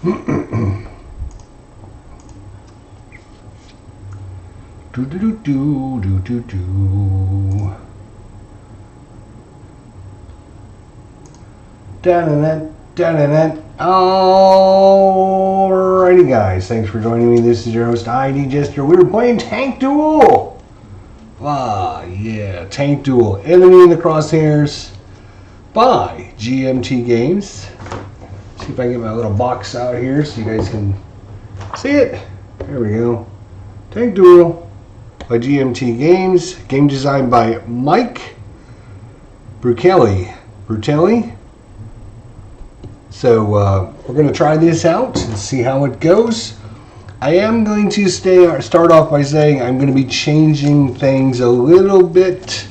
Do do do do do do do. Alrighty guys, thanks for joining me. This is your host ID Jester. We were playing Tank Duel. Yeah, Tank Duel. Enemy in the Crosshairs by GMT Games. See if I can get my little box out here so you guys can see it. There we go. Tank Duel by GMT Games. Game designed by Mike Brutelli. So we're going to try this out and see how it goes. I am going to start off by saying I'm going to be changing things a little bit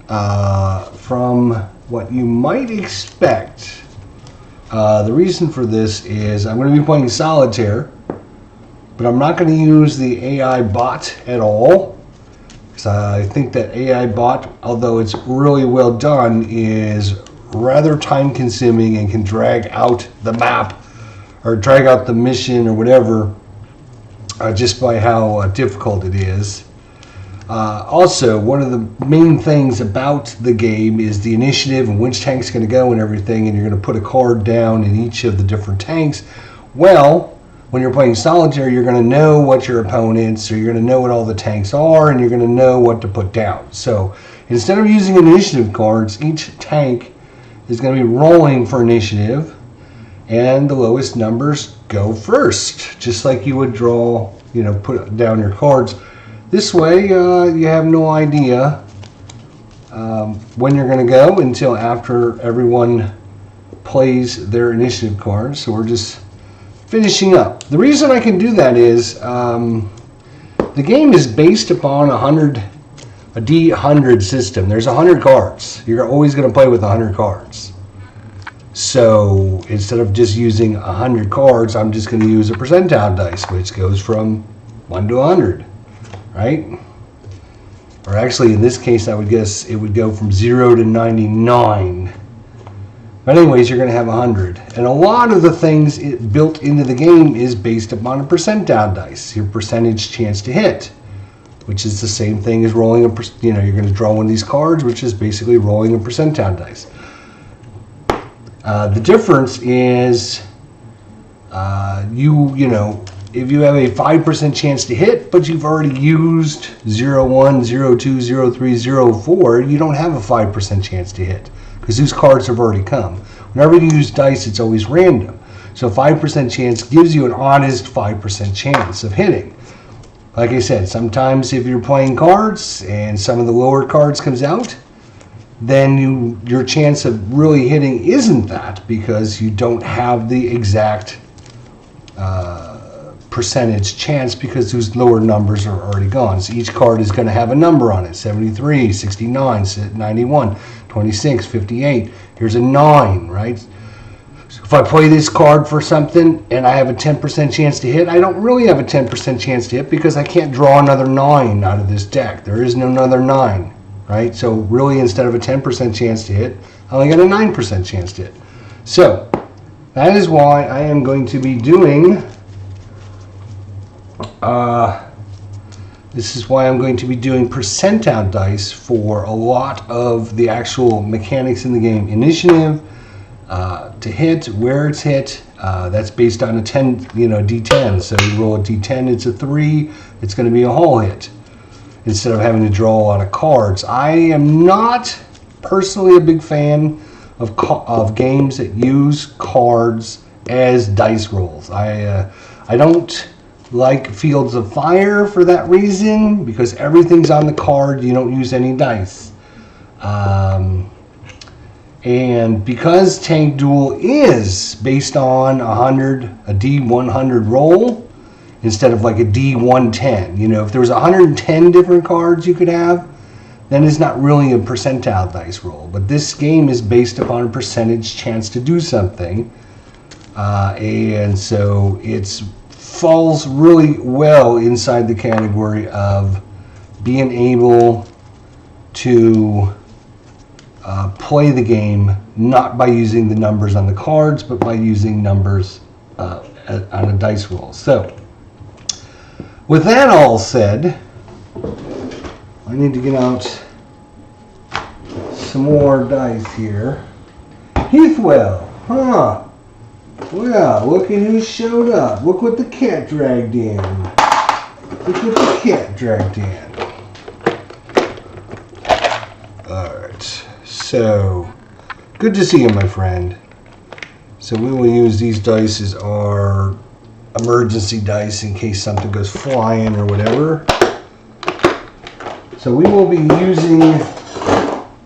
from what you might expect. The reason for this is I'm going to be playing Solitaire, but I'm not going to use the AI bot at all. Because I think that AI bot, although it's really well done, is rather time consuming and can drag out the map or drag out the mission or whatever just by how difficult it is. Also, one of the main things about the game is the initiative and which tank's going to go and everything, and you're going to put a card down in each of the different tanks. Well, when you're playing Solitaire, you're going to know what your opponents, so you're going to know what all the tanks are, and you're going to know what to put down. So instead of using initiative cards, each tank is going to be rolling for initiative, and the lowest numbers go first, just like you would draw, put down your cards. This way, you have no idea when you're going to go until after everyone plays their initiative cards. So we're just finishing up. The reason I can do that is the game is based upon a D100 system. There's 100 cards. You're always going to play with 100 cards. So instead of just using 100 cards, I'm just going to use a percentile dice, which goes from 1 to 100, right? Or actually, in this case, I would guess it would go from 0 to 99. But anyways, you're going to have 100. And a lot of the things built into the game is based upon a percentile dice, your percentage chance to hit, which is the same thing as rolling you're going to draw one of these cards, which is basically rolling a percentile dice. The difference is if you have a 5% chance to hit, but you've already used 01, 02, 03, 04, you don't have a 5% chance to hit because those cards have already come. Whenever you use dice, it's always random. So 5% chance gives you an honest 5% chance of hitting. Like I said, sometimes if you're playing cards and some of the lower cards comes out, then your chance of really hitting isn't that because you don't have the exact percentage chance because those lower numbers are already gone. So each card is going to have a number on it: 73, 69, 91, 26, 58. Here's a 9, right? So if I play this card for something and I have a 10% chance to hit, I don't really have a 10% chance to hit because I can't draw another 9 out of this deck. There is no another 9. Right? So really, instead of a 10% chance to hit, I only got a 9% chance to hit. So that is why I am going to be doing percentile dice for a lot of the actual mechanics in the game. Initiative, to hit, where it's hit, that's based on a D10. So you roll a D10, it's a 3, it's going to be a whole hit, instead of having to draw a lot of cards. I am not personally a big fan of games that use cards as dice rolls. I don't like Fields of Fire for that reason, because everything's on the card, you don't use any dice. And because Tank Duel is based on a D100 roll, instead of like a D110. If there was 110 different cards you could have, then it's not really a percentile dice roll. But this game is based upon a percentage chance to do something. And so it falls really well inside the category of being able to play the game not by using the numbers on the cards, but by using numbers on a dice roll. So, with that all said, I need to get out some more dice here. Heathwell, huh? Well, look at who showed up. Look what the cat dragged in. Look what the cat dragged in. Alright, so good to see you, my friend. So we will use these dice as our emergency dice in case something goes flying or whatever. So we will be using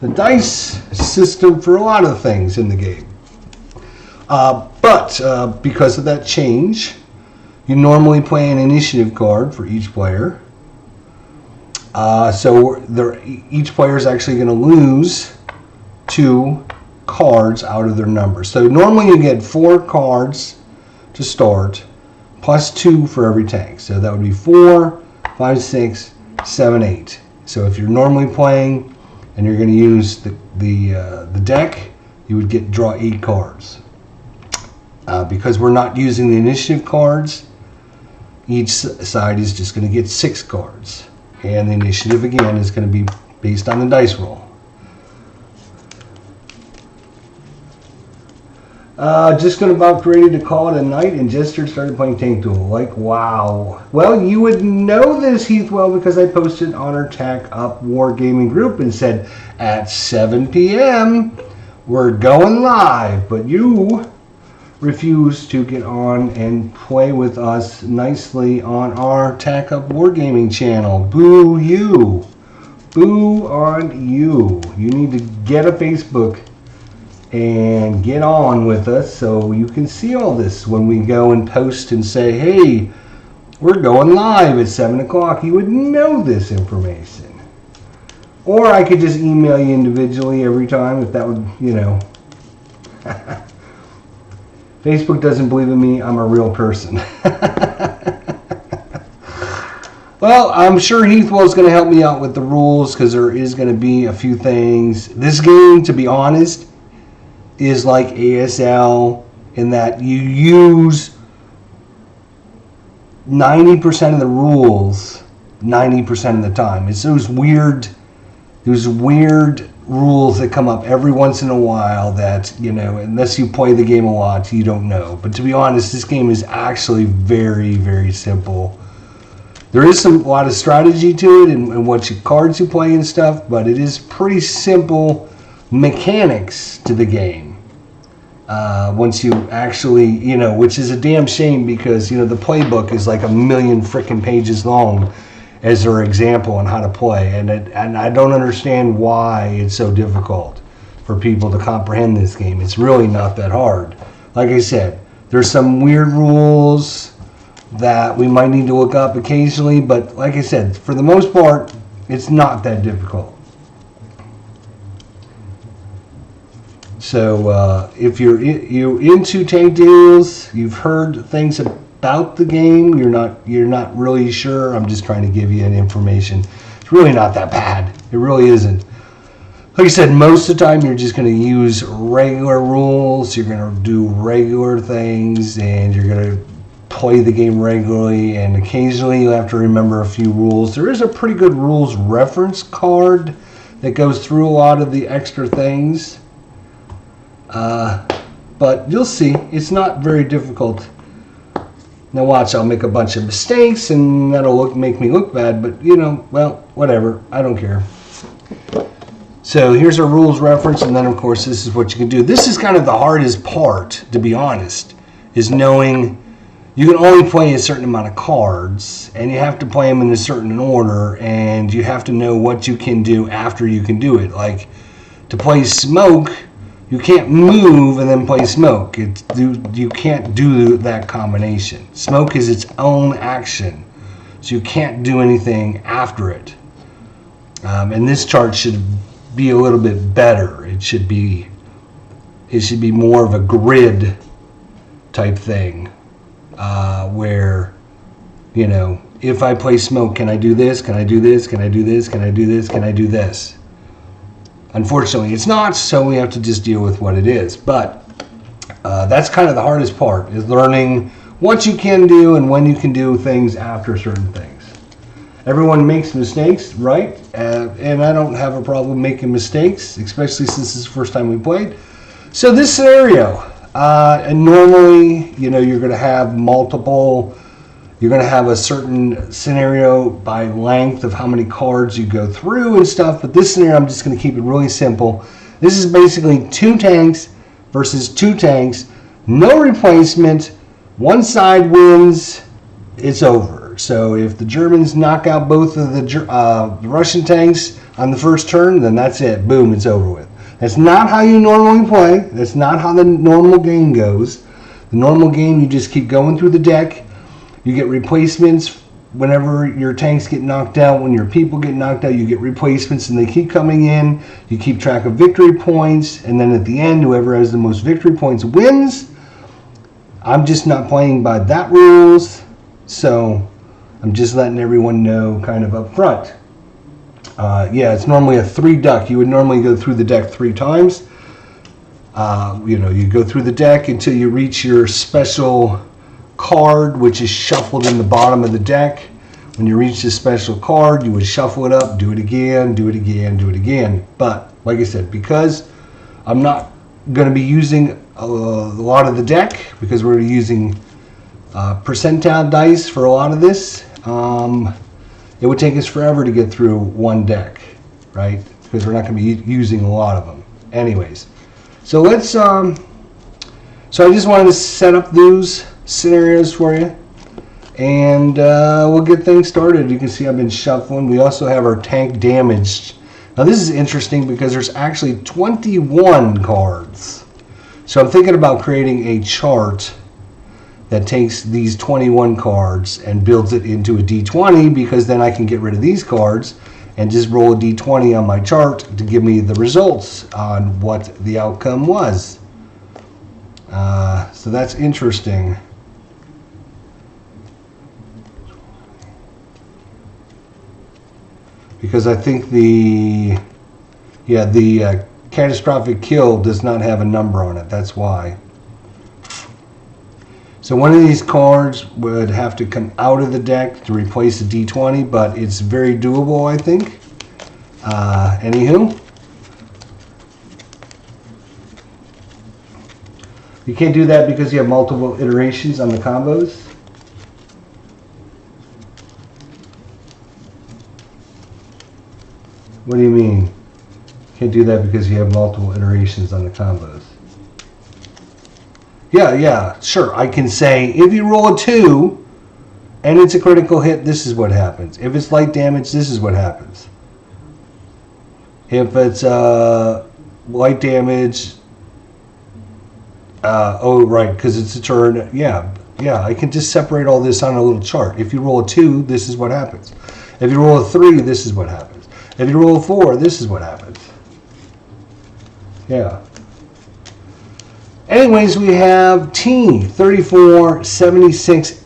the dice system for a lot of things in the game. But because of that change, you normally play an initiative card for each player. So each player is actually going to lose 2 cards out of their number. So normally you get 4 cards to start, plus 2 for every tank. So that would be 4, 5, 6, 7, 8. So if you're normally playing and you're going to use the deck, you would draw 8 cards. Because we're not using the initiative cards, each side is just going to get 6 cards. And the initiative, again, is going to be based on the dice roll. Just about ready to call it a night, and Jester started playing Tank Duel. Like, wow. Well, you would know this, Heathwell, because I posted on our Tack Up Wargaming group and said, at 7 p.m., we're going live. But you refuse to get on and play with us nicely on our Tack Up Wargaming channel. Boo you. Boo on you. You need to get a Facebook and get on with us so you can see all this when we go and post and say, hey, we're going live at 7 o'clock. You would know this information. Or I could just email you individually every time if that would, you know. Facebook doesn't believe in me. I'm a real person. Well, I'm sure Heathwell is going to help me out with the rules because there is going to be a few things. This game, to be honest, is like ASL in that you use 90% of the rules 90% of the time. It's those weird rules that come up every once in a while that, you know, unless you play the game a lot, you don't know. But to be honest, this game is actually very, very simple. There is a lot of strategy to it and what cards you play and stuff, but it is pretty simple mechanics to the game. Once you actually, you know, which is a damn shame because, you know, the playbook is like 1,000,000 frickin' pages long as their example on how to play. And I don't understand why it's so difficult for people to comprehend this game. It's really not that hard. Like I said, there's some weird rules that we might need to look up occasionally, but like I said, for the most part, it's not that difficult. So if you're into tank deals, you've heard things about the game, you're not really sure, I'm just trying to give you an information. It's really not that bad. It really isn't. Like I said, most of the time you're just going to use regular rules, you're going to do regular things, and you're going to play the game regularly, and occasionally you'll have to remember a few rules. There is a pretty good rules reference card that goes through a lot of the extra things. But you'll see, it's not very difficult. Now watch, I'll make a bunch of mistakes and that'll make me look bad, but you know, well, whatever, I don't care. So here's a rules reference, and then of course this is what you can do. This is kind of the hardest part, to be honest, is knowing you can only play a certain amount of cards, and you have to play them in a certain order, and you have to know what you can do after you can do it. Like, to play smoke, you can't move and then play smoke. You can't do that combination. Smoke is its own action, so you can't do anything after it. And this chart should be a little bit better. It should be more of a grid type thing, where, you know, if I play smoke, can I do this? Can I do this? Can I do this? Can I do this? Can I do this? Unfortunately, it's not, so we have to just deal with what it is. But That's kind of the hardest part, is learning what you can do and when you can do things after certain things. Everyone makes mistakes, right? And I don't have a problem making mistakes, especially since this is the first time we played. So this scenario, and normally, you know, you're going to have multiple, you're going to have a certain scenario by length of how many cards you go through and stuff, but this scenario, I'm just going to keep it really simple. This is basically 2 tanks versus 2 tanks, no replacement, one side wins, it's over. So if the Germans knock out both of the Russian tanks on the first turn, then that's it. Boom, it's over with. That's not how you normally play. That's not how the normal game goes. The normal game, you just keep going through the deck. You get replacements whenever your tanks get knocked out. When your people get knocked out, you get replacements, and they keep coming in. You keep track of victory points, and then at the end, whoever has the most victory points wins. I'm just not playing by that rules, so I'm just letting everyone know kind of up front. Yeah, it's normally a 3 duck. You would normally go through the deck 3 times. You know, you go through the deck until you reach your special card, which is shuffled in the bottom of the deck. When you reach the special card, you would shuffle it up, do it again, do it again, do it again. But like I said, because I'm not going to be using a lot of the deck, because we're using percentile dice for a lot of this, it would take us forever to get through one deck, right? Because we're not going to be using a lot of them. Anyways, so let's, so I just wanted to set up those scenarios for you, and we'll get things started. You can see I've been shuffling. We also have our tank damaged. Now this is interesting because there's actually 21 cards. So I'm thinking about creating a chart that takes these 21 cards and builds it into a D20, because then I can get rid of these cards and just roll a D20 on my chart to give me the results on what the outcome was. So that's interesting. Because I think the catastrophic kill does not have a number on it. That's why. So one of these cards would have to come out of the deck to replace a D20, but it's very doable, I think. Anywho. You can't do that because you have multiple iterations on the combos. What do you mean? Can't do that because you have multiple iterations on the combos. Yeah, sure. I can say if you roll a 2 and it's a critical hit, this is what happens. If it's light damage, this is what happens. If it's light damage, oh right, because it's a turn. Yeah, I can just separate all this on a little chart. If you roll a 2, this is what happens. If you roll a 3, this is what happens. If you roll a 4, this is what happens. Yeah. Anyways, we have t34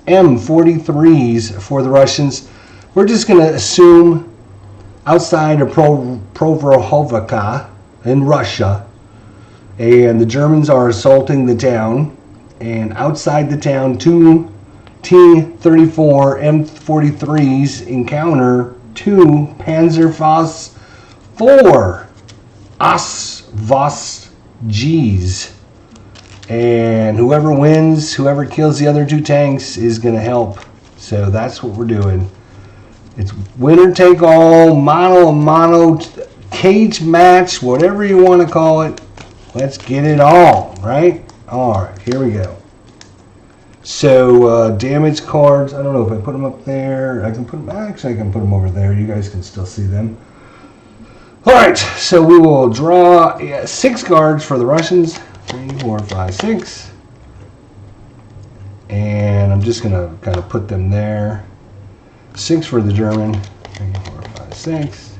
M43s for the Russians. We're just going to assume outside of Pzkpfw in Russia, and the Germans are assaulting the town, and outside the town, 2 t34 M43s encounter 2 Pzkpfw 4 Aust Gs. And whoever wins, whoever kills the other 2 tanks is going to help. So that's what we're doing. It's winner take all, mono, cage match, whatever you want to call it. Let's get it on, right? All right, here we go. So damage cards, I don't know if I put them up there. I can put them, actually I can put them over there. You guys can still see them. All right, so we will draw 6 cards for the Russians. 3, 4, 5, 6. And I'm just going to kind of put them there. 6 for the German. 3, 4, 5, 6.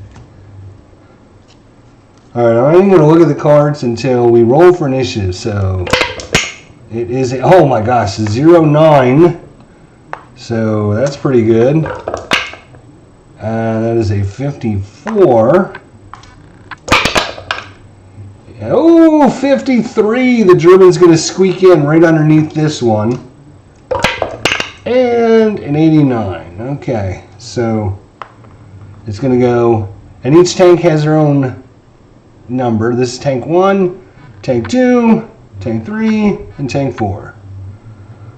Alright, I'm going to look at the cards until we roll for initiative. So it is a, oh my gosh, 0-9. So that's pretty good. That is a 54. Oh, 53, the German's going to squeak in right underneath this one. And an 89. Okay, so it's going to go, and each tank has their own number. This is tank 1, tank 2, tank 3, and tank 4.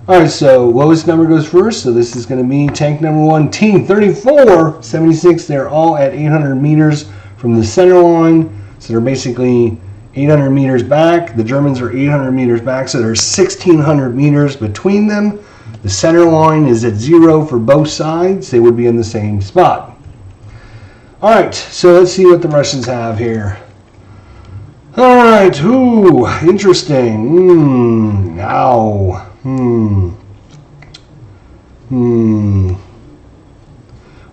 Alright, so lowest number goes first, so this is going to be tank number 1, T34 M43. They're all at 800 meters from the center line, so they're basically 800 meters back. The Germans are 800 meters back, so there's 1,600 meters between them. The center line is at 0 for both sides. They would be in the same spot. Alright, so let's see what the Russians have here. Alright, ooh, interesting. Ow.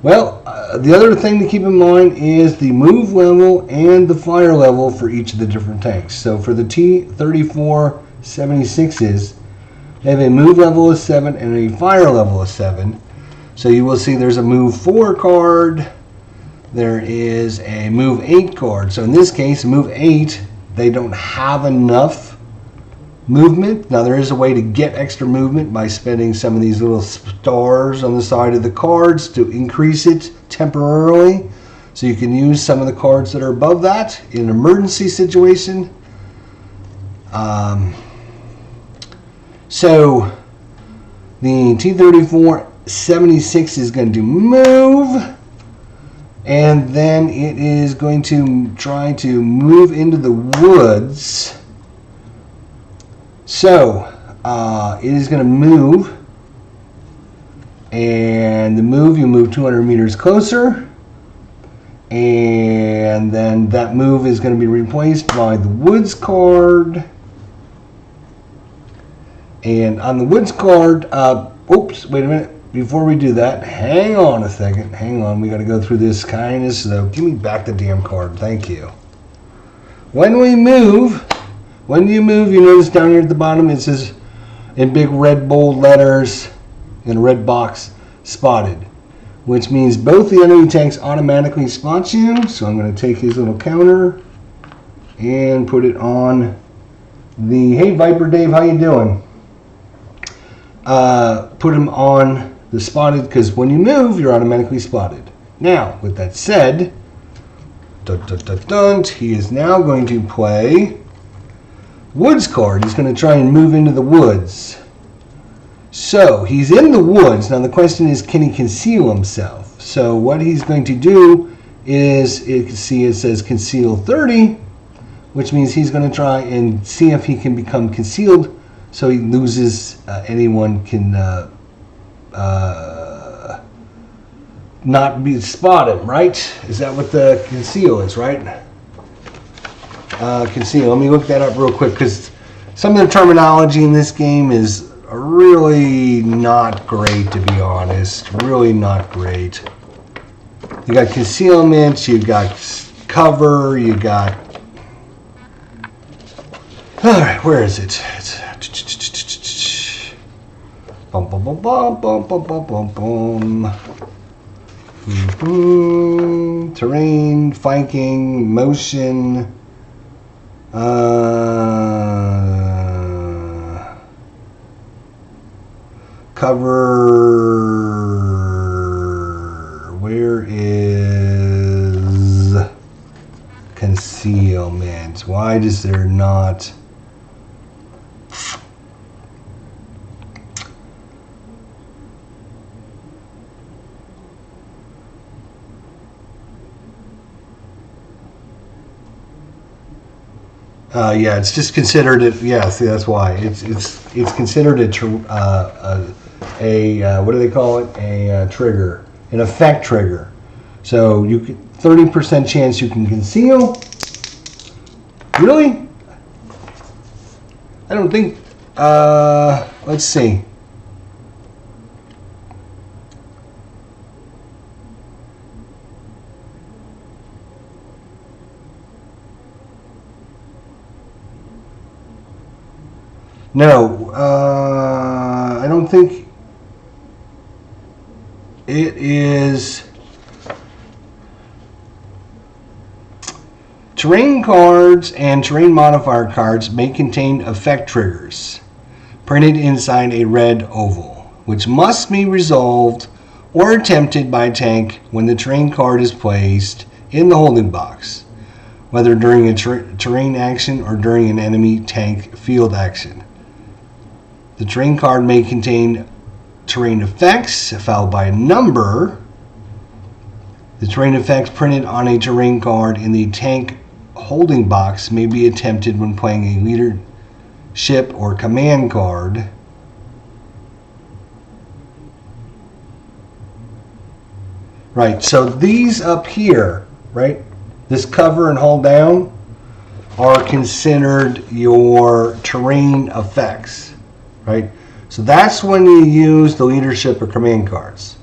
Well, the other thing to keep in mind is the move level and the fire level for each of the different tanks. So for the T34 M43s, they have a move level of 7 and a fire level of 7. So you will see there's a move 4 card. There is a move 8 card. So in this case, move 8, they don't have enough movement. Now there is a way to get extra movement by spending some of these little stars on the side of the cards to increase it temporarily. So you can use some of the cards that are above that in an emergency situation. So the T34 M43 is going to move, and then it is going to try to move into the woods. So it is going to move, and the move, you move 200 meters closer, and then that move is going to be replaced by the woods card. And on the woods card, oops, wait a minute. Before we do that, hang on a second. Hang on, we got to go through this kind of slow. Give me back the damn card. Thank you. When we move, when you move, you notice down here at the bottom it says in big red bold letters in a red box, spotted, which means both the enemy tanks automatically spot you. So I'm going to take his little counter and put it on the, hey Viper Dave, how you doing? Put him on the spotted, because when you move, you're automatically spotted. Now, with that said, he is now going to play woods card. He's going to try and move into the woods. So, he's in the woods. Now, the question is, can he conceal himself? So, what he's going to do is, you can see it says conceal 30, which means he's going to try and see if he can become concealed, so he loses, anyone can not be spotted, right? Is that what the conceal is, right? Conceal, let me look that up real quick, because some of the terminology in this game is really not great, to be honest. Really not great. You got concealment, you got cover, you got... Alright, where is it? Bum, bum, bum, bum, bum, bum, bum, bum, bum. Terrain, flanking, motion, cover. Where is concealment? Why does there not... yeah, it's just considered it. Yeah, see, that's why it's considered a what do they call it? A trigger, an effect trigger. So you 30% chance you can conceal. Really? I don't think. Let's see. No, I don't think it is. Terrain cards and terrain modifier cards may contain effect triggers printed inside a red oval, which must be resolved or attempted by a tank when the terrain card is placed in the holding box, whether during a terrain action or during an enemy tank field action. The terrain card may contain terrain effects followed by a number. The terrain effects printed on a terrain card in the tank holding box may be attempted when playing a leadership or command card. Right, so these up here, right, this cover and hold down are considered your terrain effects, right? So that's when you use the leadership or command cards.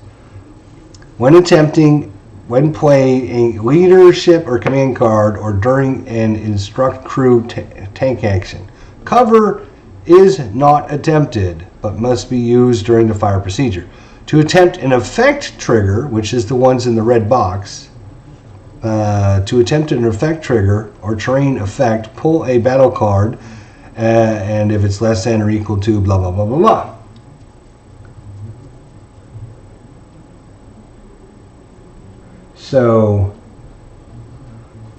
When playing a leadership or command card or during an instruct crew tank action. Cover is not attempted, but must be used during the fire procedure. To attempt an effect trigger, which is the ones in the red box, to attempt an effect trigger or terrain effect, pull a battle card, and if it's less than or equal to blah, blah, blah, blah, blah. So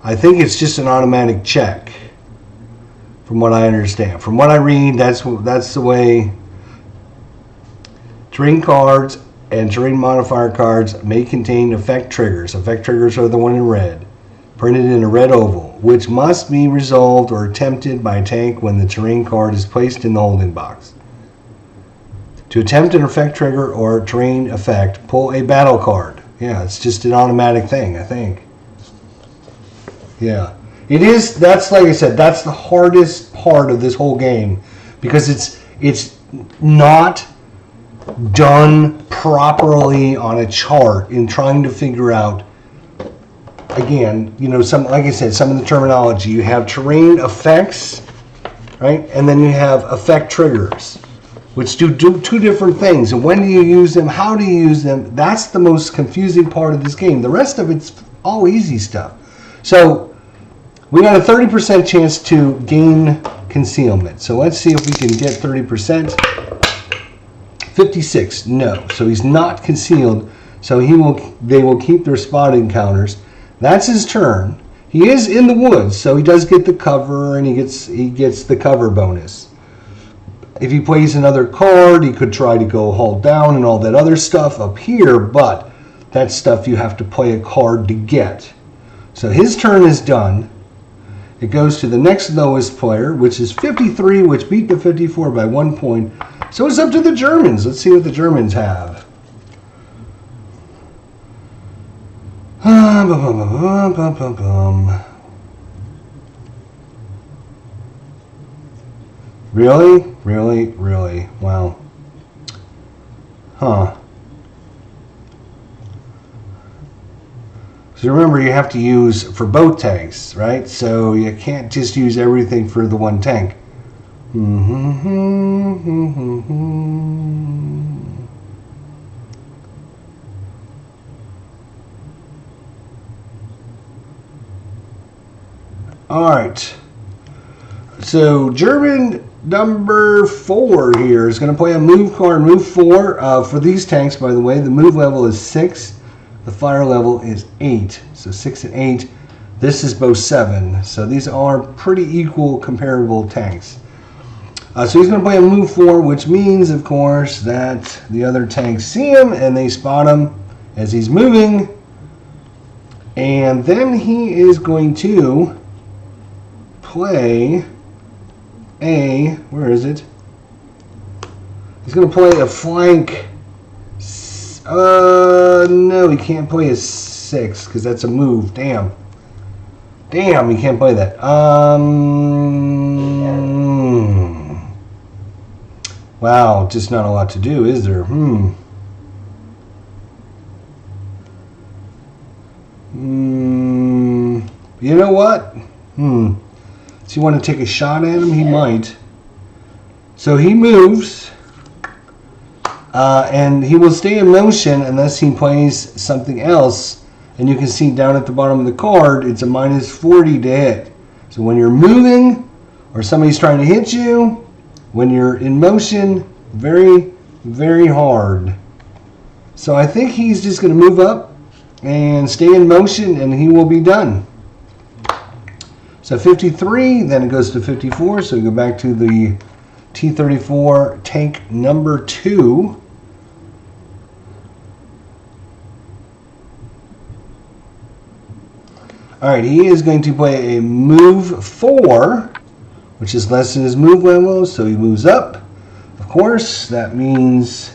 I think it's just an automatic check, from what I understand. From what I read, that's the way terrain cards and terrain modifier cards may contain effect triggers. Effect triggers are the one in red, printed in a red oval, which must be resolved or attempted by a tank when the terrain card is placed in the holding box. To attempt an effect trigger or terrain effect, pull a battle card. Yeah, it's just an automatic thing, I think. Yeah. It is, that's like I said, that's the hardest part of this whole game, because it's not done properly on a chart in trying to figure out, again, you know, some, like I said, some of the terminology. You have terrain effects, right? And then you have effect triggers, which do two different things. And when do you use them? How do you use them? That's the most confusing part of this game. The rest of it's all easy stuff. So we got a 30% chance to gain concealment. So let's see if we can get 30%. 56, no. So he's not concealed. So they will keep their spot encounters. That's his turn. He is in the woods, so he does get the cover, and he gets the cover bonus. If he plays another card, he could try to go hold down and all that other stuff up here, but that's stuff you have to play a card to get. So his turn is done. It goes to the next lowest player, which is 53, which beat the 54 by 1 point. So it's up to the Germans. Let's see what the Germans have. Really? Really? Really? Wow. Huh. So remember, you have to use for both tanks, right? So you can't just use everything for the one tank. All right. So German number 4 here is going to play a move card, move 4. For these tanks, by the way, the move level is 6. The fire level is 8. So 6 and 8. This is both 7. So these are pretty equal, comparable tanks. So he's going to play a move 4, which means, of course, that the other tanks see him and they spot him as he's moving. And then he is going to play a, where is it? He's going to play a flank. No, he can't play a 6 because that's a move. Damn, he can't play that. Wow, just not a lot to do, is there? You know what? So you want to take a shot at him? He might. So he moves. And he will stay in motion unless he plays something else And you can see down at the bottom of the card, it's a -40 to hit. So when you're moving or somebody's trying to hit you, when you're in motion, very, very hard. So I think he's just going to move up and stay in motion, and he will be done. So 53, then it goes to 54. So we go back to the T34 tank number 2. All right, he is going to play a move 4, which is less than his move level, so he moves up. Of course, that means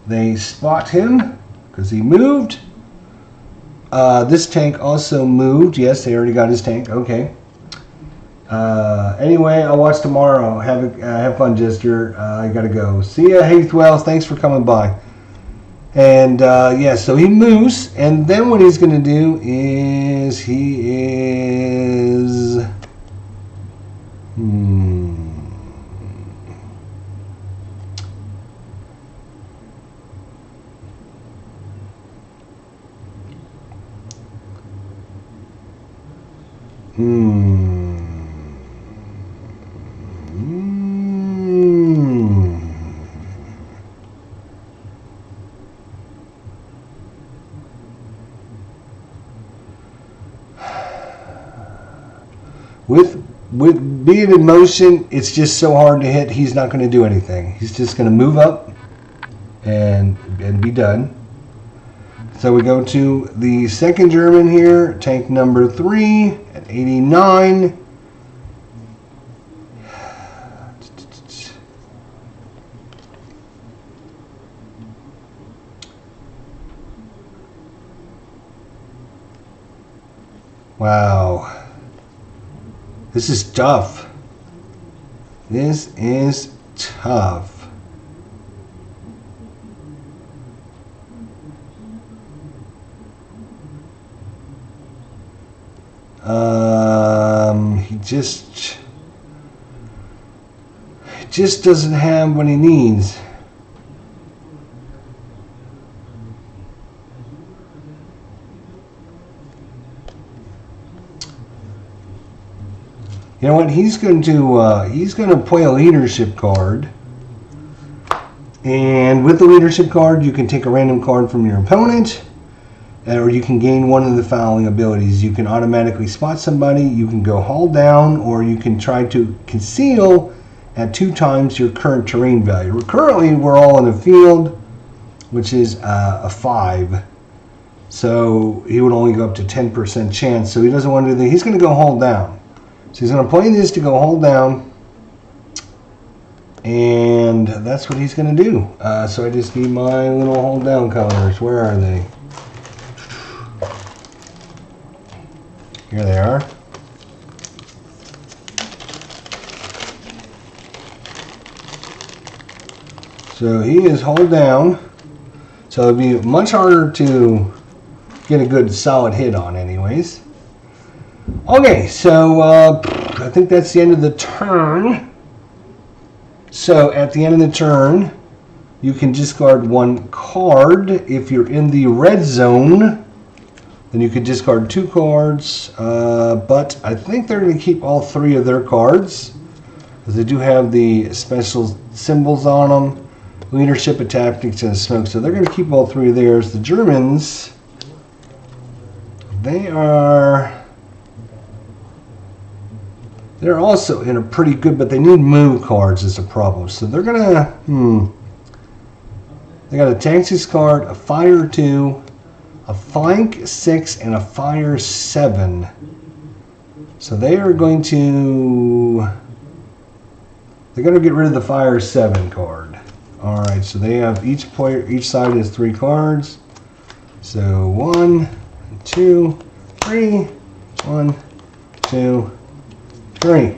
they spot him because he moved. This tank also moved. Yes, they already got his tank. Okay. Anyway, I'll watch tomorrow. Have fun, Jester. I gotta go. See ya, Heath Wells. Thanks for coming by. And yeah, so he moves, and then what he's gonna do is he is with being in motion, it's just so hard to hit. He's not going to do anything. He's just going to move up and be done. So we go to the second German here, tank number 3 at 89. Wow. This is tough. This is tough. He just doesn't have what he needs. You know what? He's going to play a leadership card, and with the leadership card, you can take a random card from your opponent, or you can gain one of the following abilities. You can automatically spot somebody, you can go haul down, or you can try to conceal at 2 times your current terrain value. Currently, we're all in a field, which is a 5. So he would only go up to 10% chance. So he doesn't want to do that. He's going to go haul down. So he's going to play this to go hold down, and that's what he's going to do. So I just need my little hold down colors. Where are they? Here they are. So he is hold down. So it'll be much harder to get a good solid hit on anyways. Okay, so I think that's the end of the turn. So at the end of the turn, you can discard 1 card. If you're in the red zone, then you could discard 2 cards. But I think they're going to keep all 3 of their cards, because they do have the special symbols on them. Leadership, tactics, and smoke. So they're going to keep all 3 of theirs. The Germans, they're also in a pretty good, but they need move cards is the problem. So they're gonna, they got a tank 6 card, a fire 2, a flank 6, and a fire 7. So they are going to, they're going to get rid of the fire 7 card. All right, so they have each side has 3 cards. So 1, 2, 3, 1, 2, 3.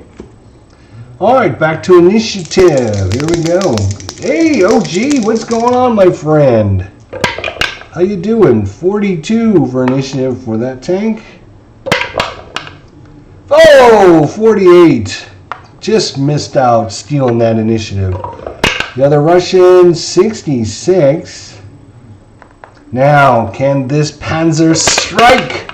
All right, back to initiative. Here we go. Hey, OG, what's going on, my friend? How you doing? 42 for initiative for that tank. Oh, 48. Just missed out stealing that initiative. The other Russian, 66. Now, can this Panzer strike?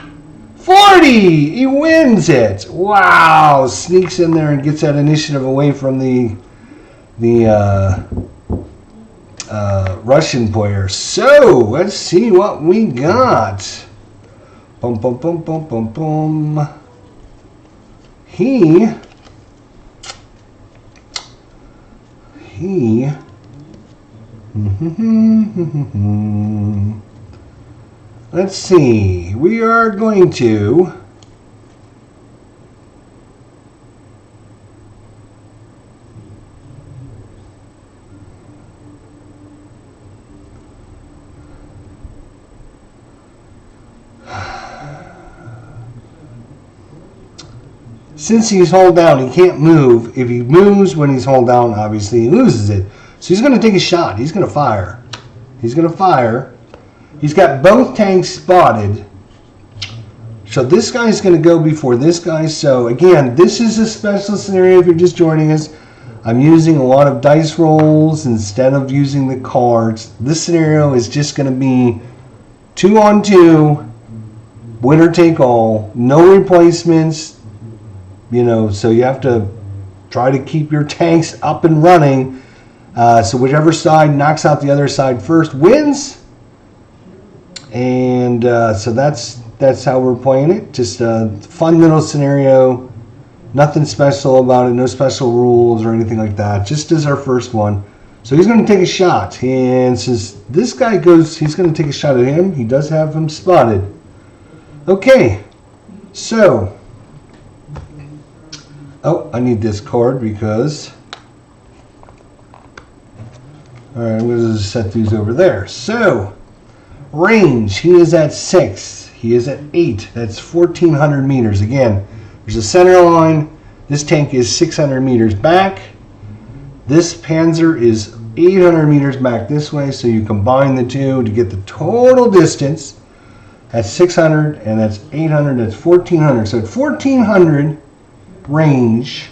40! He wins it! Wow! Sneaks in there and gets that initiative away from the Russian player. So, let's see what we got. Boom, boom, boom, boom, boom, boom. He let's see. We are going to since he's hold down, he can't move. If he moves when he's hold down, obviously he loses it. So he's going to take a shot. He's going to fire. He's going to fire. He's got both tanks spotted. So this guy's going to go before this guy. So again, this is a special scenario if you're just joining us. I'm using a lot of dice rolls instead of using the cards. This scenario is just going to be 2-on-2, winner take all, no replacements. You know, so you have to try to keep your tanks up and running. So whichever side knocks out the other side first wins. And so that's how we're playing it. Just a fun little scenario. Nothing special about it. No special rules or anything like that. Just as our first one. So he's going to take a shot. And since this guy goes, he's going to take a shot at him. He does have him spotted. Okay. So. Oh, I need this card because. Alright, I'm going to set these over there. So, range, he is at 6. He is at 8. That's 1,400 meters. Again, there's a center line. This tank is 600 meters back. This Panzer is 800 meters back this way. So you combine the two to get the total distance. That's 600 and that's 800. That's 1,400. So at 1,400 range,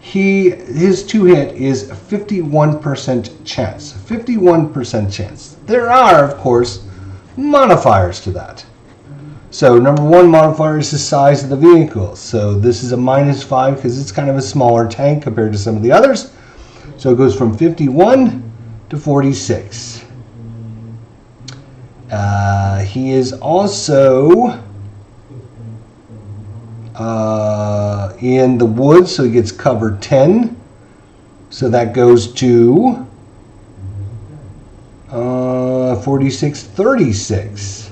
his two hit is a 51% chance. 51% chance. There are, of course, modifiers to that. So number one modifier is the size of the vehicle. So this is a -5 because it's kind of a smaller tank compared to some of the others. So it goes from 51 to 46. He is also in the woods, so he gets cover 10. So that goes to 46, 36.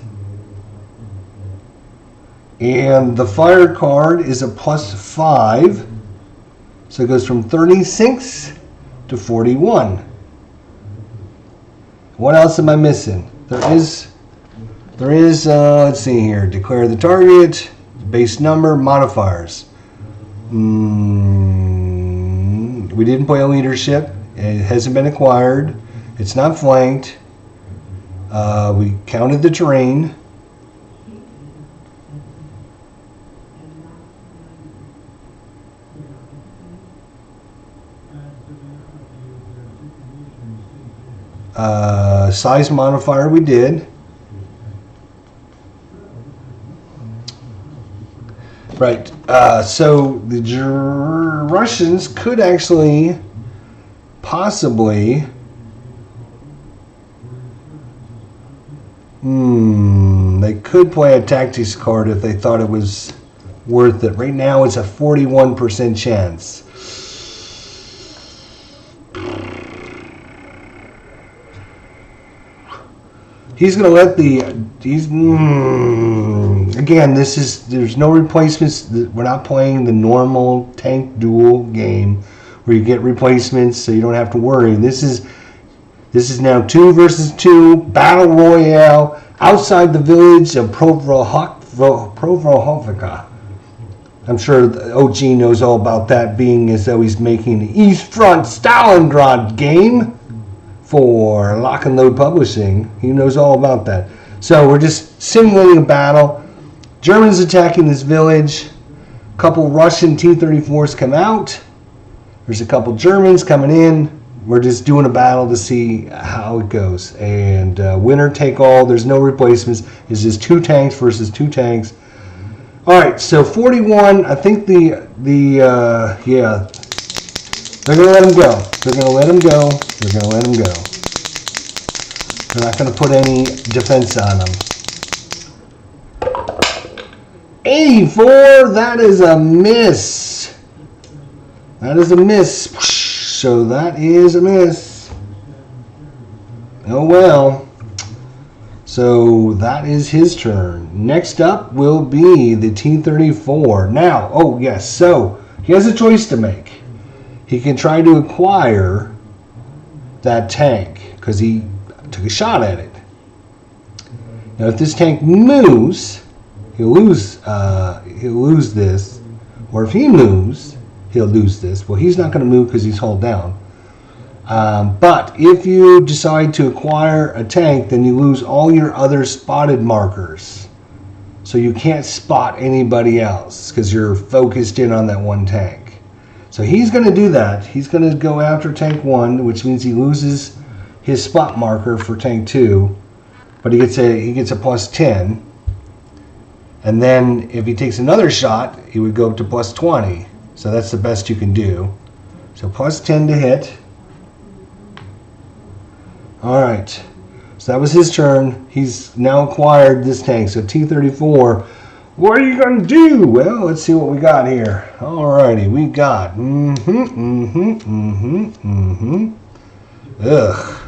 And the fire card is a +5. So it goes from 36 to 41. What else am I missing? There is let's see here. Declare the target. Base number, modifiers. We didn't play a leadership. It hasn't been acquired. It's not flanked. We counted the terrain. Size modifier we did. Right, so the Russians could actually possibly they could play a tactics card if they thought it was worth it. Right now it's a 41% chance. He's going to let again, there's no replacements. We're not playing the normal tank duel game where you get replacements so you don't have to worry. This is now 2 versus 2 battle royale outside the village of Pzkpfw. I'm sure the OG knows all about that, being as though he's making the East Front Stalingrad game for Lock and Load Publishing. He knows all about that. So we're just simulating a battle. Germans attacking this village. A couple Russian T-34s come out. There's a couple Germans coming in. we're just doing a battle to see how it goes. And winner take all. There's no replacements. It's just 2 tanks versus 2 tanks. All right, so 41. I think yeah, they're gonna let him go. They're gonna let him go. They're gonna let him go. They're not gonna put any defense on him. 84. That is a miss. That is a miss. So that is a miss. Oh well. So that is his turn. Next up will be the T-34. Now, oh yes, so he has a choice to make. He can try to acquire that tank because he took a shot at it. Now if this tank moves, he'll lose this. Or if he moves, he'll lose this. Well, he's not going to move because he's hulled down. But if you decide to acquire a tank, then you lose all your other spotted markers. So you can't spot anybody else because you're focused in on that one tank. So he's going to do that. He's going to go after tank 1, which means he loses his spot marker for tank 2. But he gets a plus 10. And then if he takes another shot, he would go up to plus 20. So that's the best you can do. So plus 10 to hit. All right. So that was his turn. He's now acquired this tank. So T-34, what are you going to do? Well, let's see what we got here. All righty. We got ugh.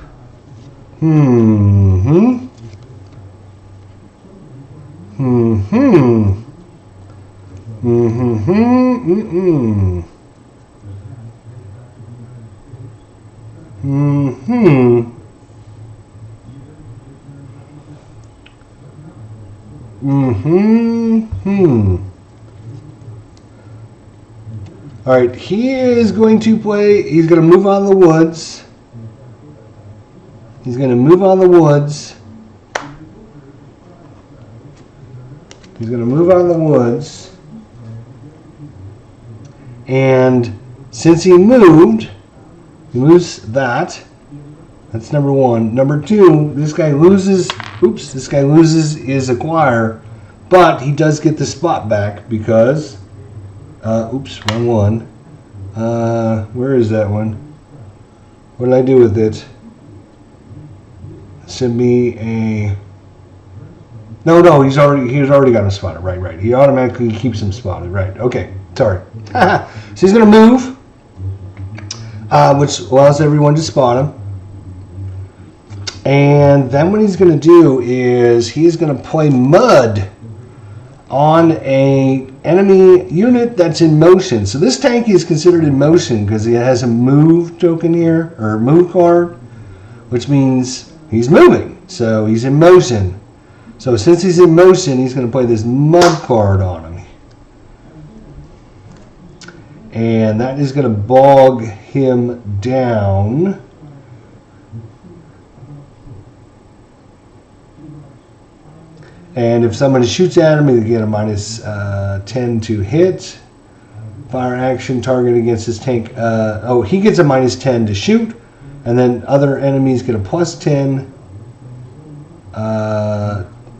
All right, he is going to play. He's going to move on the woods. He's going to move on the woods. He's going to move on the woods. And since he moves that. That's number 1. Number 2, this guy loses. Oops, this guy loses his acquire, but he does get the spot back because. Oops, wrong one. Where is that one? What did I do with it? Should be a. No, he's already got him spotted. Right. He automatically keeps him spotted. Right. Okay. Sorry. So he's gonna move, which allows everyone to spot him. And then what he's gonna do is he's gonna play mud on a enemy unit that's in motion. So this tank is considered in motion because it has a move token here, or move card, which means he's moving. So he's in motion. So since he's in motion, he's going to play this mud card on him. And that is going to bog him down. And if someone shoots at him, he'll get a minus 10 to hit. Fire action target against his tank. He gets a minus 10 to shoot. And then other enemies get a plus 10.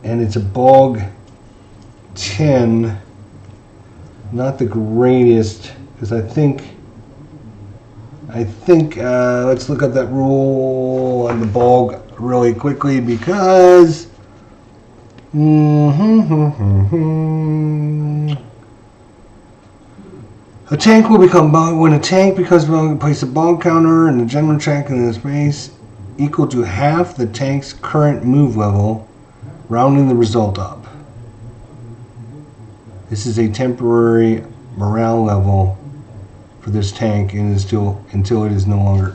And it's a bog 10. Not the greatest, because I think let's look up that rule on the bog really quickly because a tank will become bog when a tank becomes bog. Place a bog counter in the general track in the space equal to half the tank's current move level, rounding the result up. This is a temporary morale level for this tank and is still until it is no longer.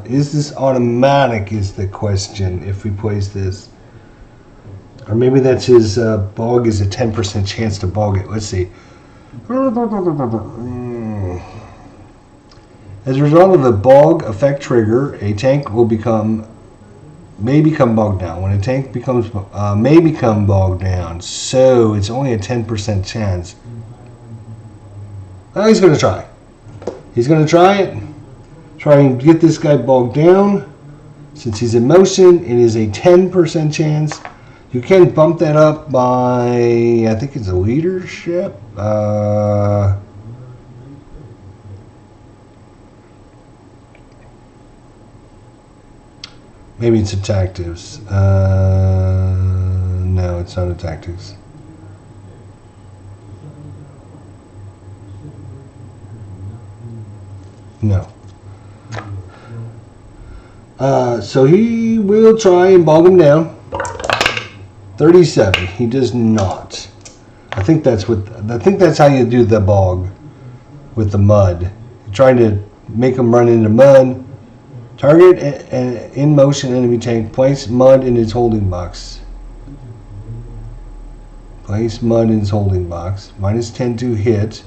Is this automatic is the question if we place this. Or maybe that's his bog is a 10% chance to bog it. Let's see. As a result of the bog effect trigger, a tank may become bogged down. When a tank may become bogged down, so it's only a 10% chance. Oh, he's going to try. He's going to try it. try and get this guy bogged down. Since he's in motion, it is a 10% chance. You can bump that up by, I think it's a leadership. Maybe it's a tactics. No, it's not a tactics. No. So he will try and bog him down. 37. He does not. I think that's how you do the bog with the mud. You're trying to make him run into mud. Target an in motion enemy tank. Place mud in its holding box. Place mud in its holding box. -10 to hit.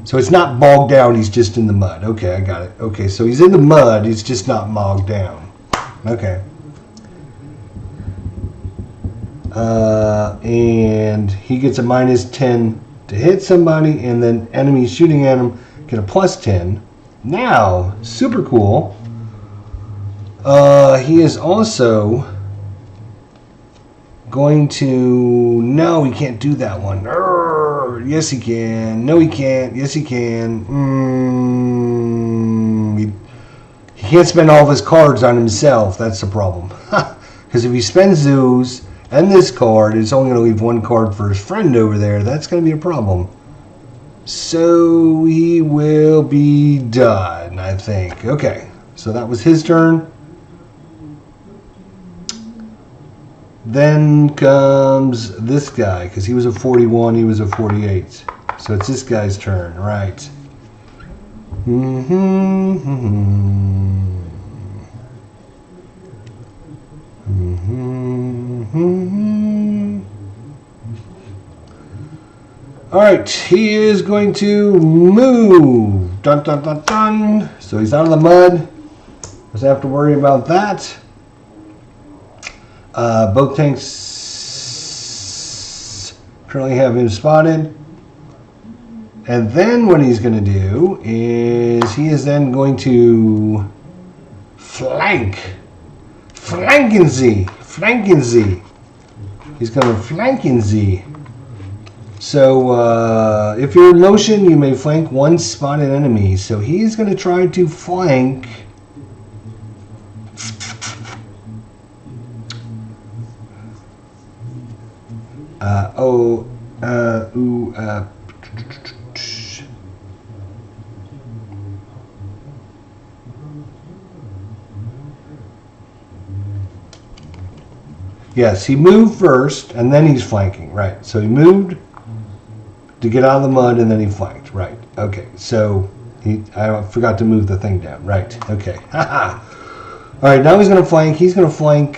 So it's not bogged down, he's just in the mud. Okay, I got it. Okay, so he's in the mud, he's just not bogged down. Okay. And he gets a -10 to hit somebody, and then enemies shooting at him get a +10. Now, super cool. He is also going to... No, he can't do that one. Yes, he can. No, he can't. Yes, he can. He can't spend all of his cards on himself. That's the problem. Because if he spends those and this card, it's only going to leave one card for his friend over there. That's going to be a problem. So he will be done, I think. Okay, so that was his turn. Then comes this guy, because he was a 41, he was a 48. So it's this guy's turn, right? Alright, he is going to move. Dun, dun, dun, dun. So he's out of the mud. Doesn't have to worry about that. Both tanks currently have him spotted. And then what he's going to do is he is then going to flank. Flanken-Z. He's going to flanken-Z. So if you're in motion, you may flank one spotted enemy. So he's going to try to flank... Yes, he moved first, and then he's flanking. Right, so he moved to get out of the mud, and then he flanked. Right, okay, so I forgot to move the thing down. Right, okay. All right, now he's going to flank. He's going to flank,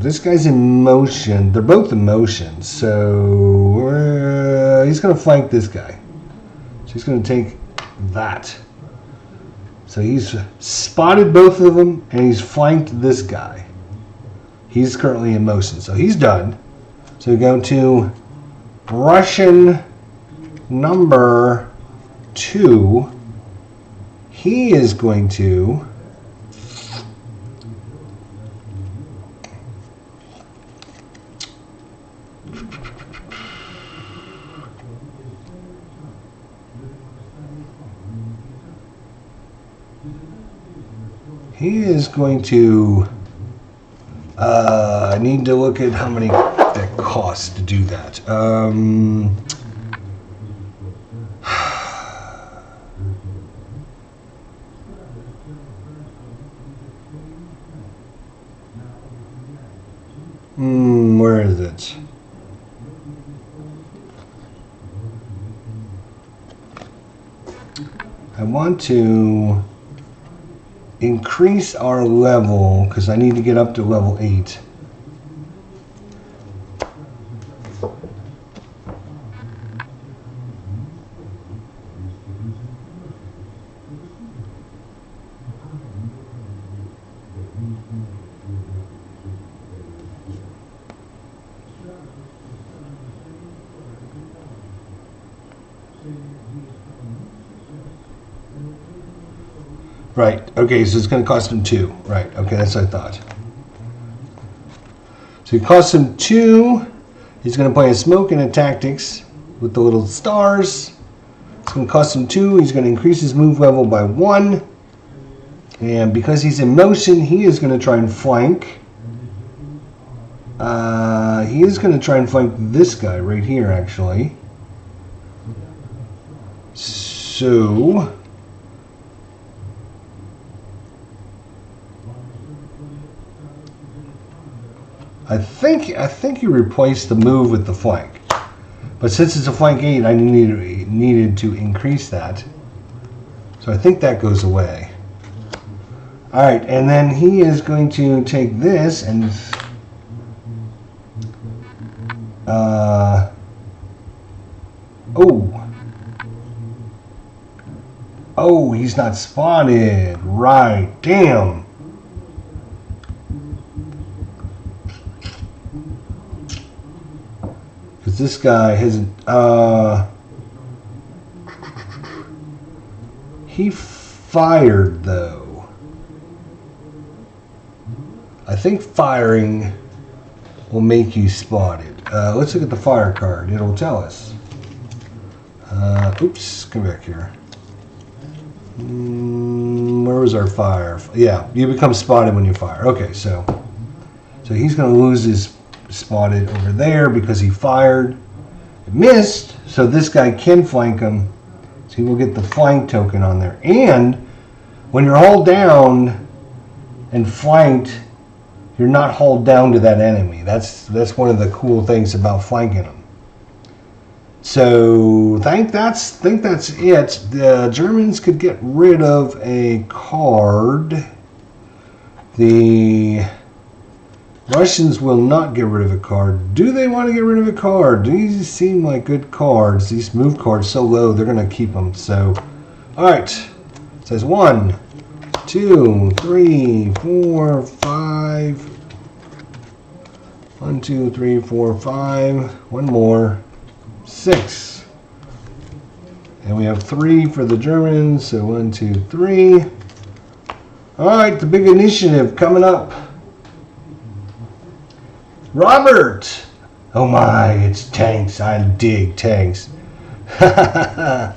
this guy's in motion. They're both in motion, so he's going to flank this guy. So he's going to take that. So he's spotted both of them, and he's flanked this guy. He's currently in motion, so he's done. So we go to Russian number 2. He is going to... I need to look at how many that costs to do that. Where is it? I want to increase our level because I need to get up to level 8. Right. Okay, so it's going to cost him 2. Right. Okay, that's what I thought. So it costs him 2. He's going to play a smoke and a tactics with the little stars. It's going to cost him 2. He's going to increase his move level by 1. And because he's in motion, he is going to try and flank. He is going to try and flank this guy right here, actually. So I think you replaced the move with the flank. But since it's a flank 8, I needed to increase that. So I think that goes away. Alright, and then he is going to take this and oh, he's not spotted. Right, damn. Because this guy hasn't, he fired though. I think firing will make you spotted. Let's look at the fire card. It'll tell us. Oops, come back here. Where was our fire? Yeah, you become spotted when you fire. Okay, so he's going to lose his spotted over there because he fired. It missed, so this guy can flank him. So he will get the flank token on there. And when you're hauled down and flanked, you're not hauled down to that enemy. That's one of the cool things about flanking them. So I think that's it. The Germans could get rid of a card. The Russians will not get rid of a card. Do they want to get rid of a card? These seem like good cards. These move cards so low, they're going to keep them. So, all right. It says 1, 2, 3, 4, 5. 1, 2, 3, 4, 5. One more. 6. And we have 3 for the Germans. So 1, 2, 3. All right, the big initiative coming up. Robert! Oh my, it's tanks. I dig tanks. Again,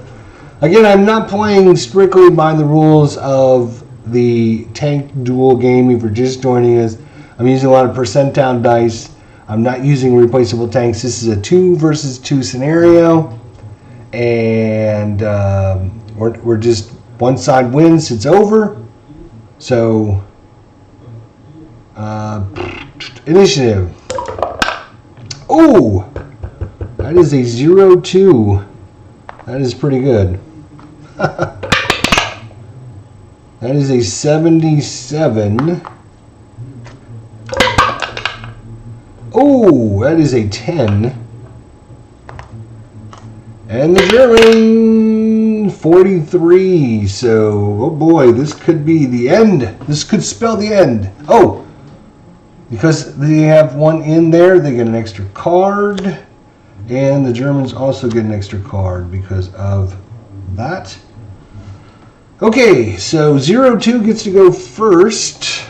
I'm not playing strictly by the rules of the tank duel game. If you're just joining us, I'm using a lot of percentile dice. I'm not using replaceable tanks. This is a 2 versus 2 scenario. And we're just one side wins, it's over. So, initiative. Oh, that is a 0-2. That is pretty good. That is a 77. Oh, that is a 10. And the German 43. So, oh boy, this could be the end. This could spell the end. Oh, because they have one in there, they get an extra card. And the Germans also get an extra card because of that. Okay, so 0-2 gets to go first.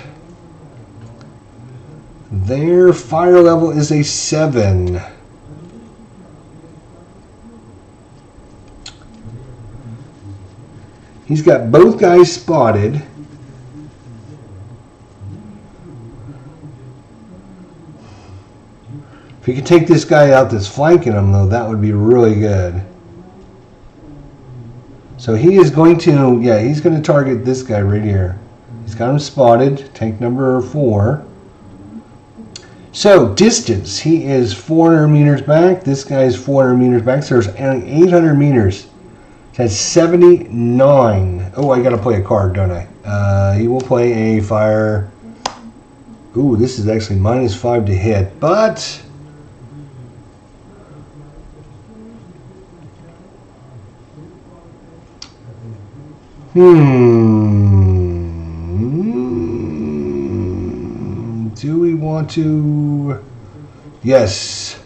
Their fire level is a 7. He's got both guys spotted. If you could take this guy out that's flanking him, though, that would be really good. So he is going to, yeah, he's going to target this guy right here. He's got him spotted, tank number 4. So, distance. He is 400 meters back. This guy is 400 meters back. So there's 800 meters. That's 79. Oh, I got to play a card, don't I? He will play a fire. Ooh, this is actually -5 to hit. But do we want to? Yes.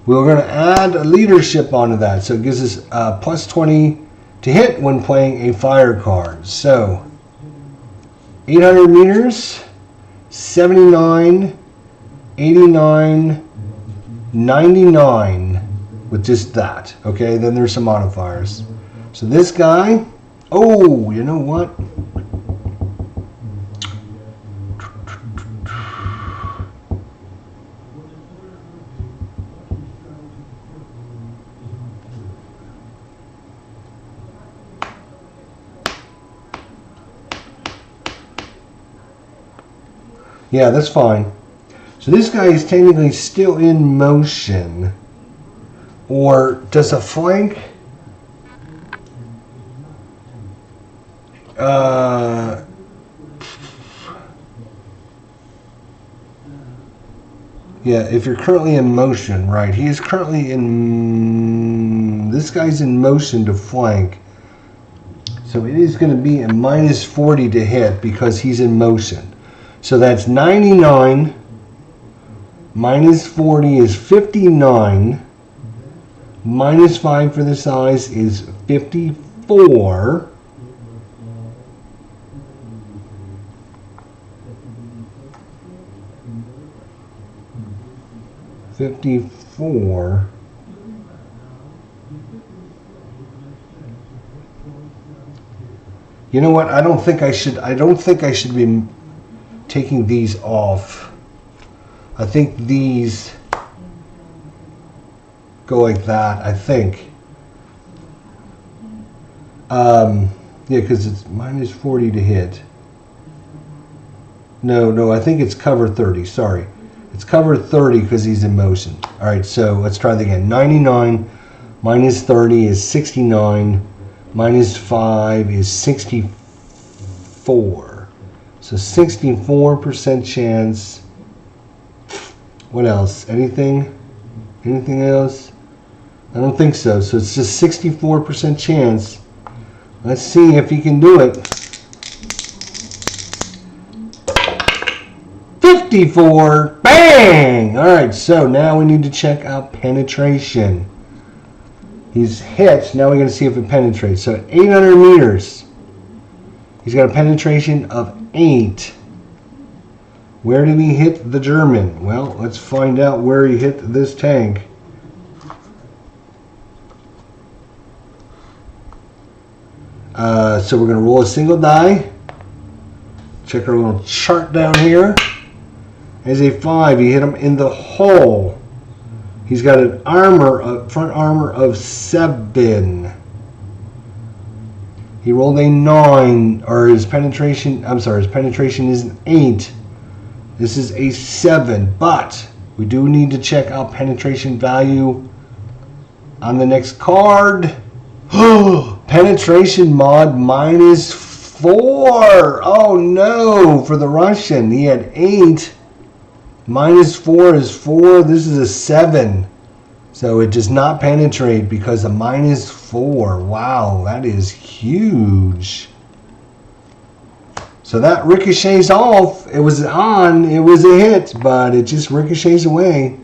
We're going to add a leadership onto that. So it gives us +20 to hit when playing a fire card. So 800 meters, 79, 89, 99 with just that. Okay, then there's some modifiers. So this guy, oh, you know what? Yeah, that's fine. So this guy is technically still in motion. Or does a flank? Yeah, if you're currently in motion, right? He is currently in... This guy's in motion to flank. So it is going to be a minus 40 to hit because he's in motion. So that's 99. Minus 40 is 59. Minus 5 for the size is 54. You know what? I don't think I should be taking these off. I think these go like that, I think. Yeah, because it's minus 40 to hit. No, I think it's cover 30, sorry. It's cover 30 because he's in motion. All right, so let's try that again. 99 minus 30 is 69. Minus 5 is 64. So 64% chance. What else? Anything? Anything else? I don't think so. So it's just 64% chance. Let's see if he can do it. 54. Bang! All right, so now we need to check out penetration. He's hit. Now we're going to see if it penetrates. So at 800 meters, he's got a penetration of 8. Where did he hit the German? Well, let's find out where he hit this tank. So we're going to roll a single die. Check our little chart down here. As a 5, he hit him in the hull. He's got an front armor of 7. He rolled a 9, or his penetration is an 8. This is a 7, but we do need to check out penetration value on the next card. Penetration mod minus 4. Oh no, for the Russian. He had 8. Minus 4 is 4. This is a 7. So it does not penetrate because of minus 4. Wow, that is huge. So that ricochets off. It was on. It was a hit, but it just ricochets away.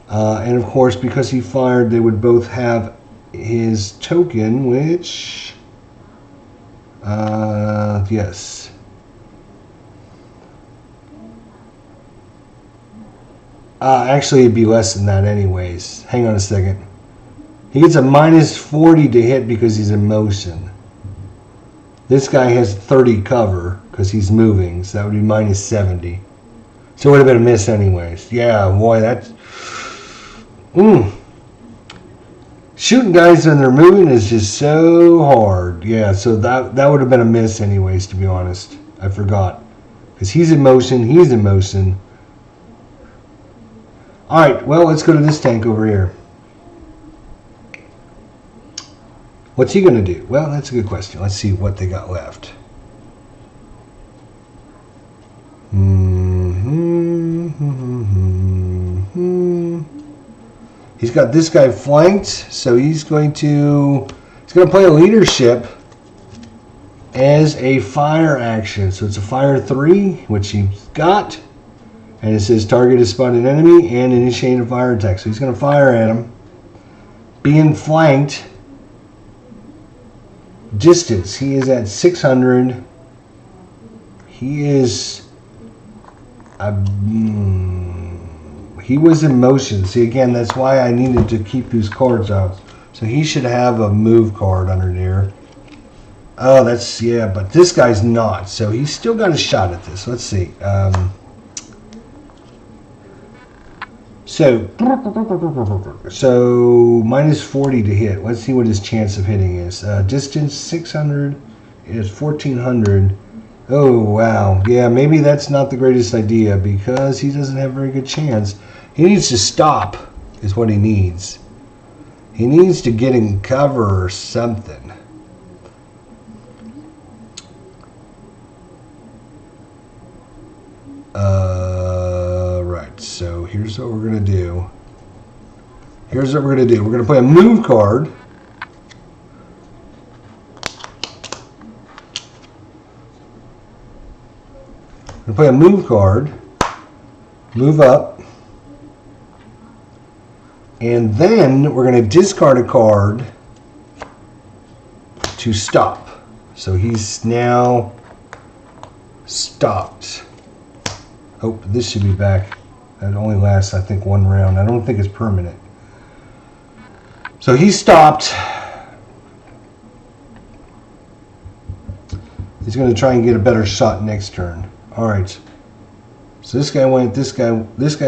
And of course, because he fired, they would both have his token, which... yes. Actually, it'd be less than that anyways. Hang on a second. He gets a minus 40 to hit because he's in motion. This guy has 30 cover because he's moving, so that would be minus 70. So it would have been a miss anyways. Yeah, boy, that's... Shooting guys when they're moving is just so hard. Yeah, so that would have been a miss anyways, to be honest. I forgot. Because he's in motion, he's in motion. Alright, well, let's go to this tank over here. What's he going to do? Well, that's a good question. Let's see what they got left. He's got this guy flanked, so he's going to play a leadership as a fire action. So it's a fire 3, which he's got. And it says target is spotted enemy and initiate a fire attack. So he's going to fire at him. Being flanked. Distance. He is at 600. He is. He was in motion. See, again, that's why I needed to keep these cards out. So he should have a move card under there. Oh, that's, yeah, but this guy's not. So he's still got a shot at this. Let's see. So minus 40 to hit. Let's see what his chance of hitting is. Distance 600 is 1400. Oh, wow. Yeah, maybe that's not the greatest idea because he doesn't have a very good chance. He needs to stop is what he needs. He needs to get in cover or something. Right. So here's what we're going to do. We're going to play a move card. We're going to play a move card. Move up. And then we're going to discard a card to stop. So he's now stopped. Oh, this should be back. That only lasts, I think, one round. I don't think it's permanent. So he stopped. He's going to try and get a better shot next turn. All right. So this guy went. This guy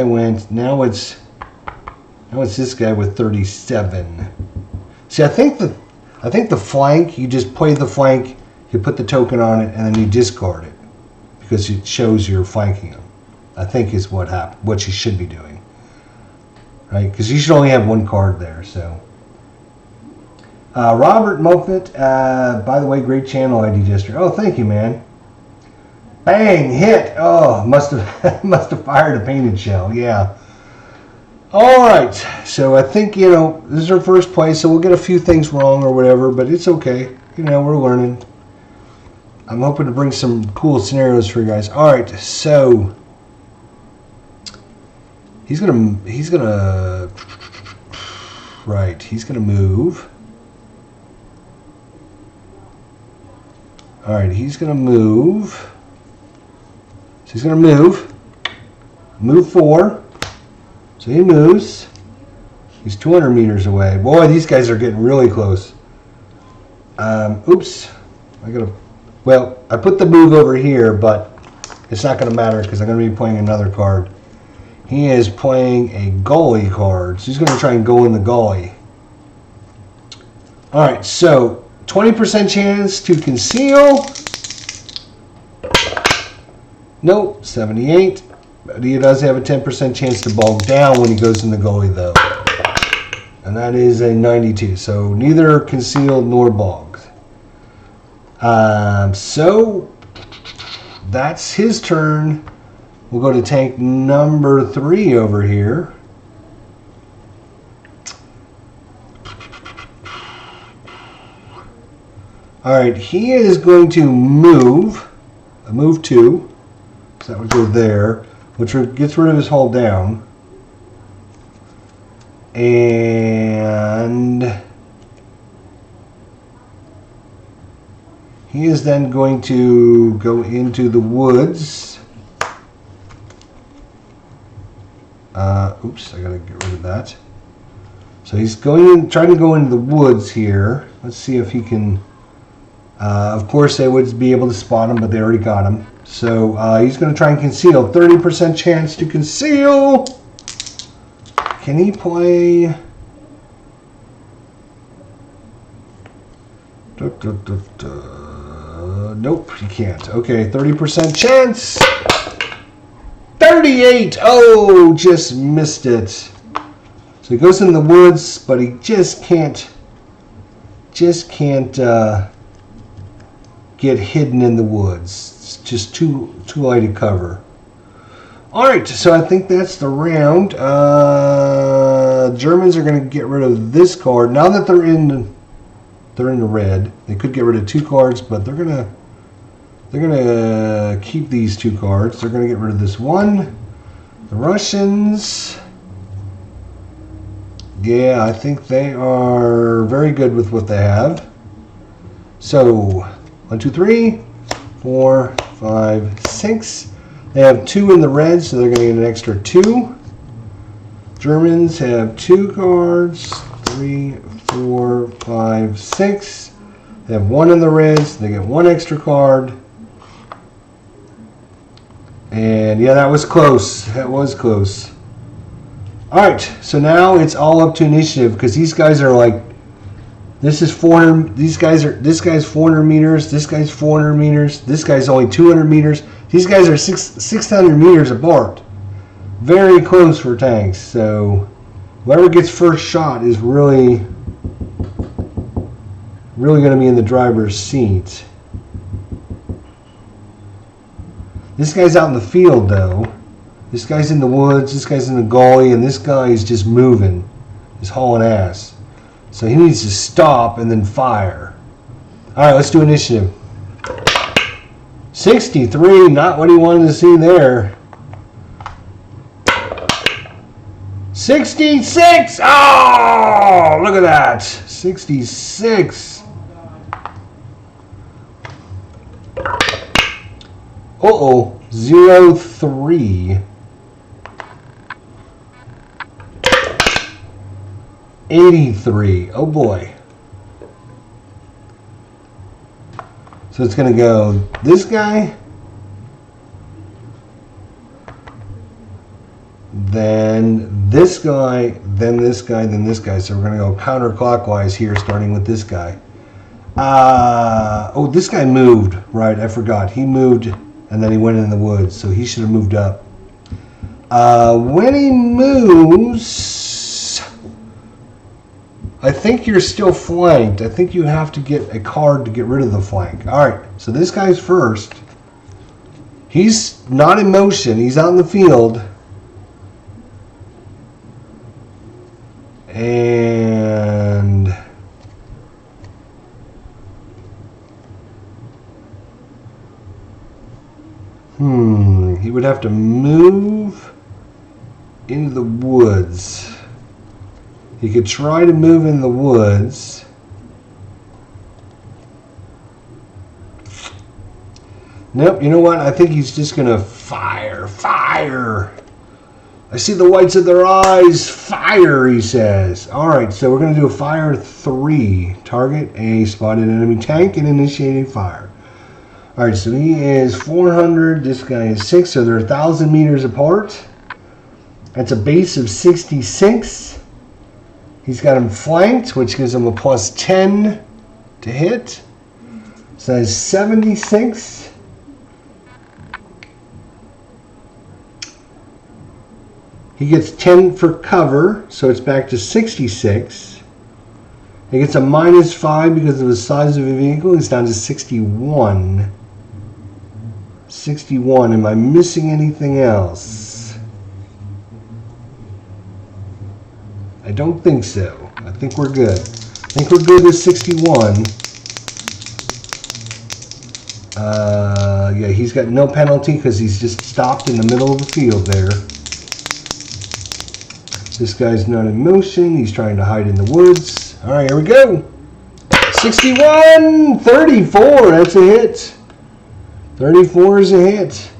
went. Now it's this guy with 37. See, I think the flank. You just play the flank. You put the token on it, and then you discard it because it shows you're flanking him. I think is what you should be doing, right? Because you should only have one card there. So, Robert Moffitt, by the way, great channel ID gesture. Oh, thank you, man. Bang, hit. Oh, must have fired a painted shell. Yeah. All right. So I think this is our first play, so we'll get a few things wrong or whatever, but it's okay. We're learning. I'm hoping to bring some cool scenarios for you guys. All right. So. He's gonna move. All right, he's gonna move. So he's gonna move 4. So he moves. He's 200 meters away. Boy, these guys are getting really close. Oops, well, I put the move over here, but it's not gonna matter because I'm gonna be playing another card. He is playing a goalie card. So he's going to try and go in the goalie. All right, so 20% chance to conceal. Nope, 78. But he does have a 10% chance to bog down when he goes in the goalie, though. And that is a 92. So neither concealed nor bogged. So that's his turn. We'll go to tank number 3 over here. All right, he is going to move 2. So that would go there, which gets rid of his hold down. And he is then going to go into the woods. Oops, I gotta get rid of that. So he's trying to go into the woods here. Let's see if he can. Of course, they would be able to spot him, but they already got him. So he's going to try and conceal. 30% chance to conceal. Can he play? Nope, he can't. Okay, 30% chance. 38. Oh, just missed it. So he goes in the woods, but he just can't get hidden in the woods. It's just too light a cover. All right, so I think that's the round. Germans are going to get rid of this card now that they're in the red. They could get rid of 2 cards, but they're gonna keep these 2 cards. They're gonna get rid of this one. The Russians, yeah, I think they are very good with what they have. So 1, 2, 3, 4, 5, 6. They have 2 in the red, so they're going to get an extra 2. Germans have 2 cards. 3, 4, 5, 6. They have 1 in the red, so they get 1 extra card. And yeah, that was close. That was close. Alright, so now it's all up to initiative because these guys are like, this is 400, this guy's 400 meters, this guy's 400 meters, this guy's only 200 meters. These guys are 600 meters apart. Very close for tanks. So whoever gets first shot is really going to be in the driver's seat. This guy's out in the field though. This guy's in the woods, this guy's in the gully, and this guy is just moving. He's hauling ass. So he needs to stop and then fire. Alright, let's do initiative. 63, not what he wanted to see there. 66! Oh, look at that. 66. Uh-oh. 03. 83. Oh boy. So it's going to go this guy, then this guy, then this guy, then this guy. So we're going to go counterclockwise here, starting with this guy. Oh, this guy moved. Right, I forgot. He moved and then he went in the woods, so he should have moved up. When he moves, I think you're still flanked. I think you have to get a card to get rid of the flank. Alright, so this guy's first. He's not in motion. He's out in the field. And he would have to move into the woods. He could try to move in the woods. Nope, you know what? I think he's just going to fire. Fire! I see the whites of their eyes. Fire, he says. Alright, so we're going to do a fire 3. Target a spotted enemy tank and initiating fire. Alright, so he is 400. This guy is 6, so they're 1,000 meters apart. That's a base of 66. He's got him flanked, which gives him a plus 10 to hit. So that's 76. He gets 10 for cover, so it's back to 66. He gets a minus 5 because of the size of the vehicle. He's down to 61. 61. Am I missing anything else? I don't think so. I think we're good. I think we're good with 61. Yeah, he's got no penalty because he's just stopped in the middle of the field there. This guy's not in motion. He's trying to hide in the woods. All right, here we go. 61! 34, that's a hit. 34 is a hit.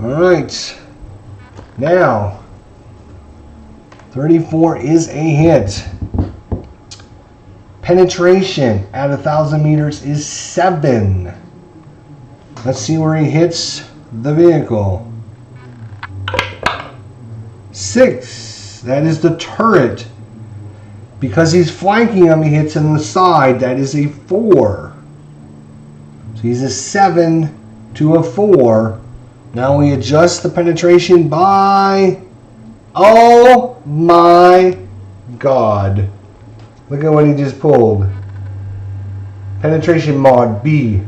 All right. Now, 34 is a hit. Penetration at 1,000 meters is 7. Let's see where he hits the vehicle. 6. That is the turret. Because he's flanking him, he hits on the side. That is a 4. So he's a 7 to a 4. Now we adjust the penetration by... Oh my God. Look at what he just pulled. Penetration mod B.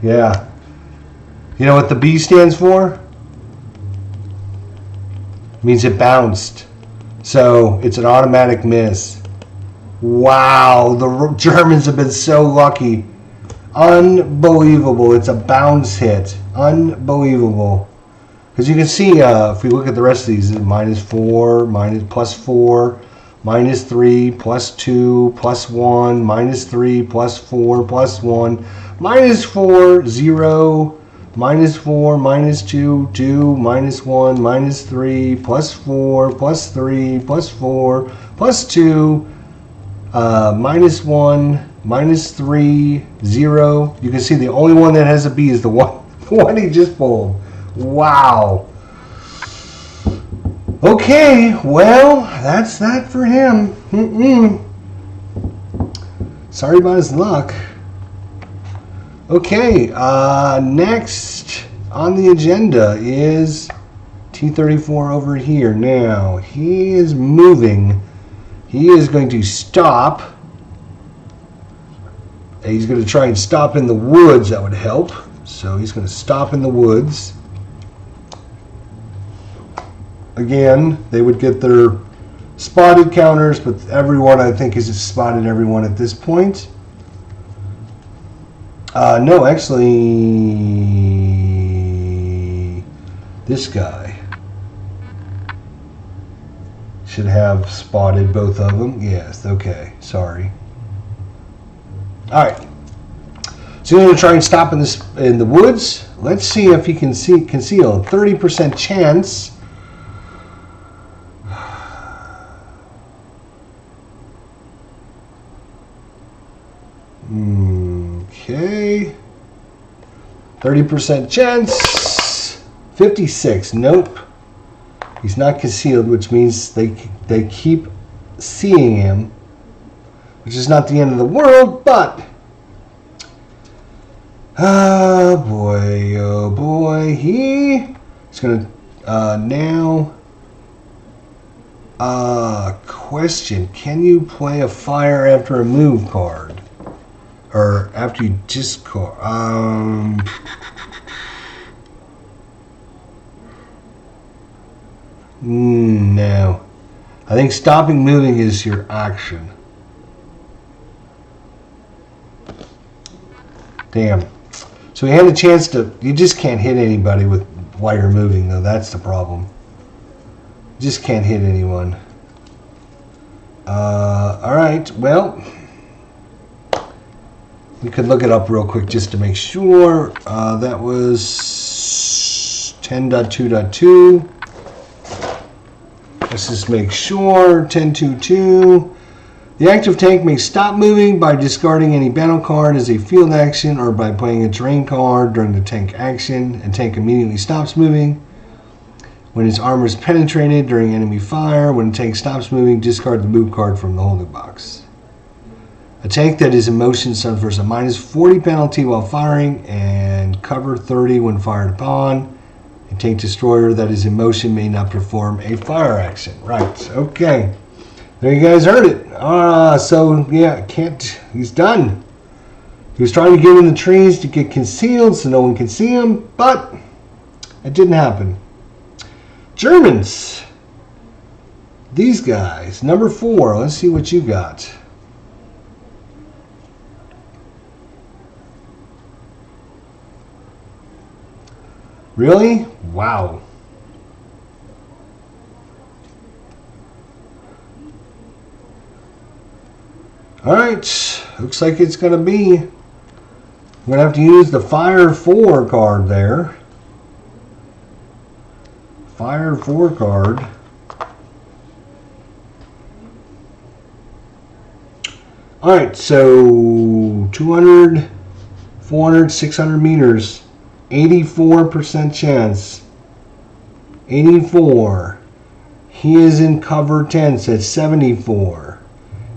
Yeah. You know what the B stands for? It means it bounced. So it's an automatic miss. Wow, the Germans have been so lucky. Unbelievable. It's a bounce hit. Unbelievable. Because you can see, if we look at the rest of these, -4, plus 4, minus 3, plus 2, plus 1, minus 3, plus 4, plus 1, minus 4, 0, minus 4, minus 2, 2, minus 1, minus 3, plus 4, plus 3, plus 4, plus 2, minus 1, minus 3, 0. You can see the only one that has a B is the one he just pulled. Wow. Okay, well, that's that for him. Sorry about his luck. Okay, next on the agenda is T34 over here. Now, he is moving. He is going to stop. He's going to try and stop in the woods. That would help. So he's going to stop in the woods. Again, they would get their spotted counters, but everyone, I think, has spotted everyone at this point. No, actually, this guy should have spotted both of them. Yes, okay, sorry. All right. So you're going to try and stop in the woods. Let's see if he can conceal. 30% chance. Okay. 30% chance. 56. Nope. He's not concealed, which means they keep seeing him, which is not the end of the world, but oh boy, he's gonna now question, can you play a fire after a move card or after you discard? No, I think stopping moving is your action. Damn. So he had a chance to. You just can't hit anybody with while you're moving, though. That's the problem. You just can't hit anyone. All right. Well, we could look it up real quick just to make sure. That was 10.2.2. Let's just make sure. 10.2.2. The active tank may stop moving by discarding any battle card as a field action or by playing a terrain card during the tank action, and tank immediately stops moving. When its armor is penetrated during enemy fire, when the tank stops moving, discard the move card from the holding box. A tank that is in motion suffers a minus 40 penalty while firing and cover 30 when fired upon. A tank destroyer that is in motion may not perform a fire action. Right, okay. There you guys heard it. So yeah, he's done. He was trying to get in the trees to get concealed so no one can see him, but it didn't happen. Germans. These guys. Number 4. Let's see what you got. Really? Wow. Alright, looks like it's going to be, I'm going to have to use the Fire 4 card there. Fire 4 card. Alright, so 200, 400, 600 meters, 84% chance. 84. He is in cover 10, so it's 74.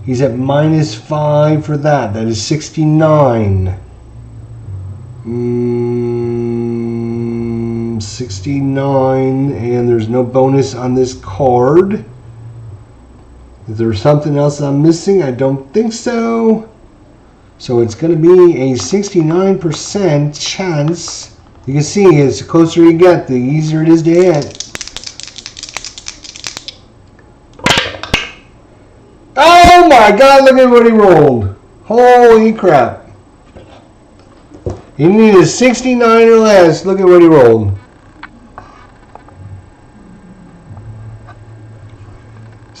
He's at minus 5 for that. That is 69. 69. And there's no bonus on this card. Is there something else I'm missing? I don't think so. So it's going to be a 69% chance. You can see as the closer you get, the easier it is to hit. Oh my God, look at what he rolled. Holy crap. He needed 69 or less. Look at what he rolled.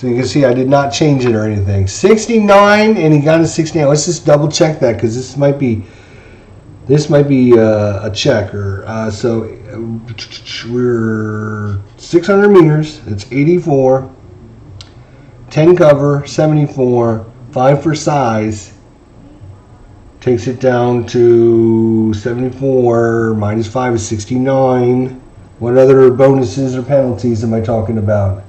So you can see I did not change it or anything. 69, and he got a 69. Let's just double check that because this might be a checker. So we're 600 meters. It's 84. 10 cover, 74. 5 for size. Takes it down to 74. Minus 5 is 69. What other bonuses or penalties am I talking about?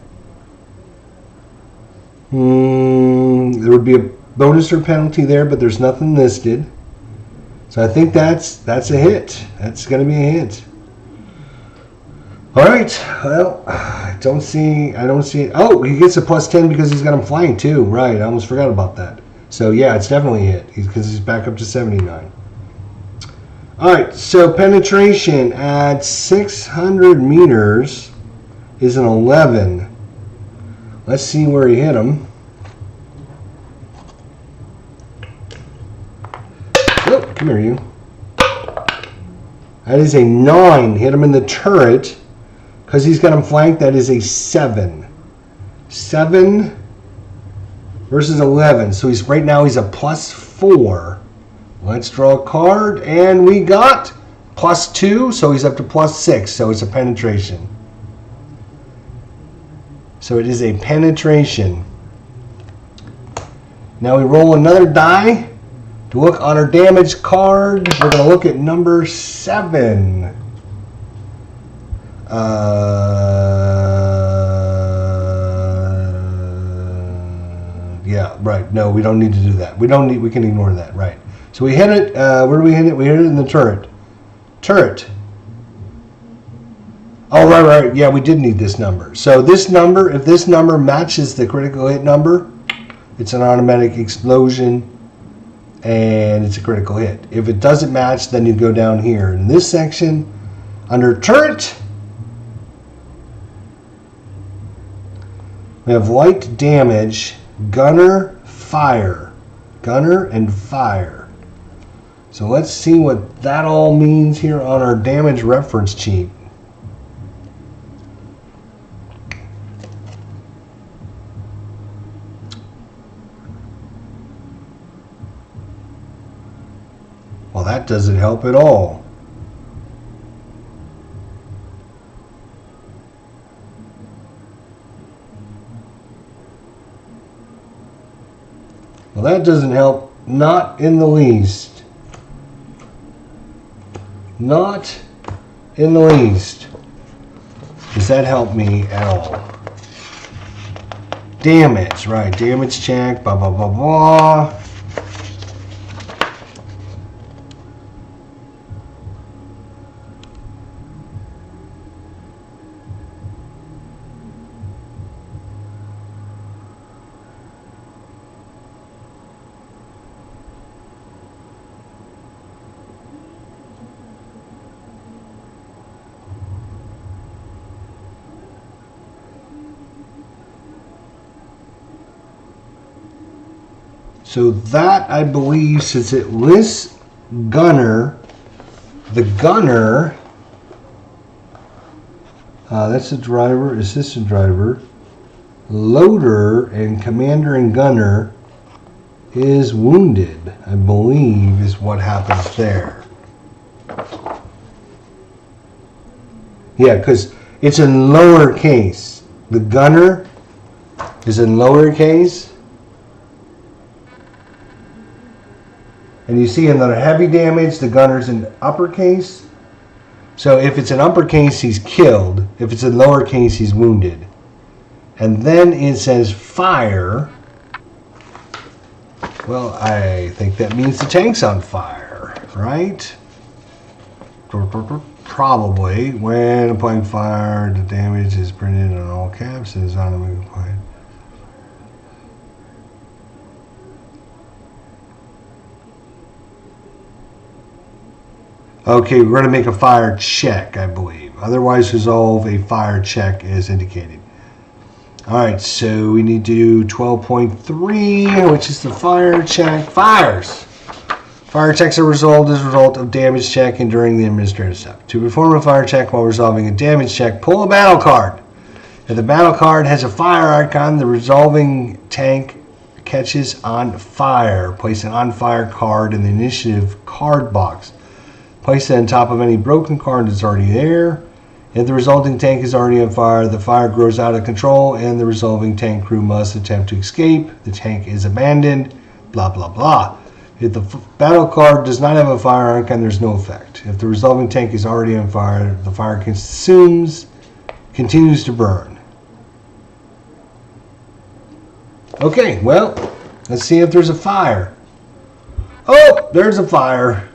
There would be a bonus or penalty there, but there's nothing listed. So I think that's a hit. That's going to be a hit. All right. Well, I don't see it. Oh, he gets a +10 because he's got him flying too. Right. I almost forgot about that. So yeah, it's definitely a hit because he's back up to 79. All right. So penetration at 600 meters is an 11. Let's see where he hit him. Oh, come here, you. That is a 9. Hit him in the turret. Because he's got him flanked, that is a 7. 7 versus 11. So right now he's a +4. Let's draw a card. And we got +2. So he's up to +6. So it's a penetration. So it is a penetration. Now we roll another die to look on our damage card. We're going to look at number 7. Yeah, right. No, we don't need to do that. We can ignore that. Right. So we hit it. Where do we hit it? We hit it in the turret. Turret. Oh, right. Yeah, we did need this number. So this number, if this number matches the critical hit number, it's an automatic explosion, and it's a critical hit. If it doesn't match, then you go down here. In this section, under turret, we have light damage, gunner, fire. Gunner and fire. So let's see what that all means here on our damage reference sheet. Well, that doesn't help at all. Well, that doesn't help, not in the least. Not in the least. Does that help me at all? Damage, right, damage check, blah, blah, blah, blah. So that, I believe, since it lists gunner, the gunner, that's the driver, assistant driver, loader, and commander and gunner is wounded, I believe, is what happens there. Yeah, because it's in lowercase. The gunner is in lowercase. And you see in the heavy damage, the gunner's in uppercase. So if it's in uppercase, he's killed. If it's in lowercase, he's wounded. And then it says fire. Well, I think that means the tank's on fire, right? Probably. When applying fire, the damage is printed in all caps and is automatically applied. Okay, we're going to make a fire check, I believe. Otherwise, resolve a fire check as indicated. All right, so we need to do 12.3, which is the fire check. Fires! Fire checks are resolved as a result of damage check and during the administrative step. To perform a fire check while resolving a damage check, pull a battle card. If the battle card has a fire icon, the resolving tank catches on fire. Place an on fire card in the initiative card box. Place it on top of any broken card that's already there. If the resulting tank is already on fire, the fire grows out of control and the resolving tank crew must attempt to escape. The tank is abandoned, blah, blah, blah. If the battle card does not have a fire icon, there's no effect. If the resolving tank is already on fire, the fire continues to burn. Okay, well, let's see if there's a fire. Oh, there's a fire.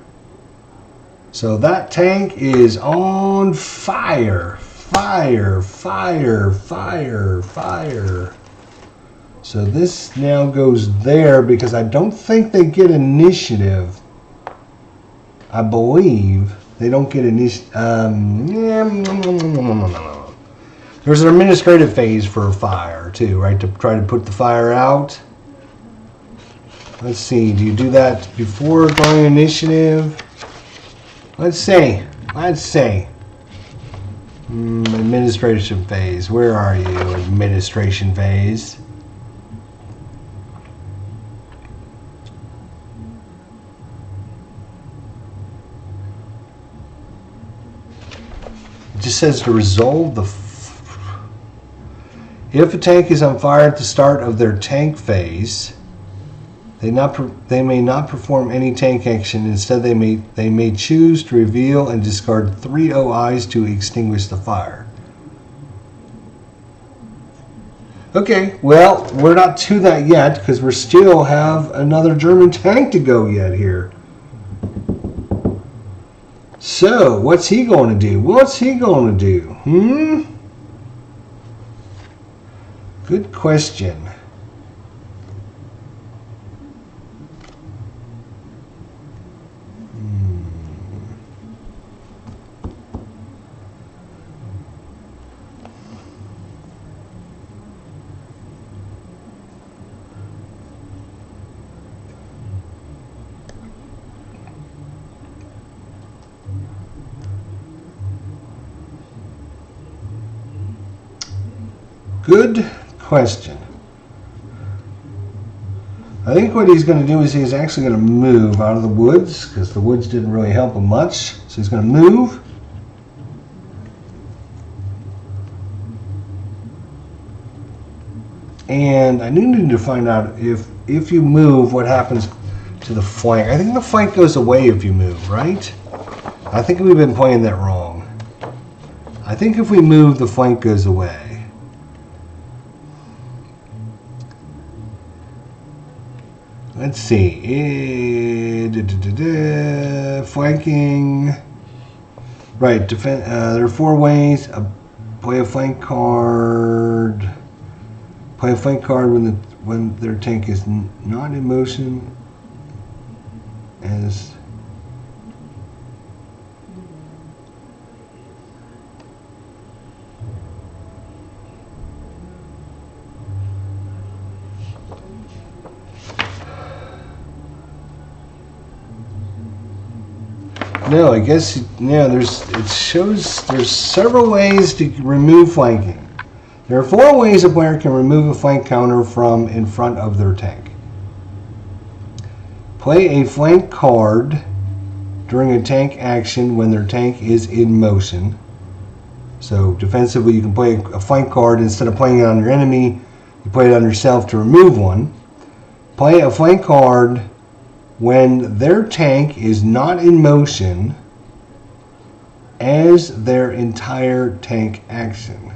So that tank is on fire. Fire, fire, fire, fire. So this now goes there because I don't think they get initiative. I believe they don't get initiative. There's an administrative phase for fire too, right? To try to put the fire out. Let's see. Do you do that before going initiative? Let's say. Administration phase. Where are you? Administration phase. It just says to resolve the... If a tank is on fire at the start of their tank phase, they may not perform any tank action. Instead, they may choose to reveal and discard 3 OIs to extinguish the fire. Okay, well, we're not to that yet because we still have another German tank to go yet here. So, what's he going to do? Good question. Good question. I think what he's going to do is he's actually going to move out of the woods because the woods didn't really help him much. So he's going to move. And I need to find out if you move, what happens to the flank. I think the flank goes away if you move, right? I think we've been playing that wrong. I think if we move, the flank goes away. Let's see. Flanking. Right. Defend. There are 4 ways. Play a flank card. Play a flank card when their tank is not in motion. As no, I guess it shows there's several ways to remove flanking. There are 4 ways a player can remove a flank counter from in front of their tank. Play a flank card during a tank action when their tank is in motion. So defensively, you can play a flank card instead of playing it on your enemy. You play it on yourself to remove one. Play a flank card when their tank is not in motion as their entire tank action.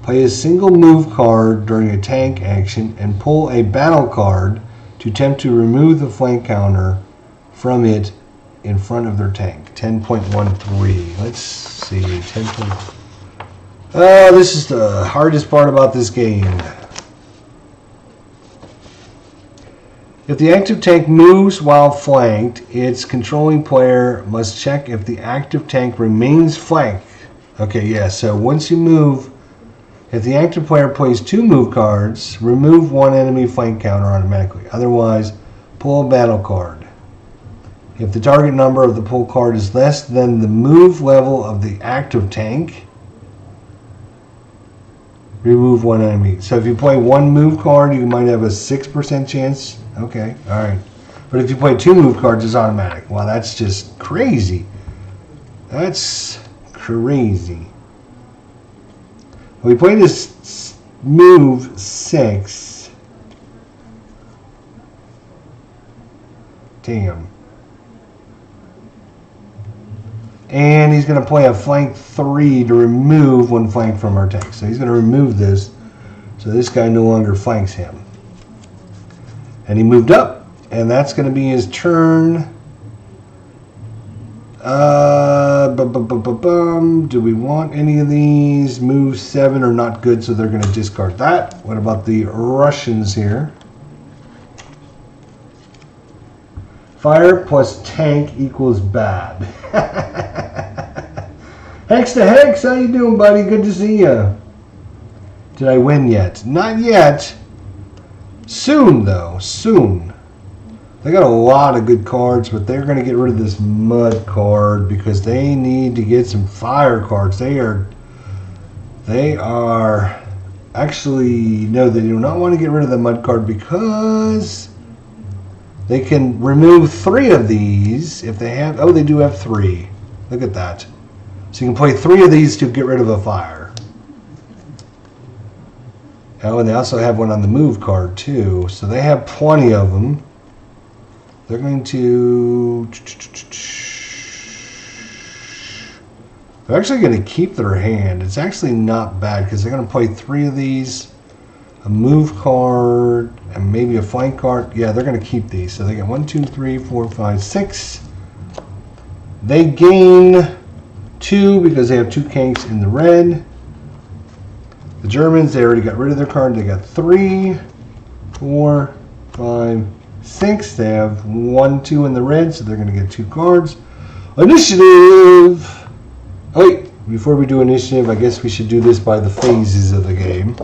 Play a single move card during a tank action and pull a battle card to attempt to remove the flank counter from it in front of their tank. 10.13. Let's see. 10. Oh, this is the hardest part about this game. If the active tank moves while flanked, its controlling player must check if the active tank remains flanked. Okay, yeah, so once you move, if the active player plays 2 move cards, remove 1 enemy flank counter automatically. Otherwise, pull a battle card. If the target number of the pull card is less than the move level of the active tank, remove one enemy. So if you play one move card, you might have a 6% chance. Okay, all right. But if you play two move cards, it's automatic. Wow, that's just crazy. That's crazy. We played this move 6. Damn. And he's going to play a flank 3 to remove one flank from our tank. So he's going to remove this, so this guy no longer flanks him. And he moved up, and that's going to be his turn. Do we want any of these? Move 7 are not good, so they're going to discard that. What about the Russians here? Fire plus tank equals bad. Hex to Hex, how you doing, buddy? Good to see you. Did I win yet? Not yet. Soon, though. Soon. They got a lot of good cards, but they're going to get rid of this mud card because they need to get some fire cards. They are actually, no, they do not want to get rid of the mud card because they can remove 3 of these if they have, oh, they do have 3. Look at that. So you can play 3 of these to get rid of a fire. Oh, and they also have one on the move card too. So they have plenty of them. They're going to... They're actually going to keep their hand. It's actually not bad because they're going to play 3 of these, a move card, and maybe a flank card. Yeah, they're going to keep these. So they get 1, 2, 3, 4, 5, 6. They gain 2 because they have 2 kanks in the red. The Germans, they already got rid of their card. They got 3, 4, 5, 6. They have 1, 2 in the red, so they're going to get 2 cards. Initiative! Oh, wait, before we do initiative, I guess we should do this by the phases of the game.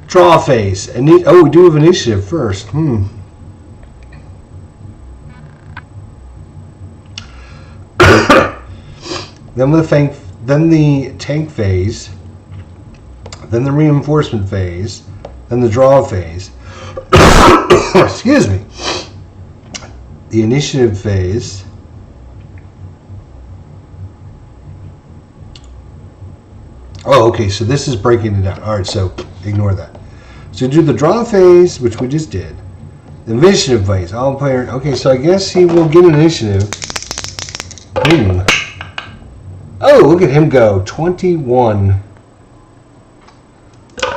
Draw phase. Oh, we do have initiative first. Then the tank phase, then the reinforcement phase, then the draw phase. Excuse me. The initiative phase. Oh, okay, so this is breaking it down. All right, so ignore that. So do the draw phase, which we just did. The initiative phase. All player. Okay, so I guess he will get an initiative. Oh, look at him go. 21.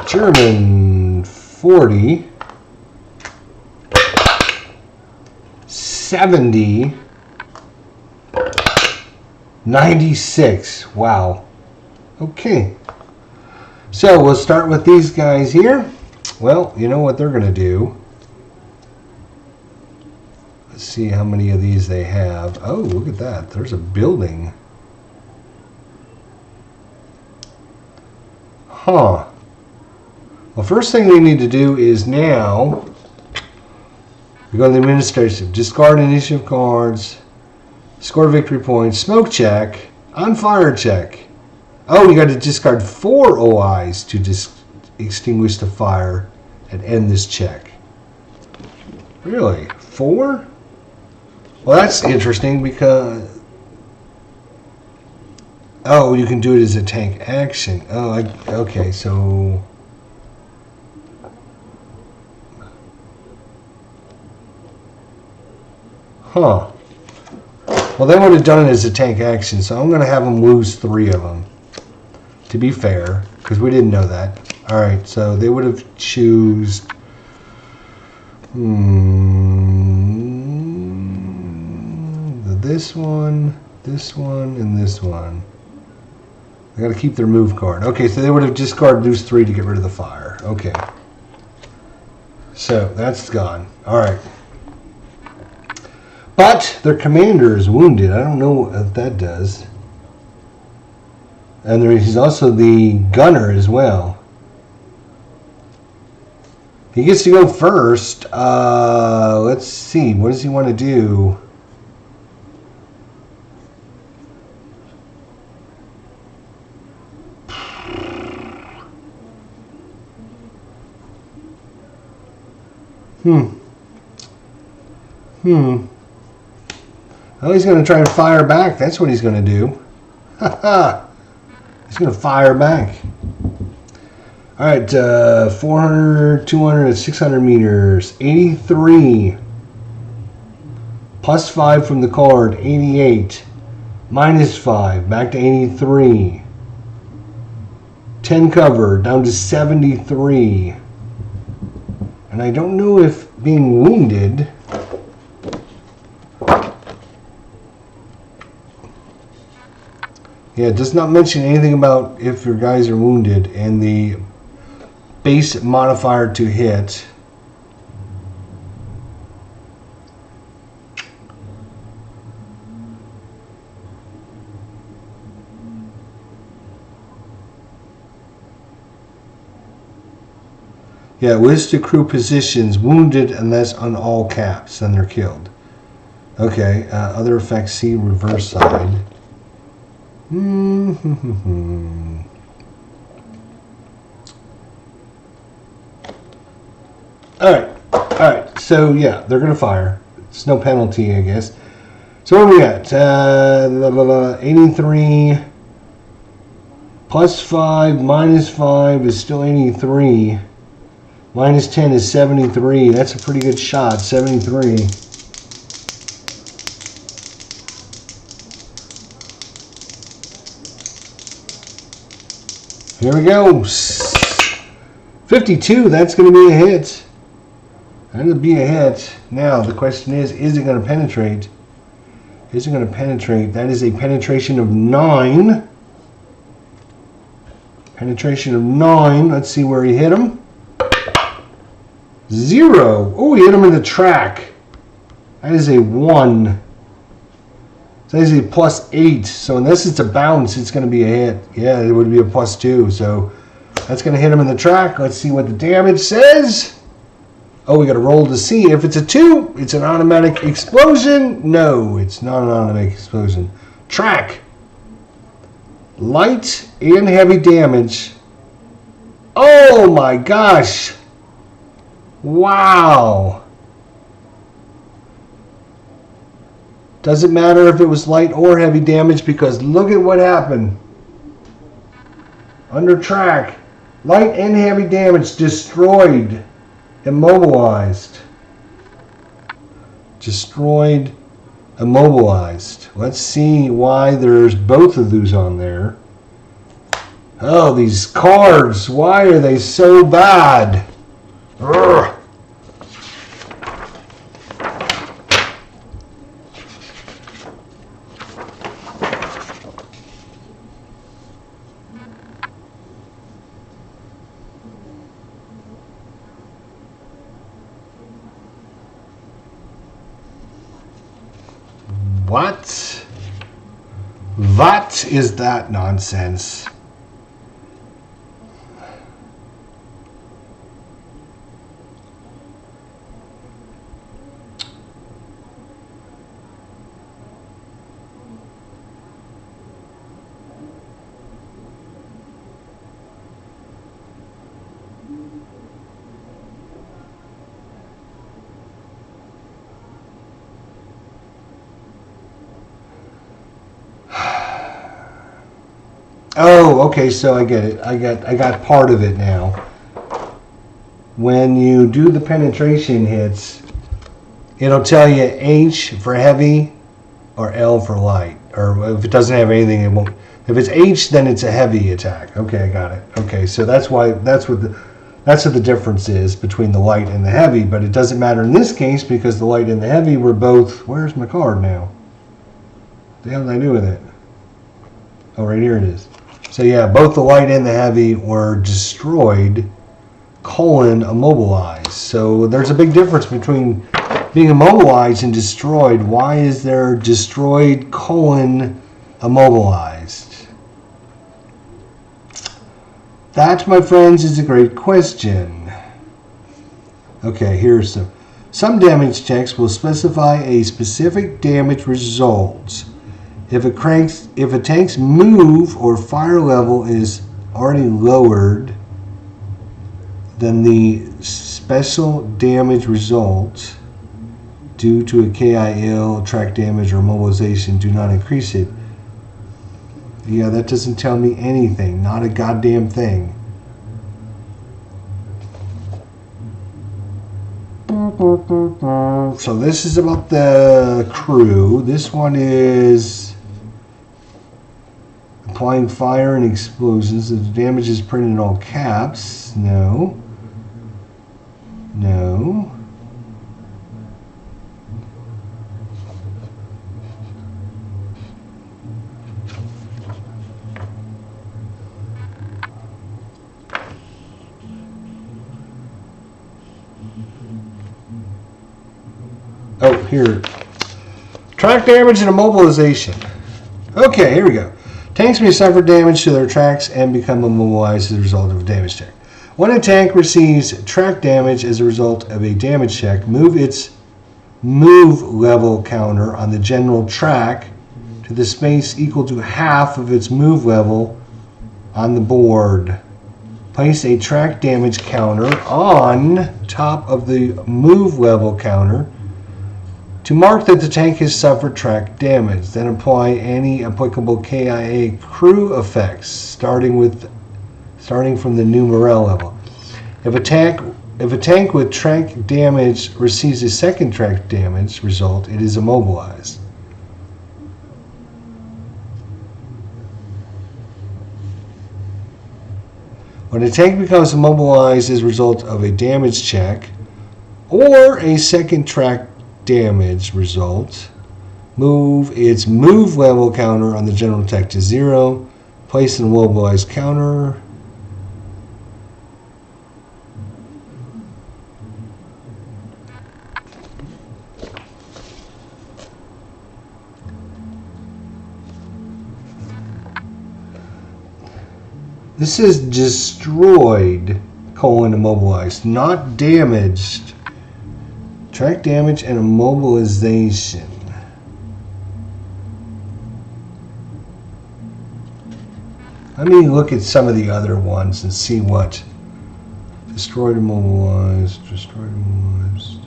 German 40. 70. 96. Wow. Okay. So we'll start with these guys here. Well, you know what they're going to do. Let's see how many of these they have. Oh, look at that. There's a building. Huh. Well, first thing they need to do is now we go to the administration. Discard initiative cards. Score victory points. Smoke check. On fire check. Oh, you got to discard 4 OIs to extinguish the fire and end this check. Really? 4? Well, that's interesting because... Oh, you can do it as a tank action. Oh, okay, so... Huh. Well, they would have done it as a tank action, so I'm going to have them lose 3 of them. To be fair, because we didn't know that. All right, so they would have choose this one, and this one. They got to keep their move card. Okay, so they would have discarded those 3 to get rid of the fire. Okay. So that's gone. All right. But their commander is wounded. I don't know what that does. And he's also the gunner as well. He gets to go first. Let's see. What does he want to do? Oh, he's going to try and fire back. That's what he's going to do. He's going to fire back. All right, 400, 200, and 600 meters. 83. Plus 5 from the card. 88. Minus 5. Back to 83. 10 cover. Down to 73. And I don't know if being wounded... Yeah, it does not mention anything about if your guys are wounded, and the base modifier to hit. Yeah, list to crew positions, wounded unless on all caps, then they're killed. Okay, other effects, see reverse side. Alright, so yeah, they're going to fire. It's no penalty, I guess. So what are we at? 83 plus 5 minus 5 is still 83. Minus 10 is 73. That's a pretty good shot, 73. Here we go. 52, that's going to be a hit. That'll be a hit. Now, the question is it going to penetrate? Is it going to penetrate? That is a penetration of 9. Penetration of 9. Let's see where he hit him. 0. Oh, he hit him in the track. That is a 1. So that is a plus 8. So unless it's a bounce, it's going to be a hit. Yeah, it would be a plus 2. So that's going to hit him in the track. Let's see what the damage says. Oh, we got to roll to see. If it's a 2, it's an automatic explosion. No, it's not an automatic explosion. Track. Light and heavy damage. Oh my gosh. Wow. Doesn't matter if it was light or heavy damage, because look at what happened. Under track, light and heavy damage destroyed, immobilized. Destroyed, immobilized. Let's see why there's both of those on there. Oh, these cards, why are they so bad? Urgh. What? What is that nonsense? Oh, okay, so I get it. I got part of it now. When you do the penetration hits, it'll tell you H for heavy or L for light. Or if it doesn't have anything, it won't. If it's H, then it's a heavy attack. Okay, I got it. Okay, so that's what the difference is between the light and the heavy, but it doesn't matter in this case because the light and the heavy were both. Where's my card now? What the hell did I do with it? Oh, right here it is. So yeah, both the light and the heavy were destroyed, immobilized. So there's a big difference between being immobilized and destroyed. Why is there destroyed, immobilized? That, my friends, is a great question. Okay, here's some damage checks will specify a specific damage result. If a tank's move or fire level is already lowered, then the special damage result due to a KIL, track damage, or mobilization do not increase it. Yeah, that doesn't tell me anything. Not a goddamn thing. So this is about the crew. This one is applying fire and explosions. The damage is printed in all caps. No. No. Oh, here. Track damage and immobilization. Okay, here we go. Tanks may suffer damage to their tracks and become immobilized as a result of a damage check. When a tank receives track damage as a result of a damage check, move its move level counter on the general track to the space equal to half of its move level on the board. Place a track damage counter on top of the move level counter to mark that the tank has suffered track damage. Then apply any applicable KIA crew effects, starting from the new morale level. If a tank with track damage receives a second track damage result, it is immobilized. When a tank becomes immobilized as a result of a damage check or a second track damage result, move its move level counter on the general attack to 0. Place an immobilized counter. This is destroyed, immobilized, not damaged. Track damage and immobilization. Let me look at some of the other ones and see what. Destroyed, immobilized, destroyed, immobilized.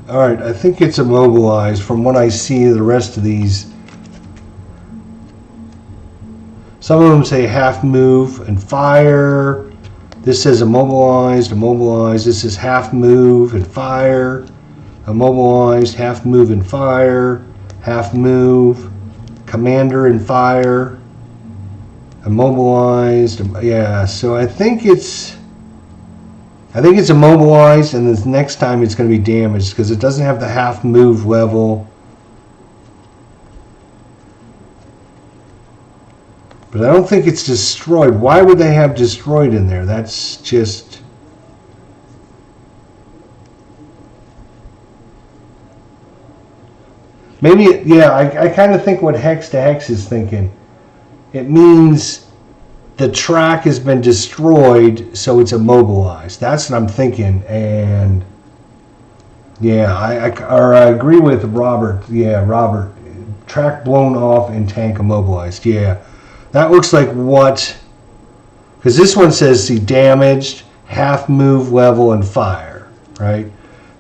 Alright, I think it's immobilized from what I see of the rest of these. Some of them say half move and fire. This says immobilized, immobilized. This is half move and fire. Immobilized, half move and fire. Half move. Commander and fire, immobilized. Yeah, so I think it's immobilized, and the next time it's going to be damaged because it doesn't have the half move level. But I don't think it's destroyed. Why would they have destroyed in there? That's just. Maybe, yeah, I kind of think what hex to hex is thinking. It means the track has been destroyed, so it's immobilized. That's what I'm thinking. And yeah, I agree with Robert. Yeah, Robert. Track blown off and tank immobilized. Yeah, that looks like what. Because this one says, see, damaged, half move level, and fire, right?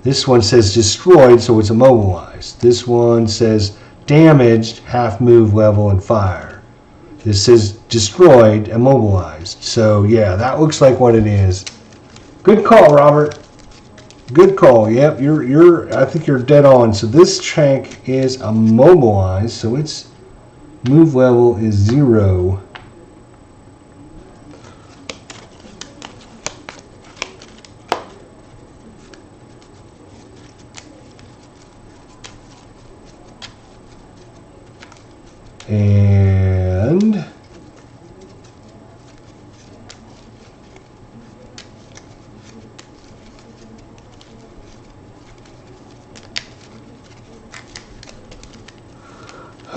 This one says destroyed, so it's immobilized. This one says damaged, half move level, and fire. This says destroyed, immobilized. So yeah, that looks like what it is. Good call, Robert. Good call. Yep, I think you're dead on. So this tank is immobilized, so its move level is 0. And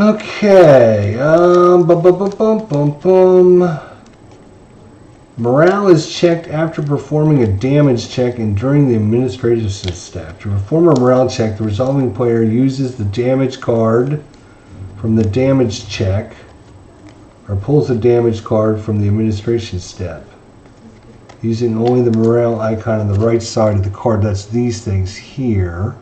okay, morale is checked after performing a damage check and during the administrative step. To perform a morale check, the resolving player uses the damage card from the damage check or pulls the damage card from the administration step, using only the morale icon on the right side of the card. That's these things here.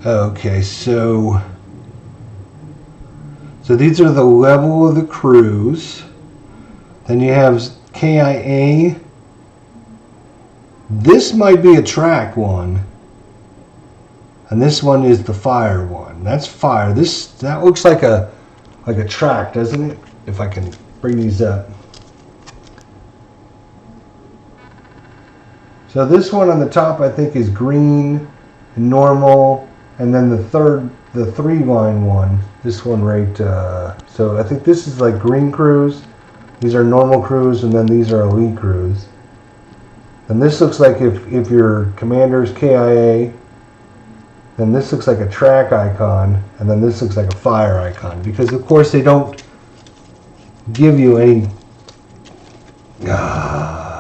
Okay, so these are the level of the crews. Then you have KIA. This might be a track one, and this one is the fire one. That's fire. That looks like a track, doesn't it? If I can bring these up. So this one on the top, I think, is green, normal, and then the 3-line one. This one right. So I think this is like green crews. These are normal crews, and then these are elite crews. And this looks like if your commander's KIA, then this looks like a track icon, and then this looks like a fire icon. Because of course they don't give you any. Yeah.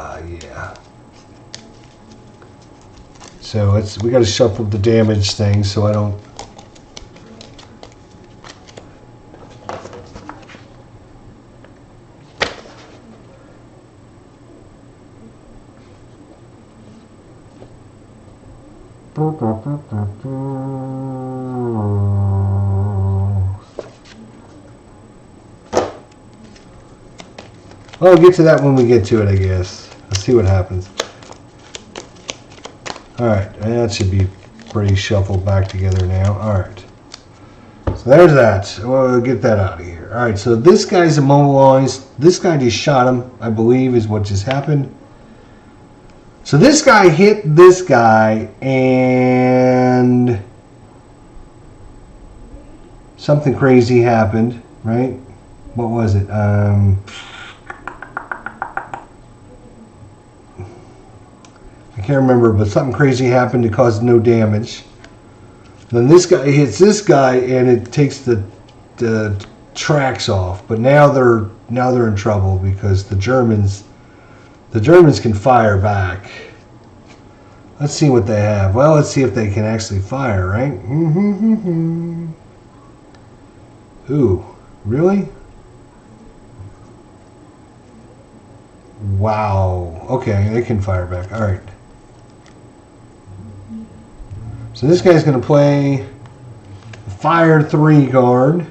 So we got to shuffle the damage thing so I don't. I'll get to that when we get to it, I guess. Let's see what happens. Alright, that should be pretty shuffled back together now. Alright. So there's that. We'll get that out of here. Alright, so this guy's immobilized. This guy just shot him, I believe, is what just happened. So this guy hit this guy, and something crazy happened, right? What was it? I can't remember, but something crazy happened to cause no damage. Then this guy hits this guy, and it takes the tracks off. But now they're in trouble because the Germans can fire back. Let's see what they have. Well, let's see if they can actually fire, right? Ooh, really? Wow. Okay, they can fire back. All right. So this guy's going to play Fire 3 card.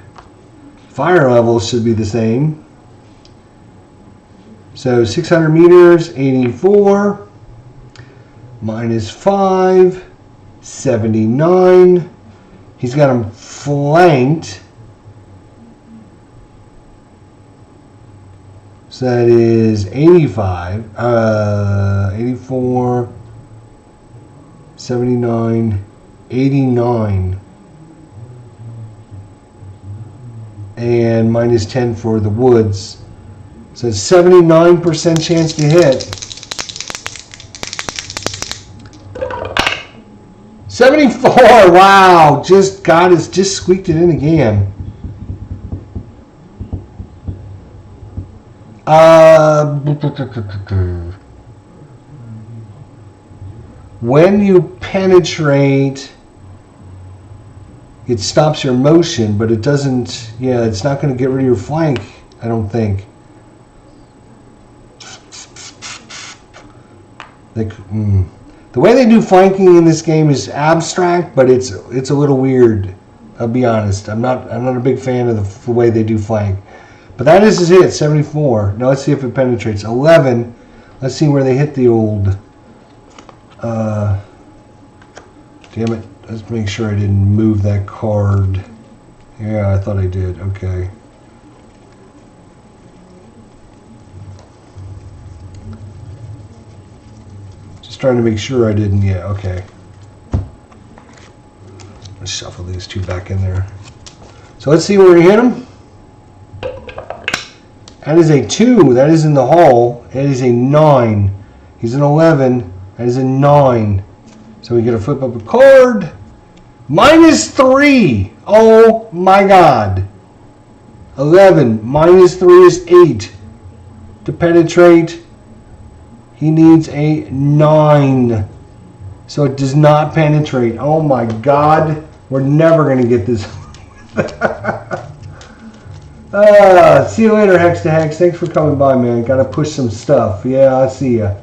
Fire levels should be the same. So 600 meters, 84. Minus 5, 79. He's got him flanked. So that is 85, 84, 79, 89. And minus 10 for the woods. So it's 79% chance to hit. 74, wow, just squeaked it in again. When you penetrate, it stops your motion, but it doesn't, it's not going to get rid of your flank, I don't think. Like, the way they do flanking in this game is abstract, but it's a little weird. I'll be honest. I'm not a big fan of the way they do flank. But that is his hit, 74. Now let's see if it penetrates. 11. Let's see where they hit the old. Damn it. Let's make sure I didn't move that card. Yeah, I thought I did. Okay. Just trying to make sure I didn't. Yeah, okay. Let's shuffle these two back in there. So let's see where he hit him. That is a 2. That is in the hole. That is a 9. He's an 11. That is a 9. So we get to flip up a card. -3. Oh my God. 11. -3 is 8. To penetrate, he needs a 9. So it does not penetrate. Oh my God. We're never going to get this. See you later, Hex to Hex. Thanks for coming by, man. Got to push some stuff. Yeah, I see ya.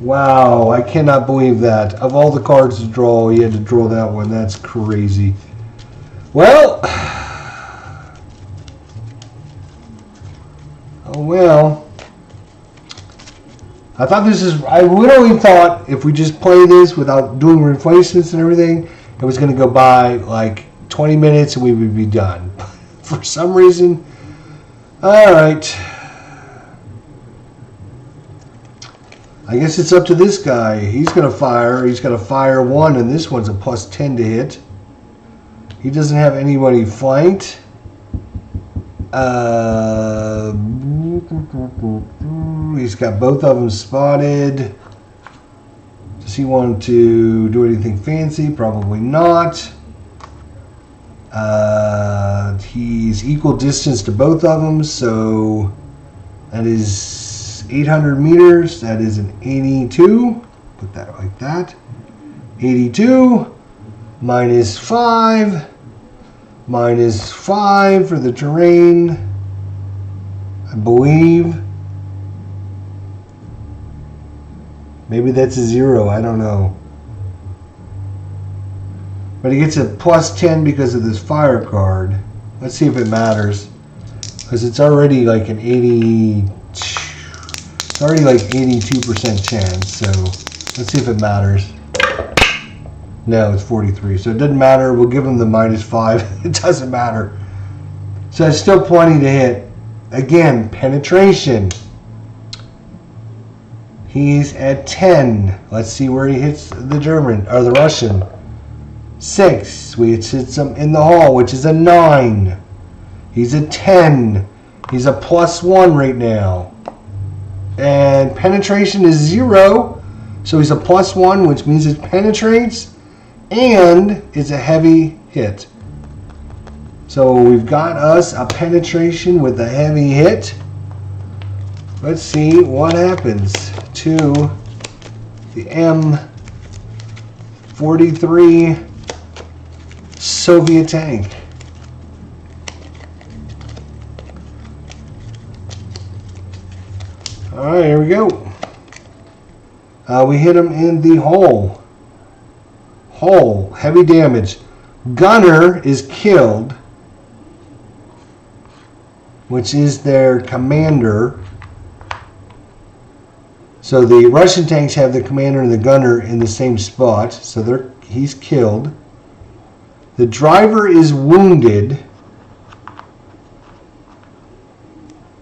Wow, I cannot believe that. Of all the cards to draw, you had to draw that one. That's crazy. Well. Oh, well. I thought I literally thought if we just play this without doing replacements and everything, it was going to go by like 20 minutes and we would be done. For some reason, all right. I guess it's up to this guy. He's going to fire. He's got to fire 1, and this one's a +10 to hit. He doesn't have anybody flanked. He's got both of them spotted. Does he want to do anything fancy? Probably not. He's equal distance to both of them, so that is 800 meters. That is an 82. Put that like that. 82 -5. -5 for the terrain, I believe. Maybe that's a 0. I don't know. But he gets a +10 because of this fire card. Let's see if it matters. Because it's already like an 80... It's already like 82% chance. So let's see if it matters. No, it's 43. So it doesn't matter. We'll give him the -5. It doesn't matter. So it's still plenty to hit. Again, penetration. He's at 10. Let's see where he hits the German or the Russian. 6. We hit him in the hole, which is a 9. He's a 10. He's a +1 right now. And penetration is 0. So he's a +1, which means it penetrates. And it's a heavy hit. So we've got us a penetration with a heavy hit. Let's see what happens to the M43 Soviet tank. Alright, here we go. We hit him in the hole. Heavy damage. Gunner is killed, which is their commander. So the Russian tanks have the commander and the gunner in the same spot, so he's killed. The driver is wounded.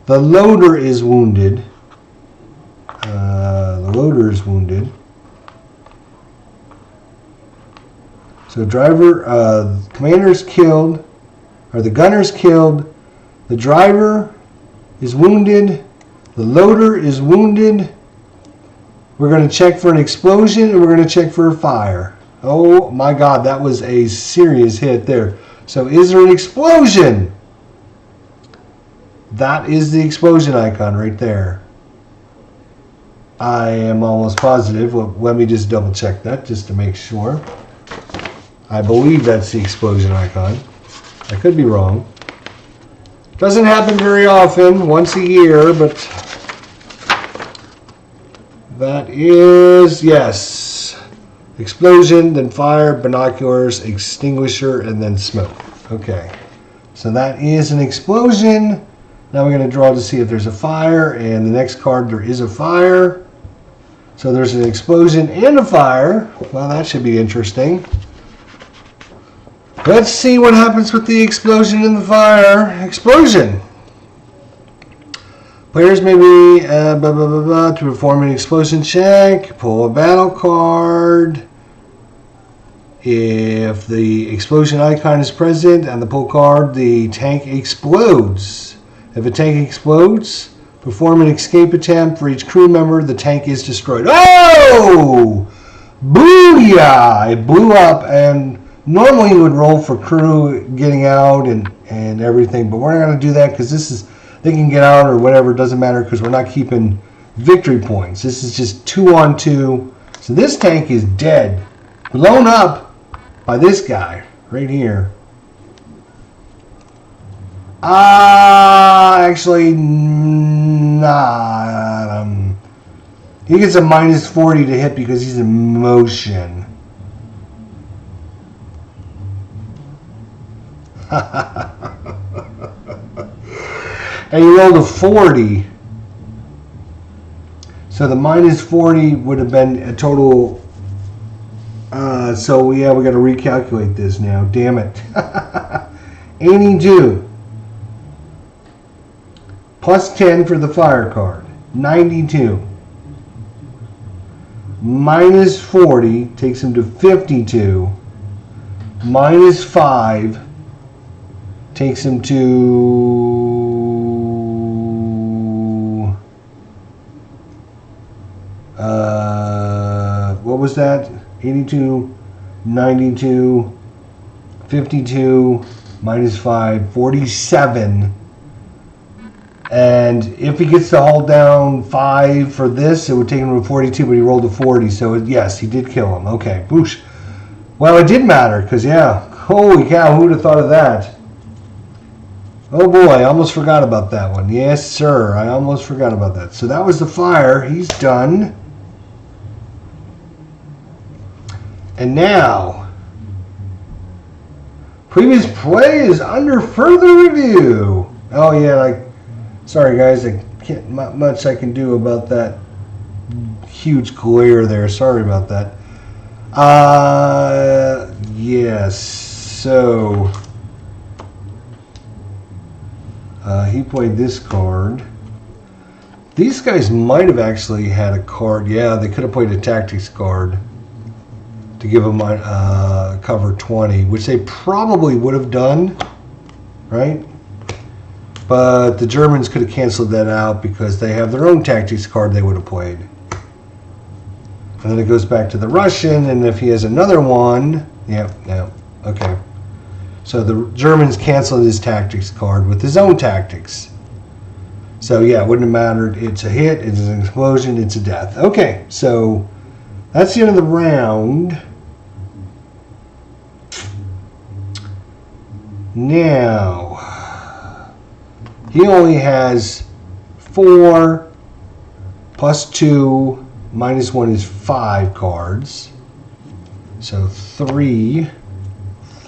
The loader is wounded. The loader is wounded. So commander's killed, or the gunner's killed. The driver is wounded. The loader is wounded. We're going to check for an explosion, and we're going to check for a fire. Oh my God, that was a serious hit there. So is there an explosion? That is the explosion icon right there. I am almost positive. Well, let me just double check that just to make sure. I believe that's the explosion icon. I could be wrong. Doesn't happen very often, once a year, but That is, yes. Explosion, then fire, binoculars, extinguisher, and then smoke. Okay. So that is an explosion. Now we're going to draw to see if there's a fire. And the next card, there is a fire. So there's an explosion and a fire. Well, that should be interesting. Let's see what happens with the explosion and the fire. Explosion. Players may be to perform an explosion check. Pull a battle card. If the explosion icon is present on the pull card, the tank explodes. If a tank explodes, perform an escape attempt. For each crew member, the tank is destroyed. Oh! Booyah! It blew up, and normally you would roll for crew getting out and everything, but we're not going to do that because this is, they can get out or whatever, it doesn't matter because we're not keeping victory points. This is just 2-on-2. So this tank is dead. Blown up by this guy right here. Actually, nah. He gets a -40 to hit because he's in motion. And he rolled a 40. So the -40 would have been a total. So yeah, we got to recalculate this now. Damn it. 82. +10 for the fire card. 92. -40 takes him to 52. -5 takes him to what was that? 82, 92, 52, -5, 47. And if he gets to hold down 5 for this, it would take him to 42, but he rolled a 40. So yes, he did kill him. Okay, boosh. Well, it did matter, because yeah, holy cow, who would have thought of that? Oh boy, I almost forgot about that one. Yes, sir, I almost forgot about that. So that was the fire. He's done. And now, previous play is under further review. Oh yeah, sorry guys, I can't much I can do about that huge glare there. Sorry about that. Yes. So he played this card. These guys might have actually had a card. Yeah, they could have played a tactics card to give them cover 20, which they probably would have done, right? But the Germans could have canceled that out because they have their own tactics card they would have played. And then it goes back to the Russian, and if he has another one, yeah, okay. So the Germans canceled his tactics card with his own tactics. So yeah, it wouldn't have mattered. It's a hit, it's an explosion, it's a death. Okay, so that's the end of the round. Now, he only has 4 plus 2 minus 1 is 5 cards. So 3,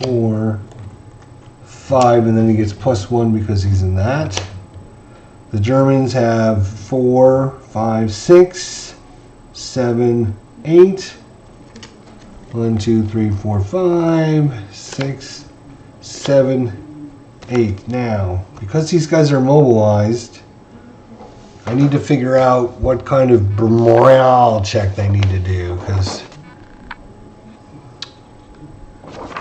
4, 5, and then he gets plus 1 because he's in that. The Germans have 4, 5, 6, 7, 8. 1, 2, 3, 4, 5, 6, 7, 8. Now, because these guys are mobilized, I need to figure out what kind of morale check they need to do, because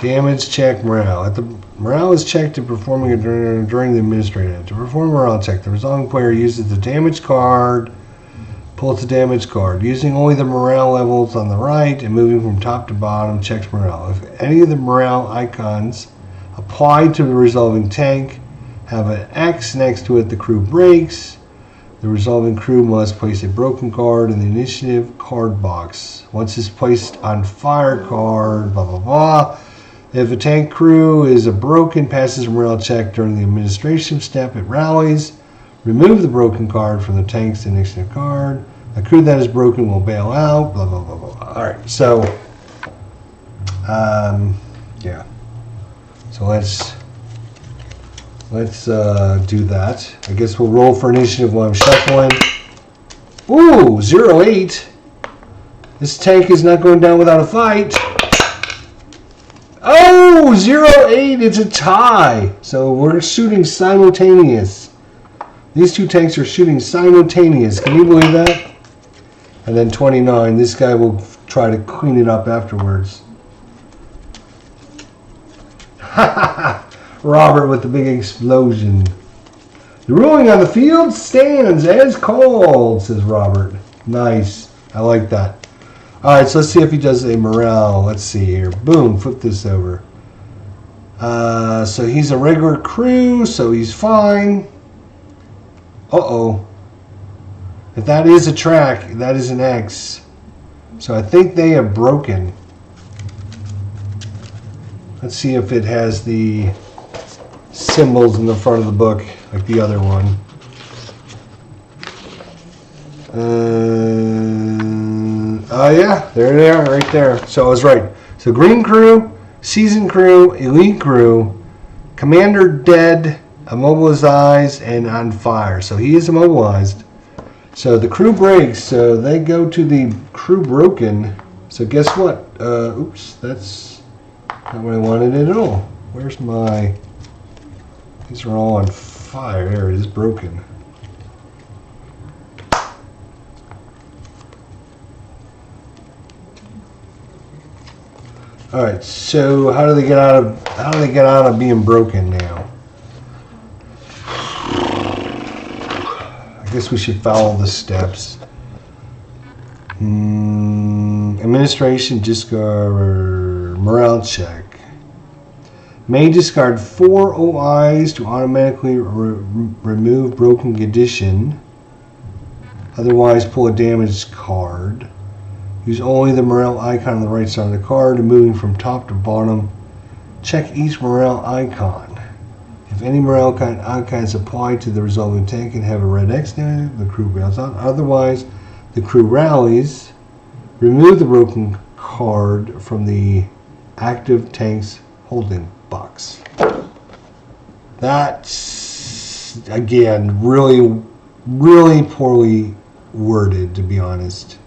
damage check morale. Morale is checked to performing it during the administrator. To perform a morale check, the resolving player uses the damage card, pulls the damage card. Using only the morale levels on the right and moving from top to bottom checks morale. If any of the morale icons applied to the resolving tank have an X next to it, the crew breaks. The resolving crew must place a broken card in the initiative card box. Once it's placed on fire card, blah, blah, blah. If a tank crew is a broken, passes a morale check during the administration step, it rallies. Remove the broken card from the tank's initiative card. A crew that is broken will bail out. Blah blah blah blah. All right, so yeah. So let's do that. I guess we'll roll for initiative while I'm shuffling. Ooh, 0-8. This tank is not going down without a fight. Oh, 0-8. It's a tie. So we're shooting simultaneous. These two tanks are shooting simultaneous. Can you believe that? And then 29. This guy will try to clean it up afterwards. Robert with the big explosion. The ruling on the field stands as called, says Robert. Nice. I like that. All right, so let's see if he does a morale. Let's see here. Boom, flip this over. So he's a regular crew, so he's fine. Uh-oh. If that is a track, that is an X. So I think they have broken. Let's see if it has the symbols in the front of the book like the other one. Oh yeah, there they are right there. So I was right. So green crew, seasoned crew, elite crew, commander dead, immobilized, and on fire. So he is immobilized. So the crew breaks. So they go to the crew broken. So guess what? Oops, that's not what I wanted at all. Where's my... These are all on fire. There it is, broken. All right. So how do they get out of being broken now? I guess we should follow the steps. Administration discard morale check. May discard 4 OIs to automatically remove broken condition. Otherwise, pull a damaged card. Use only the morale icon on the right side of the card, and moving from top to bottom. Check each morale icon. If any morale icon is applied to the resulting tank and have a red X near it, the crew bails out. Otherwise, the crew rallies. Remove the broken card from the active tank's holding box. That's, again, really, really poorly worded, to be honest.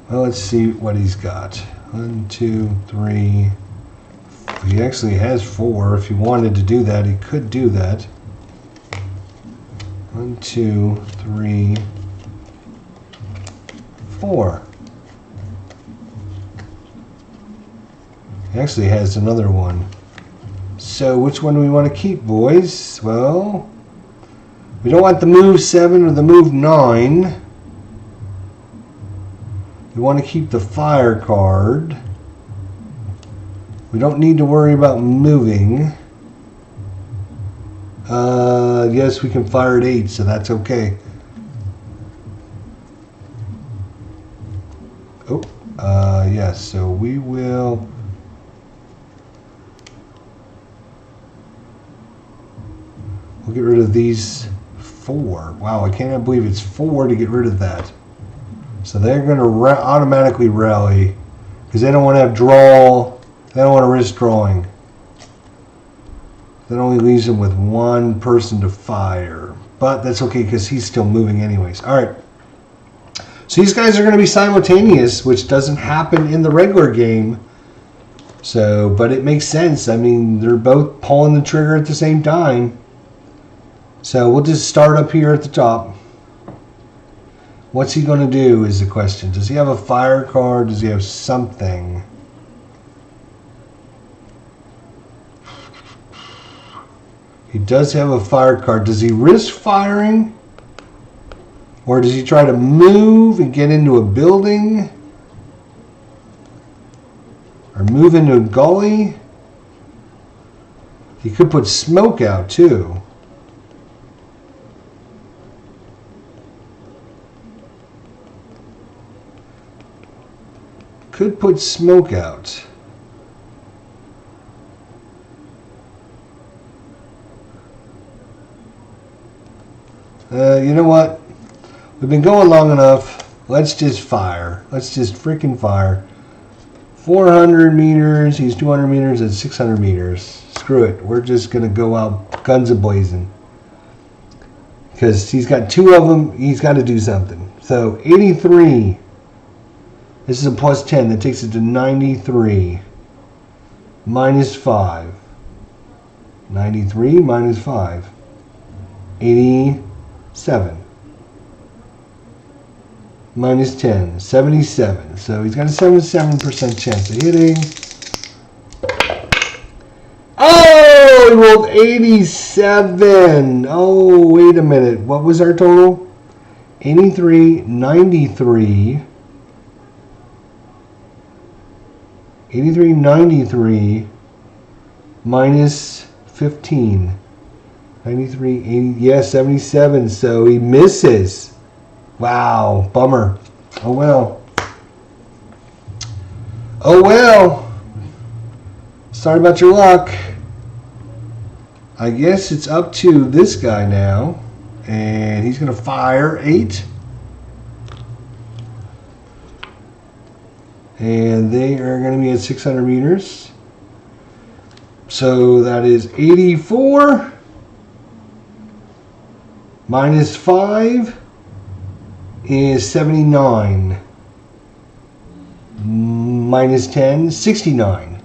Well, let's see what he's got. 1, 2, 3. He actually has 4. If he wanted to do that, he could do that. 1, 2, 3, 4. He actually has another one. So which one do we want to keep, boys? Well, we don't want the move 7 or the move 9. We want to keep the fire card. We don't need to worry about moving. Yes, we can fire at 8, so that's okay. Oh, yes, so we will... We'll get rid of these 4. Wow, I cannot believe it's 4 to get rid of that. So they're going to automatically rally because they don't want to have draw. They don't want to risk drawing. That only leaves them with 1 person to fire. But that's okay because he's still moving anyways. All right. So these guys are going to be simultaneous, which doesn't happen in the regular game. So, but it makes sense. I mean, they're both pulling the trigger at the same time. So we'll just start up here at the top. What's he going to do is the question. Does he have a fire card? Does he have something? He does have a fire card. Does he risk firing? Or does he try to move and get into a building? Or move into a gully? He could put smoke out too. Could put smoke out. You know what? We've been going long enough. Let's just fire. Let's just freaking fire. 400 meters. He's 200 meters at 600 meters. Screw it. We're just going to go out guns a-blazing. Because he's got 2 of them. He's got to do something. So 83. This is a plus 10. That takes it to 93. Minus 5. 93 minus 5. 87. Minus 10. 77. So he's got a 77% chance of hitting. Oh, he rolled 87. Oh, wait a minute. What was our total? 83, 93. 83, 93 minus 15. 93, 80, yeah, 77. So he misses. Wow, bummer. Oh well. Oh well. Sorry about your luck. I guess it's up to this guy now. And he's going to fire 8. And they are going to be at 600 meters. So that is 84 minus 5 is 79. Minus 10, 69.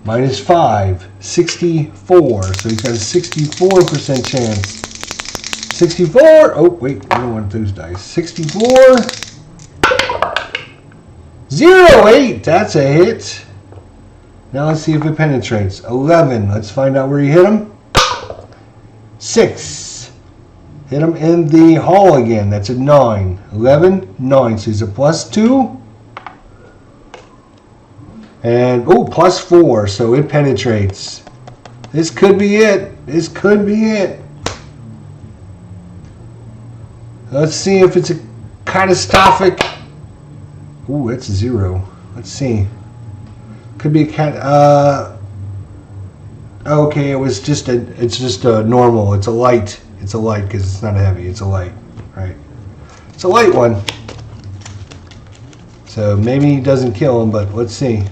Minus 5, 64. So he's got a 64% chance. 64. Oh, wait. I don't want those dice. 64. 08. That's a hit. Now let's see if it penetrates. 11. Let's find out where you hit him. 6. Hit him in the hull again. That's a 9. 11, 9. So he's a plus 2. And, oh, plus 4. So it penetrates. This could be it. This could be it. Let's see if it's a catastrophic. Ooh, that's a 0. Let's see. Could be a cat. Okay, it's just a normal. It's a light. It's a light because it's not a heavy. It's a light, right? It's a light one. So maybe he doesn't kill him, but let's see.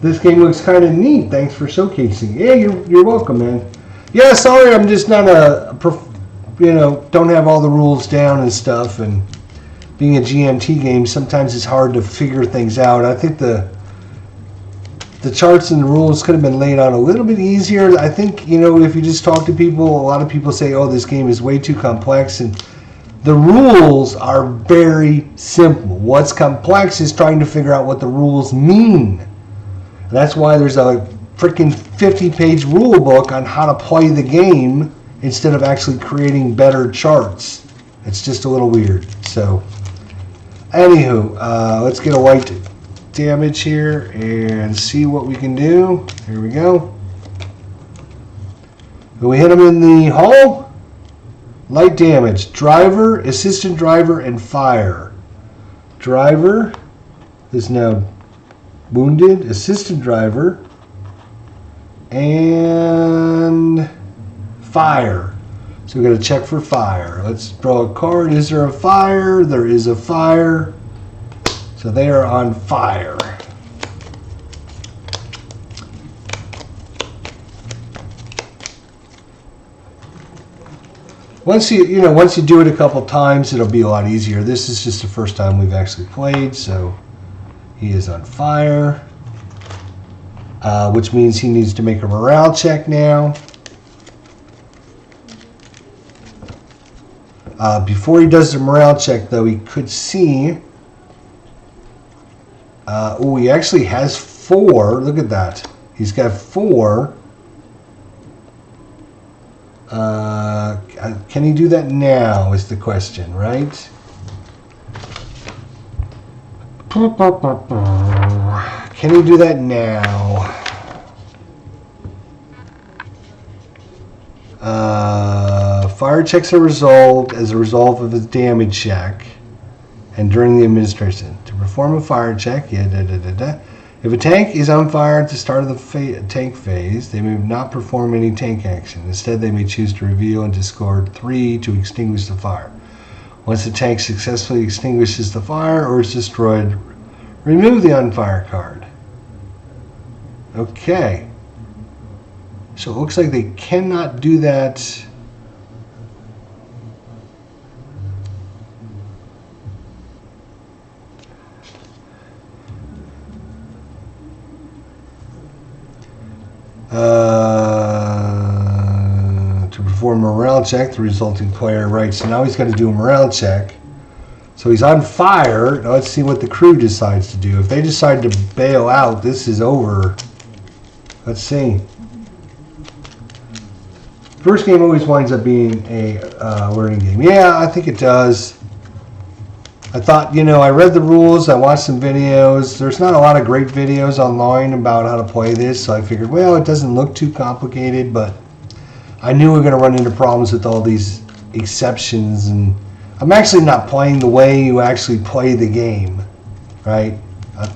This game looks kind of neat. Thanks for showcasing. Yeah, you're welcome, man. Yeah, sorry, I'm just not don't have all the rules down and stuff. And being a GMT game, sometimes it's hard to figure things out. I think the charts and the rules could have been laid out a little bit easier. I think, if you just talk to people, a lot of people say, oh, this game is way too complex. And the rules are very simple. What's complex is trying to figure out what the rules mean. That's why there's a freaking 50-page rule book on how to play the game instead of actually creating better charts. It's just a little weird. So, anywho, let's get a light damage here and see what we can do. Here we go. We hit him in the hull. Light damage. Driver, assistant driver, and fire. Driver is now wounded, assistant driver, and fire. So we're going to check for fire. Let's draw a card. Is there a fire? There is a fire. So they are on fire. Once you do it a couple times, it'll be a lot easier. This is just the first time we've actually played, so he is on fire, which means he needs to make a morale check now. Before he does the morale check, though, he could see. He actually has 4. Look at that. He's got 4. Can he do that now is the question, right? Can he do that now? Fire checks are resolved as a result of his damage check. and during the administration. To perform a fire check, if a tank is on fire at the start of the tank phase, they may not perform any tank action. Instead, they may choose to reveal and discard 3 to extinguish the fire. Once the tank successfully extinguishes the fire or is destroyed, remove the on fire card. Okay. So it looks like they cannot do that. To perform a morale check, the resulting player, right? So now he's got to do a morale check. So he's on fire. Now let's see what the crew decides to do. If they decide to bail out, this is over. Let's see. First game always winds up being a learning game. Yeah, I think it does. I thought, I read the rules, I watched some videos. There's not a lot of great videos online about how to play this, so I figured, well, it doesn't look too complicated, but I knew we were going to run into problems with all these exceptions, and I'm actually not playing the way you actually play the game, right?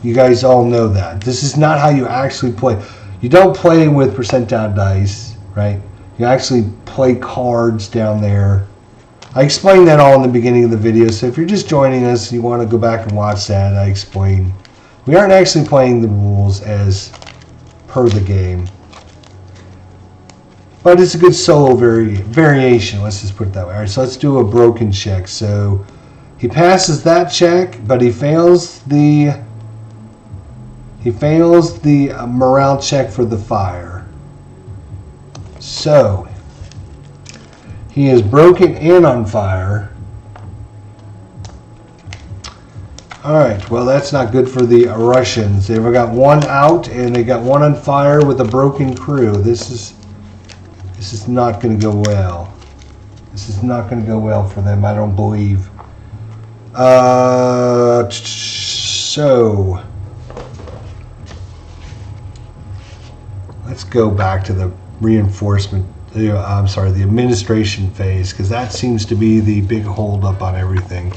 You guys all know that. This is not how you actually play. You don't play with percent down dice, right? You actually play cards down there. I explained that all in the beginning of the video, so if you're just joining us and you want to go back and watch that, I explained. We aren't actually playing the rules as per the game. But it's a good solo variation, let's just put it that way. All right, so let's do a broken check. So he passes that check, but he fails the morale check for the fire. So he is broken and on fire. Alright, well that's not good for the Russians. They've got one out and they got one on fire with a broken crew. This is not going to go well. This is not going to go well for them, I don't believe. So let's go back to the reinforcement. I'm sorry, the administration phase, because that seems to be the big holdup on everything.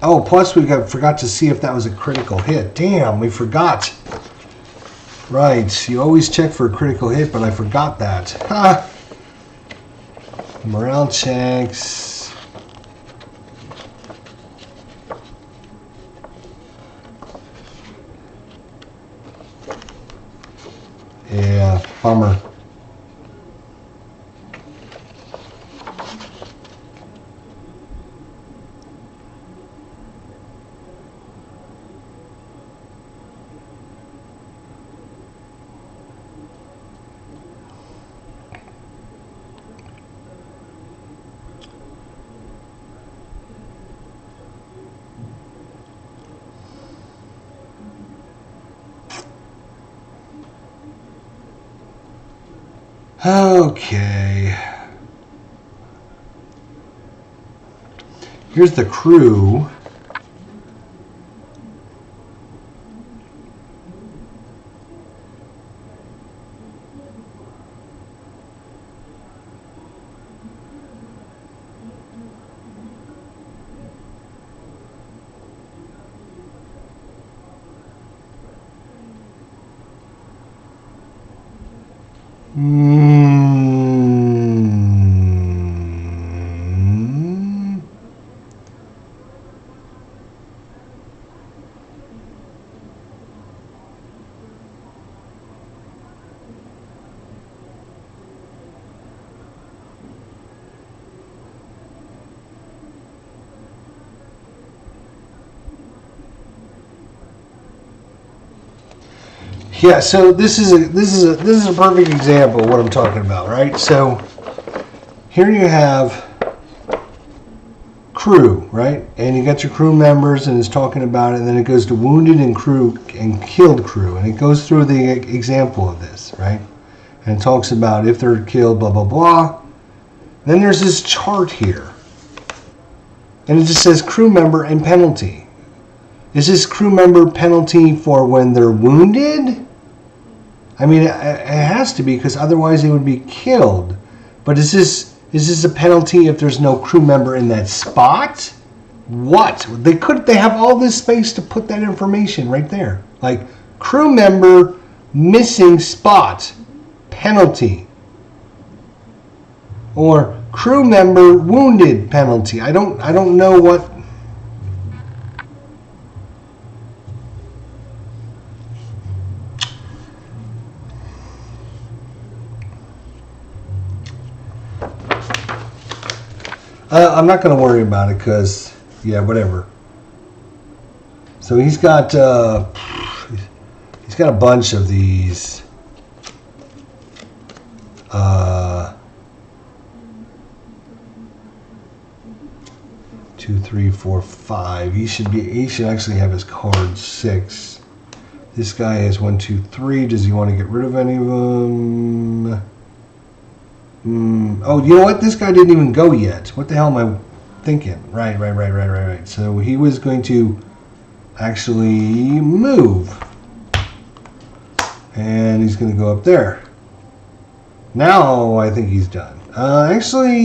Oh, plus we forgot to see if that was a critical hit. Damn, we forgot. Right, you always check for a critical hit, but I forgot that. Ha! Morale checks. Yeah, bummer. Okay. Here's the crew. Yeah, so this is a perfect example of what I'm talking about, right? So here you have crew, right? And you got your crew members, and it's talking about it, and then it goes to wounded and crew and killed crew, and it goes through the example of this, right? And it talks about if they're killed, blah, blah, blah. Then there's this chart here. And it just says crew member and penalty. Is this crew member penalty for when they're wounded? I mean, it has to be, because otherwise they would be killed. But is this a penalty if there's no crew member in that spot? What? They have all this space to put that information right there. Like, crew member missing spot, penalty. Or crew member wounded, penalty. I don't know what. I'm not going to worry about it because, yeah, whatever. So he's got a bunch of these. 2, 3, 4, 5. He should actually have his card 6. This guy has 1, 2, 3. Does he want to get rid of any of them? Oh, you know what? This guy didn't even go yet. What the hell am I thinking? Right. So he was going to actually move. And he's going to go up there. Now I think he's done. Actually,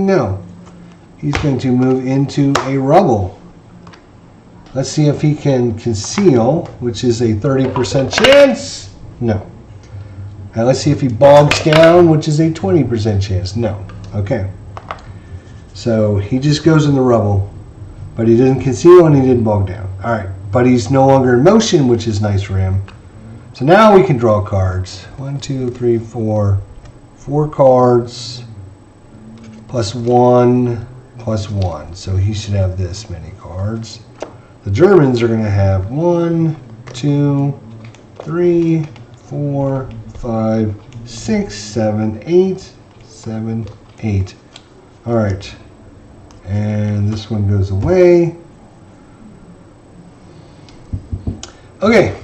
no. He's going to move into a rubble. Let's see if he can conceal, which is a 30% chance. No. Now let's see if he bogs down, which is a 20% chance. No. Okay. So he just goes in the rubble, but he didn't conceal and he didn't bog down. All right. But he's no longer in motion, which is nice for him. So now we can draw cards. 1, 2, 3, 4. 4 cards plus 1 plus 1. So he should have this many cards. The Germans are going to have 1, 2, 3, 4, 5, 6, 7, 8. 7, 8. All right. And this one goes away. Okay.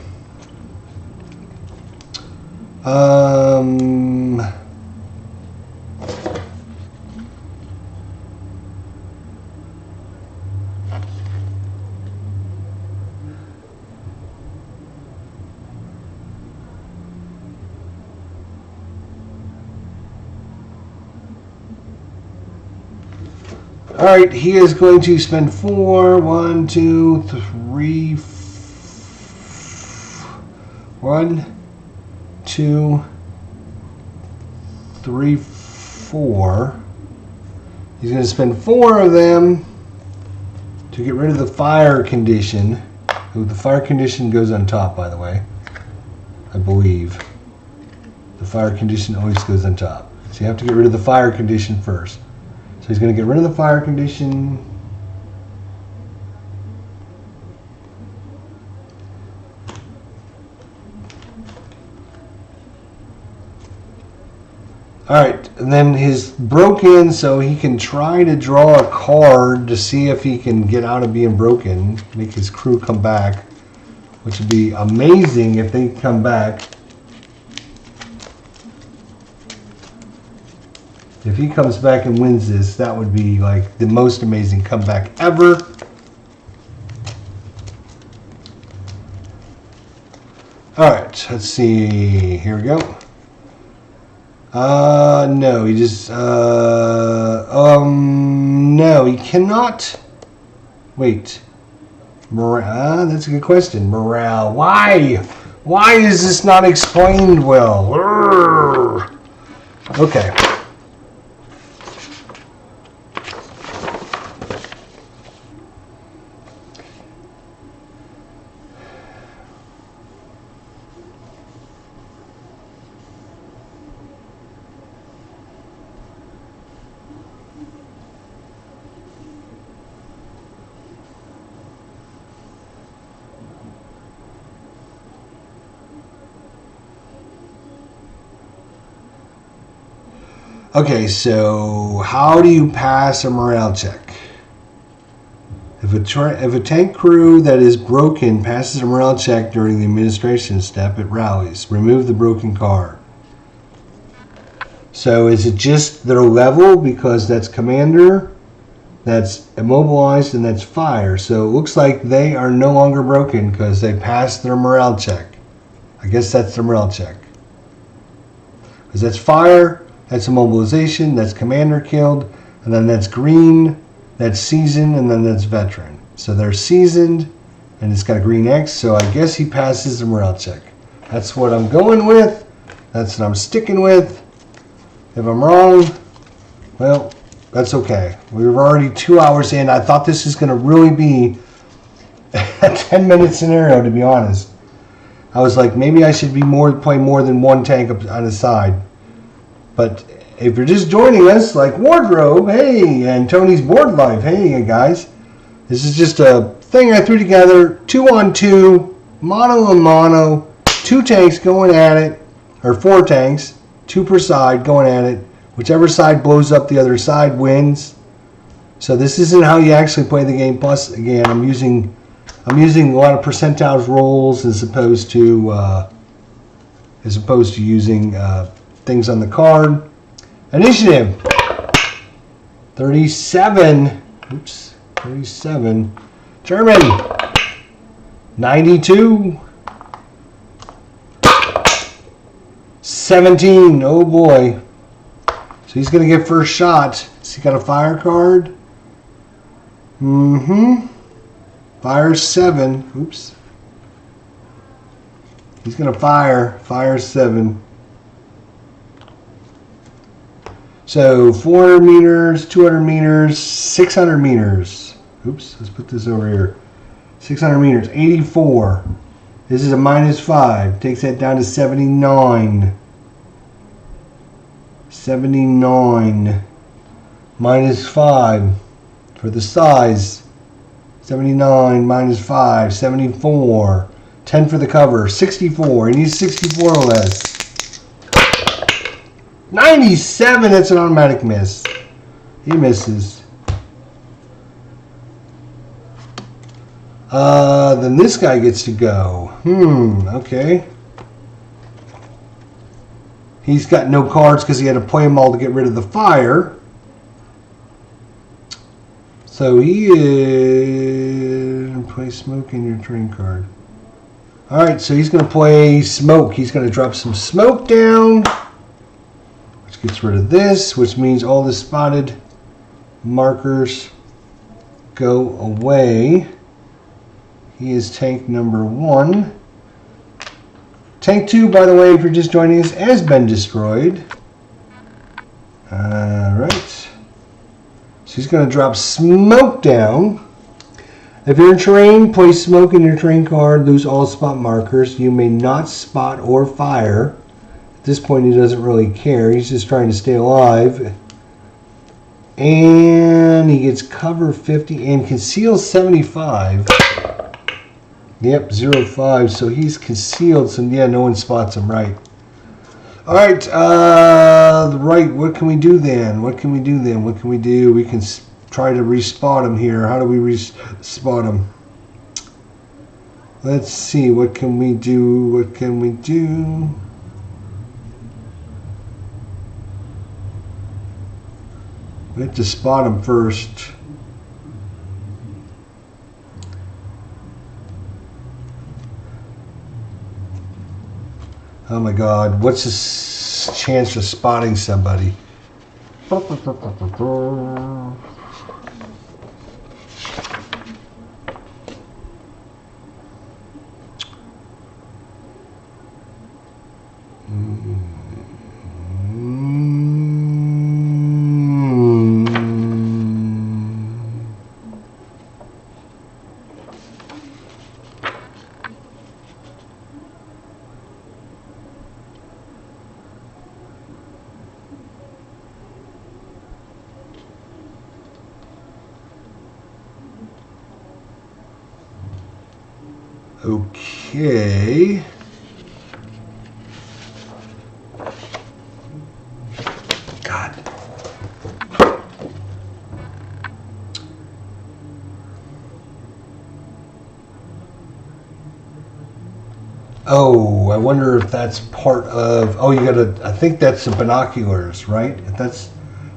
All right, he is going to spend 4. 1, 2, 3. 1, 2, 3, 4. He's going to spend 4 of them to get rid of the fire condition. The fire condition goes on top, by the way. I believe. The fire condition always goes on top. So you have to get rid of the fire condition first. So he's going to get rid of the fire condition. Alright, and then his broken, so he can try to draw a card to see if he can get out of being broken, make his crew come back, which would be amazing if they come back. If he comes back and wins this, that would be like the most amazing comeback ever. Alright, let's see. Here we go. No, he just, no, he cannot. Wait. Morale, that's a good question. Morale. Why? Why is this not explained well? Urgh. Okay. Okay, so how do you pass a morale check? If a tank crew that is broken passes a morale check during the administration step, it rallies. Remove the broken car. So is it just their level, because that's commander, that's immobilized, and that's fire. So it looks like they are no longer broken because they passed their morale check. I guess that's their morale check. Because that's fire, that's immobilization, that's commander killed, and then that's green, that's seasoned, and then that's veteran. So they're seasoned, and it's got a green X, so I guess he passes the morale check. That's what I'm going with. That's what I'm sticking with. If I'm wrong, well, that's okay. We were already 2 hours in. I thought this was going to really be a 10-minute scenario, to be honest. I was like, maybe I should be playing more than one tank up on the side. But if you're just joining us, like Wardrobe, hey, and Tony's Board Life, hey, guys. This is just a thing I threw together, 2-on-2, mono on mono, 2 tanks going at it, or 4 tanks, 2 per side going at it. Whichever side blows up the other side wins. So this isn't how you actually play the game. Plus, again, I'm using a lot of percentiles rolls as opposed to using things on the card. Initiative 37. Oops, 37. German 92. 17. Oh boy. So he's going to get first shot. Has he got a fire card? Fire 7. Oops. He's going to fire. Fire 7. So 400 meters, 200 meters, 600 meters. Oops. Let's put this over here. 600 meters. 84. This is a -5. Takes that down to 79. 79 -5 for the size. 79 -5, 74. 10 for the cover, 64. He needs 64 or less. 97, that's an automatic miss. He misses. Then this guy gets to go. Okay. He's got no cards because he had to play them all to get rid of the fire. So he is... Play smoke in your train card. Alright, so he's going to play smoke. He's going to drop some smoke down. Which gets rid of this, which means all the spotted markers go away. He is tank number 1. Tank 2, by the way, if you're just joining us, has been destroyed. Alright. So he's going to drop smoke down. If you're in terrain, place smoke in your terrain card, lose all spot markers. You may not spot or fire. At this point, he doesn't really care. He's just trying to stay alive. And he gets cover 50 and conceals 75. Yep, 0-5, so he's concealed, so yeah, no one spots him, right. Alright, right, what can we do then? What can we do? We can try to respot him here. How do we respot him? Let's see, what can we do? We have to spot him first. Oh my God, what's his chance of spotting somebody? Okay. God. Oh, I wonder if that's part of. Oh, you gotta. I think that's the binoculars, right? I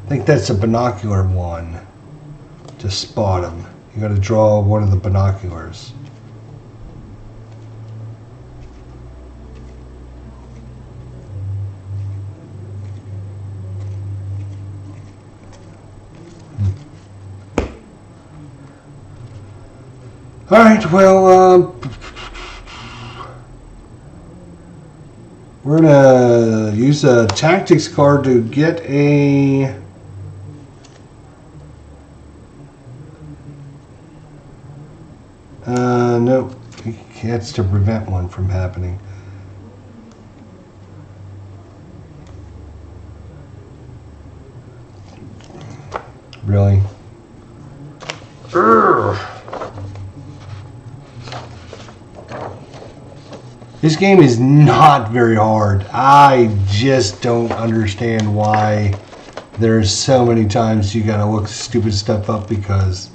think that's a binocular one to spot them. You gotta draw one of the binoculars. All right. Well, we're gonna use a tactics card to get a. No, that's to prevent one from happening. Really? Urgh. This game is not very hard. I just don't understand why there's so many times you gotta look stupid stuff up because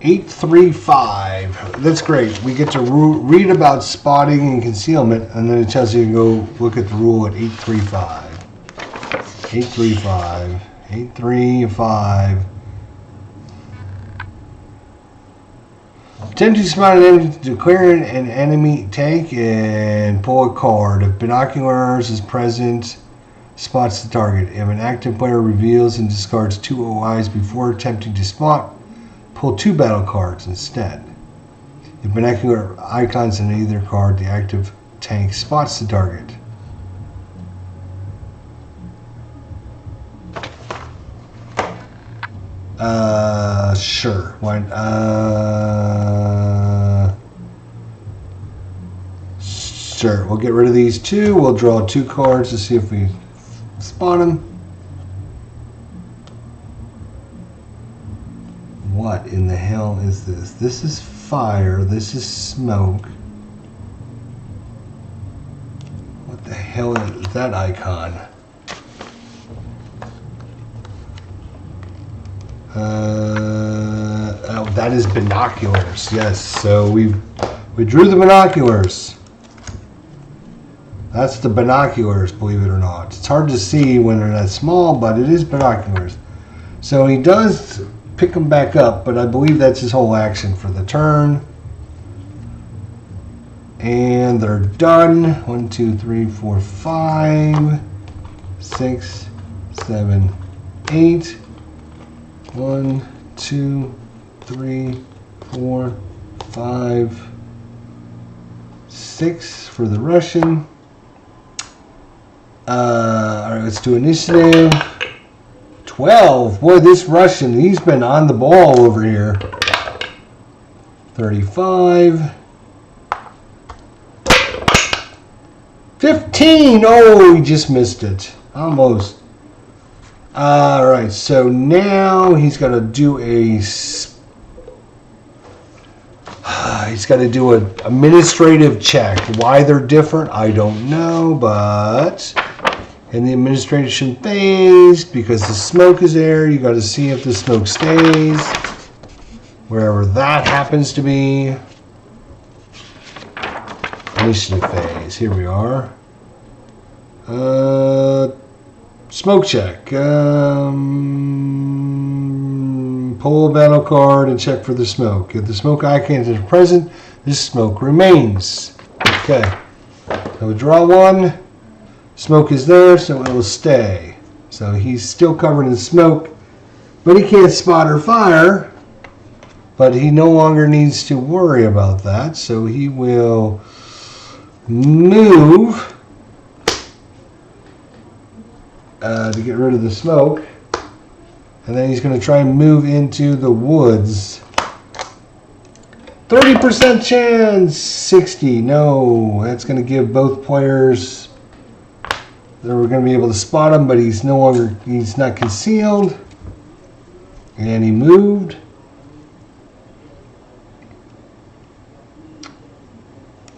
835. That's great. We get to read about spotting and concealment, and then it tells you to go look at the rule at 835. 835. 835. Attempt to spot an enemy, declare an enemy tank and pull a card. If binoculars is present, spots the target. If an active player reveals and discards 2 OIs before attempting to spot, pull 2 battle cards instead. If binocular icons in either card, the active tank spots the target. Sure. Why? Sure. We'll get rid of these 2. We'll draw 2 cards to see if we spot them. What in the hell is this? This is fire. This is smoke. What the hell is that icon? Oh, that is binoculars. Yes. So we drew the binoculars. That's the binoculars, believe it or not. It's hard to see when they're that small, but it is binoculars. So he does pick them back up, but I believe that's his whole action for the turn. And they're done. 1, 2, 3, 4, 5, 6, 7, 8. 1, 2, 3, 4, 5, 6 for the Russian. Alright, let's do initiative. 12. Boy, this Russian, he's been on the ball over here. 35. 15. Oh, he just missed it. Almost. Alright, so now he's got to do he's got to do an administrative check. Why they're different, I don't know, but in the administration phase, because the smoke is there, you got to see if the smoke stays wherever that happens to be. Initiative phase. Here we are. Smoke check. Pull a battle card and check for the smoke. If the smoke icon is present, this smoke remains. Okay. So we draw 1. Smoke is there, so it will stay. So he's still covered in smoke, but he can't spot or fire. But he no longer needs to worry about that, so he will move to get rid of the smoke. And then he's going to try and move into the woods. 30% chance. 60. No, that's going to give both players. We're going to be able to spot him, but he's not concealed. And he moved.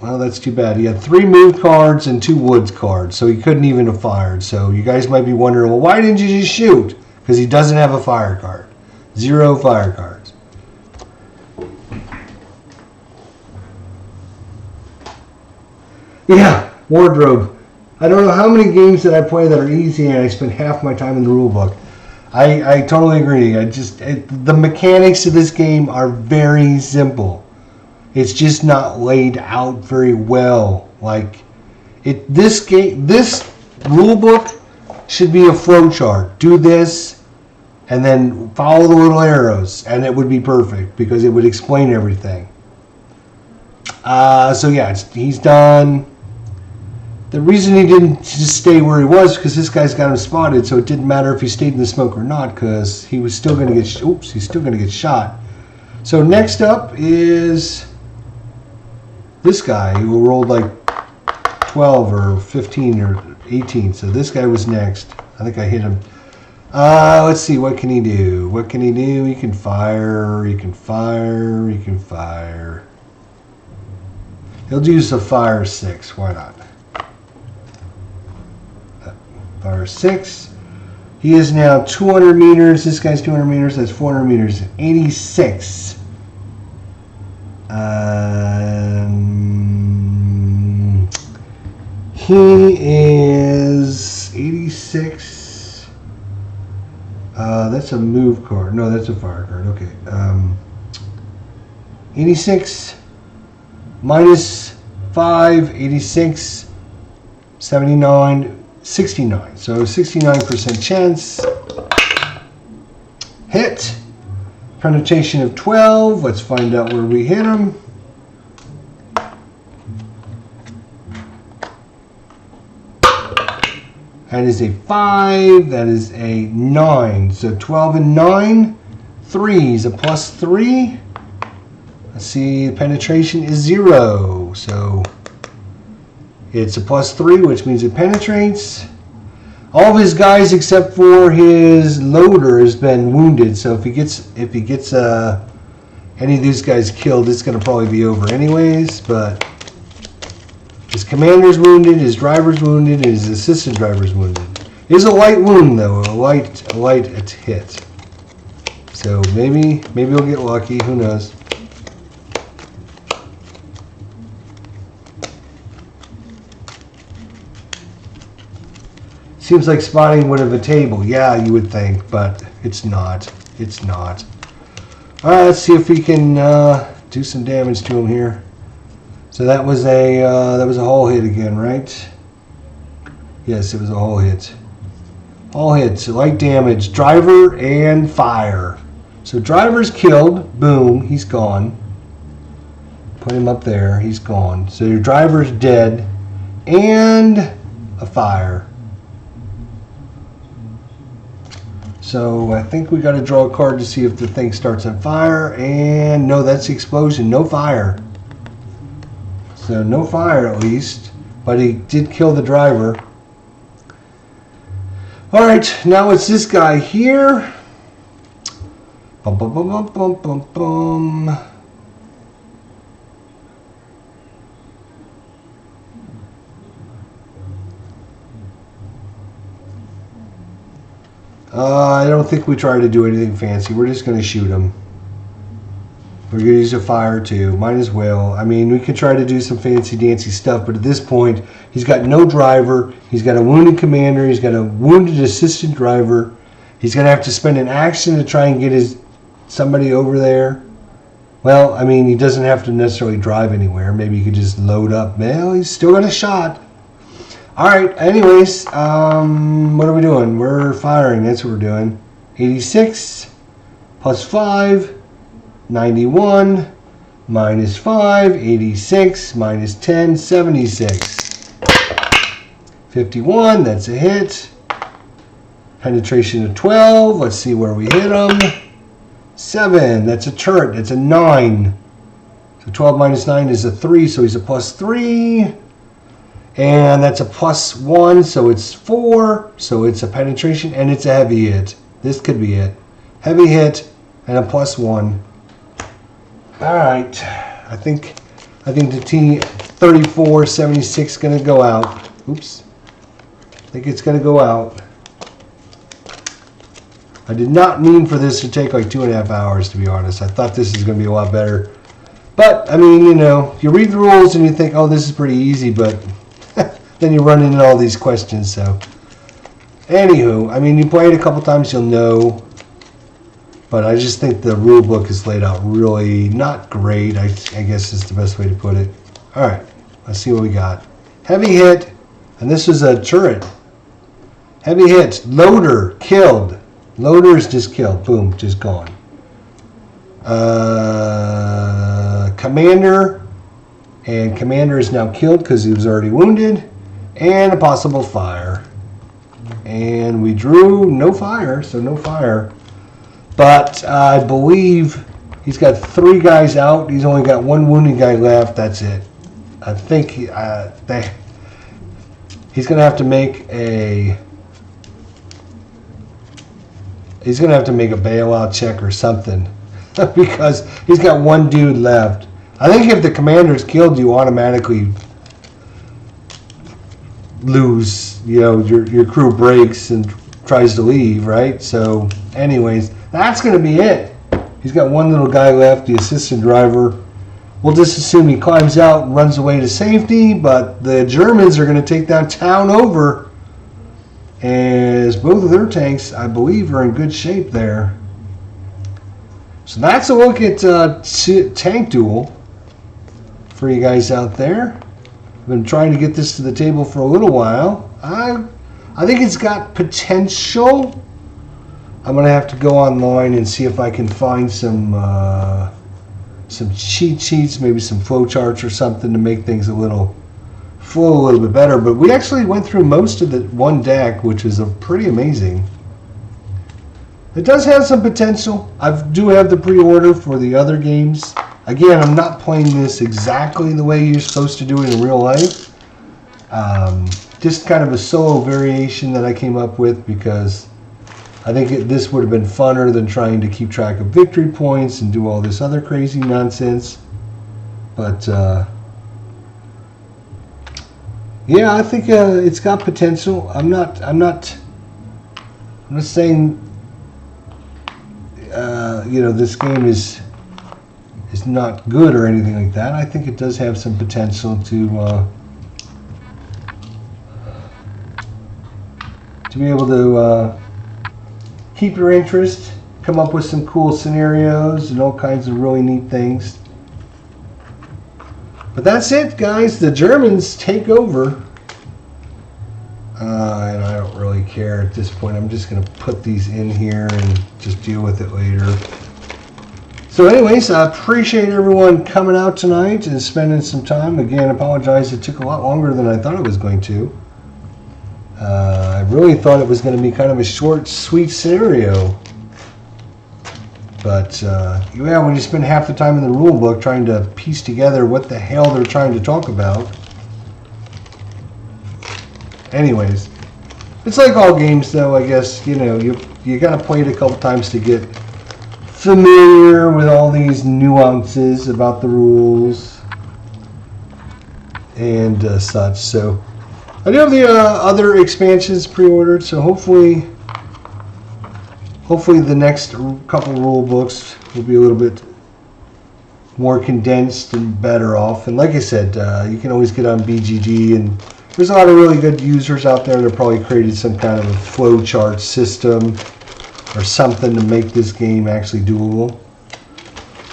Well, that's too bad. He had 3 move cards and 2 woods cards, so he couldn't even have fired. So you guys might be wondering, well, why didn't you just shoot? Because he doesn't have a fire card. 0 fire cards. Yeah, wardrobe. I don't know how many games that I play that are easy, and I spend half my time in the rule book. I totally agree. The mechanics of this game are very simple. It's just not laid out very well. Like this rule book should be a flow chart. Do this, and then follow the little arrows, and it would be perfect because it would explain everything. So yeah, he's done. The reason he didn't just stay where he was because this guy's got him spotted, so it didn't matter if he stayed in the smoke or not because he was still going to get. Oops, he's still going to get shot. So next up is this guy who rolled like 12 or 15 or 18. So this guy was next. I think I hit him. Let's see, what can he do? What can he do? He can fire. He can fire. He can fire. He'll use a fire 6. Why not? Fire 6. He is now 200 meters. This guy's 200 meters. That's 400 meters. 86. He is 86. That's a move card. No, that's a fire card. Okay. 86 minus 5, 86, 79, 69. So 69% chance. Hit. Penetration of 12. Let's find out where we hit him. That is a 5. That is a 9. So 12 and 9. 3 is a plus 3. Let's see, penetration is 0. So it's a plus 3, which means it penetrates. All of his guys except for his loader has been wounded. So if he gets any of these guys killed, it's going to probably be over anyways. But his commander's wounded, his driver's wounded, and his assistant driver's wounded. It is a light wound though, a light hit. So maybe we'll get lucky. Who knows? Seems like spotting would have a table. Yeah, you would think, but it's not. It's not. All right, let's see if we can do some damage to him here. So that was a hull hit again, right? Yes, it was a hull hit. Hull hits, light damage, driver and fire. So driver's killed. Boom, he's gone. Put him up there. He's gone. So your driver's dead, and a fire. So I think we got to draw a card to see if the thing starts on fire. And no, that's the explosion. No fire. So no fire at least. But he did kill the driver. Alright, now it's this guy here. Bum, bum, bum, bum, bum, bum, bum. I don't think we try to do anything fancy. We're just going to shoot him. We're going to use a fire too. Might as well. I mean, we could try to do some fancy dancy stuff, but at this point, he's got no driver. He's got a wounded commander. He's got a wounded assistant driver. He's going to have to spend an action to try and get somebody over there. Well, I mean, he doesn't have to necessarily drive anywhere. Maybe he could just load up. Well, he's still got a shot. Alright, anyways, what are we doing? We're firing, that's what we're doing. 86 plus 5, 91, minus 5, 86, minus 10, 76. 51, that's a hit. Penetration of 12. Let's see where we hit them. 7. That's a turret. That's a 9. So 12 minus 9 is a 3, so he's a +3. And that's a +1, so it's 4. So it's a penetration, and it's a heavy hit. This could be it. Heavy hit and a +1. All right. I think the t34 M43 is going to go out. Oops. I think it's going to go out. I did not mean for this to take like 2.5 hours, to be honest. I thought this is going to be a lot better. But, I mean, you know, you read the rules and you think, oh, this is pretty easy, but then you run into all these questions, so. Anywho, I mean, you play it a couple times, you'll know. But I just think the rule book is laid out really not great, I guess is the best way to put it. All right, let's see what we got. Heavy hit, and this is a turret. Heavy hit, loader, killed. Loader is just killed. Boom, just gone. Commander. And Commander is now killed because he was already wounded. And a possible fire. And we drew no fire, so no fire. But I believe he's got 3 guys out. He's only got 1 wounded guy left. That's it. I think he's going to have to make a... He's going to have to make a bailout check or something because he's got 1 dude left. I think if the commander's killed, you automatically lose. You know, your crew breaks and tries to leave, right? So, anyways, that's going to be it. He's got 1 little guy left, the assistant driver. We'll just assume he climbs out and runs away to safety, but the Germans are going to take that town over. As both of their tanks, I believe, are in good shape there. So that's a look at Tank Duel for you guys out there. I've been trying to get this to the table for a little while. I think it's got potential. I'm going to have to go online and see if I can find some cheat sheets, maybe some flowcharts or something to make things flow a little bit better. But we actually went through most of the one deck, which is pretty amazing. It does have some potential. I do have the pre-order for the other games. Again, I'm not playing this exactly the way you're supposed to do it in real life. Just kind of a solo variation that I came up with because I think this would have been funner than trying to keep track of victory points and do all this other crazy nonsense. But yeah, I think it's got potential. I'm not saying you know, this game is not good or anything like that. I think it does have some potential to be able to keep your interest, come up with some cool scenarios and all kinds of really neat things. But that's it, guys. The Germans take over. And I don't really care at this point. I'm just going to put these in here and just deal with it later. So anyways, I appreciate everyone coming out tonight and spending some time. Again, I apologize. It took a lot longer than I thought it was going to. I really thought it was going to be kind of a short, sweet scenario. But yeah, when you spend half the time in the rule book trying to piece together what the hell they're trying to talk about. Anyways, it's like all games, though. I guess you know you got to play it a couple times to get familiar with all these nuances about the rules and such. So I do have the other expansions pre-ordered. So hopefully the next couple rule books will be a little bit more condensed and better off. And like I said, you can always get on BGG, and there's a lot of really good users out there that probably created some kind of a flowchart system or something to make this game actually doable.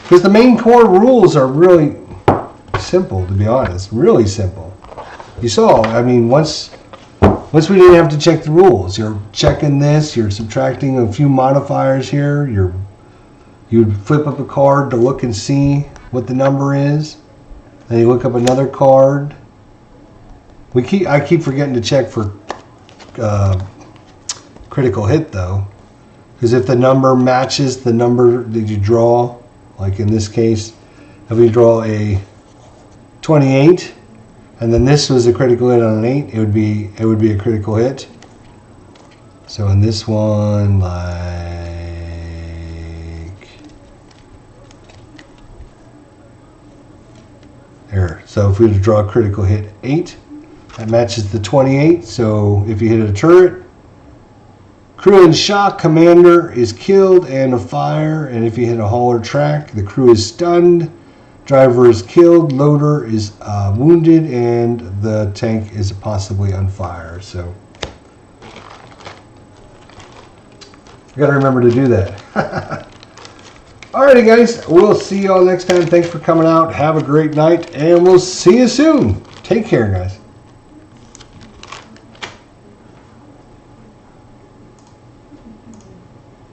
Because the main core rules are really simple, to be honest. Really simple. You saw, I mean, once we didn't have to check the rules. You're checking this, you're subtracting a few modifiers here, you'd flip up a card to look and see what the number is. Then you look up another card. I keep forgetting to check for critical hit though, because if the number matches the number that you draw, like in this case, if we draw a 28 and then this was a critical hit on an 8, it would be a critical hit. So in this one, like there. So if we were to draw a critical hit 8, that matches the 28. So if you hit a turret, crew in shock, commander is killed and a fire. And if you hit a hauler track, the crew is stunned, driver is killed, loader is wounded, and the tank is possibly on fire. So you got to remember to do that. Alrighty guys, we'll see you all next time. Thanks for coming out. Have a great night, and we'll see you soon. Take care, guys.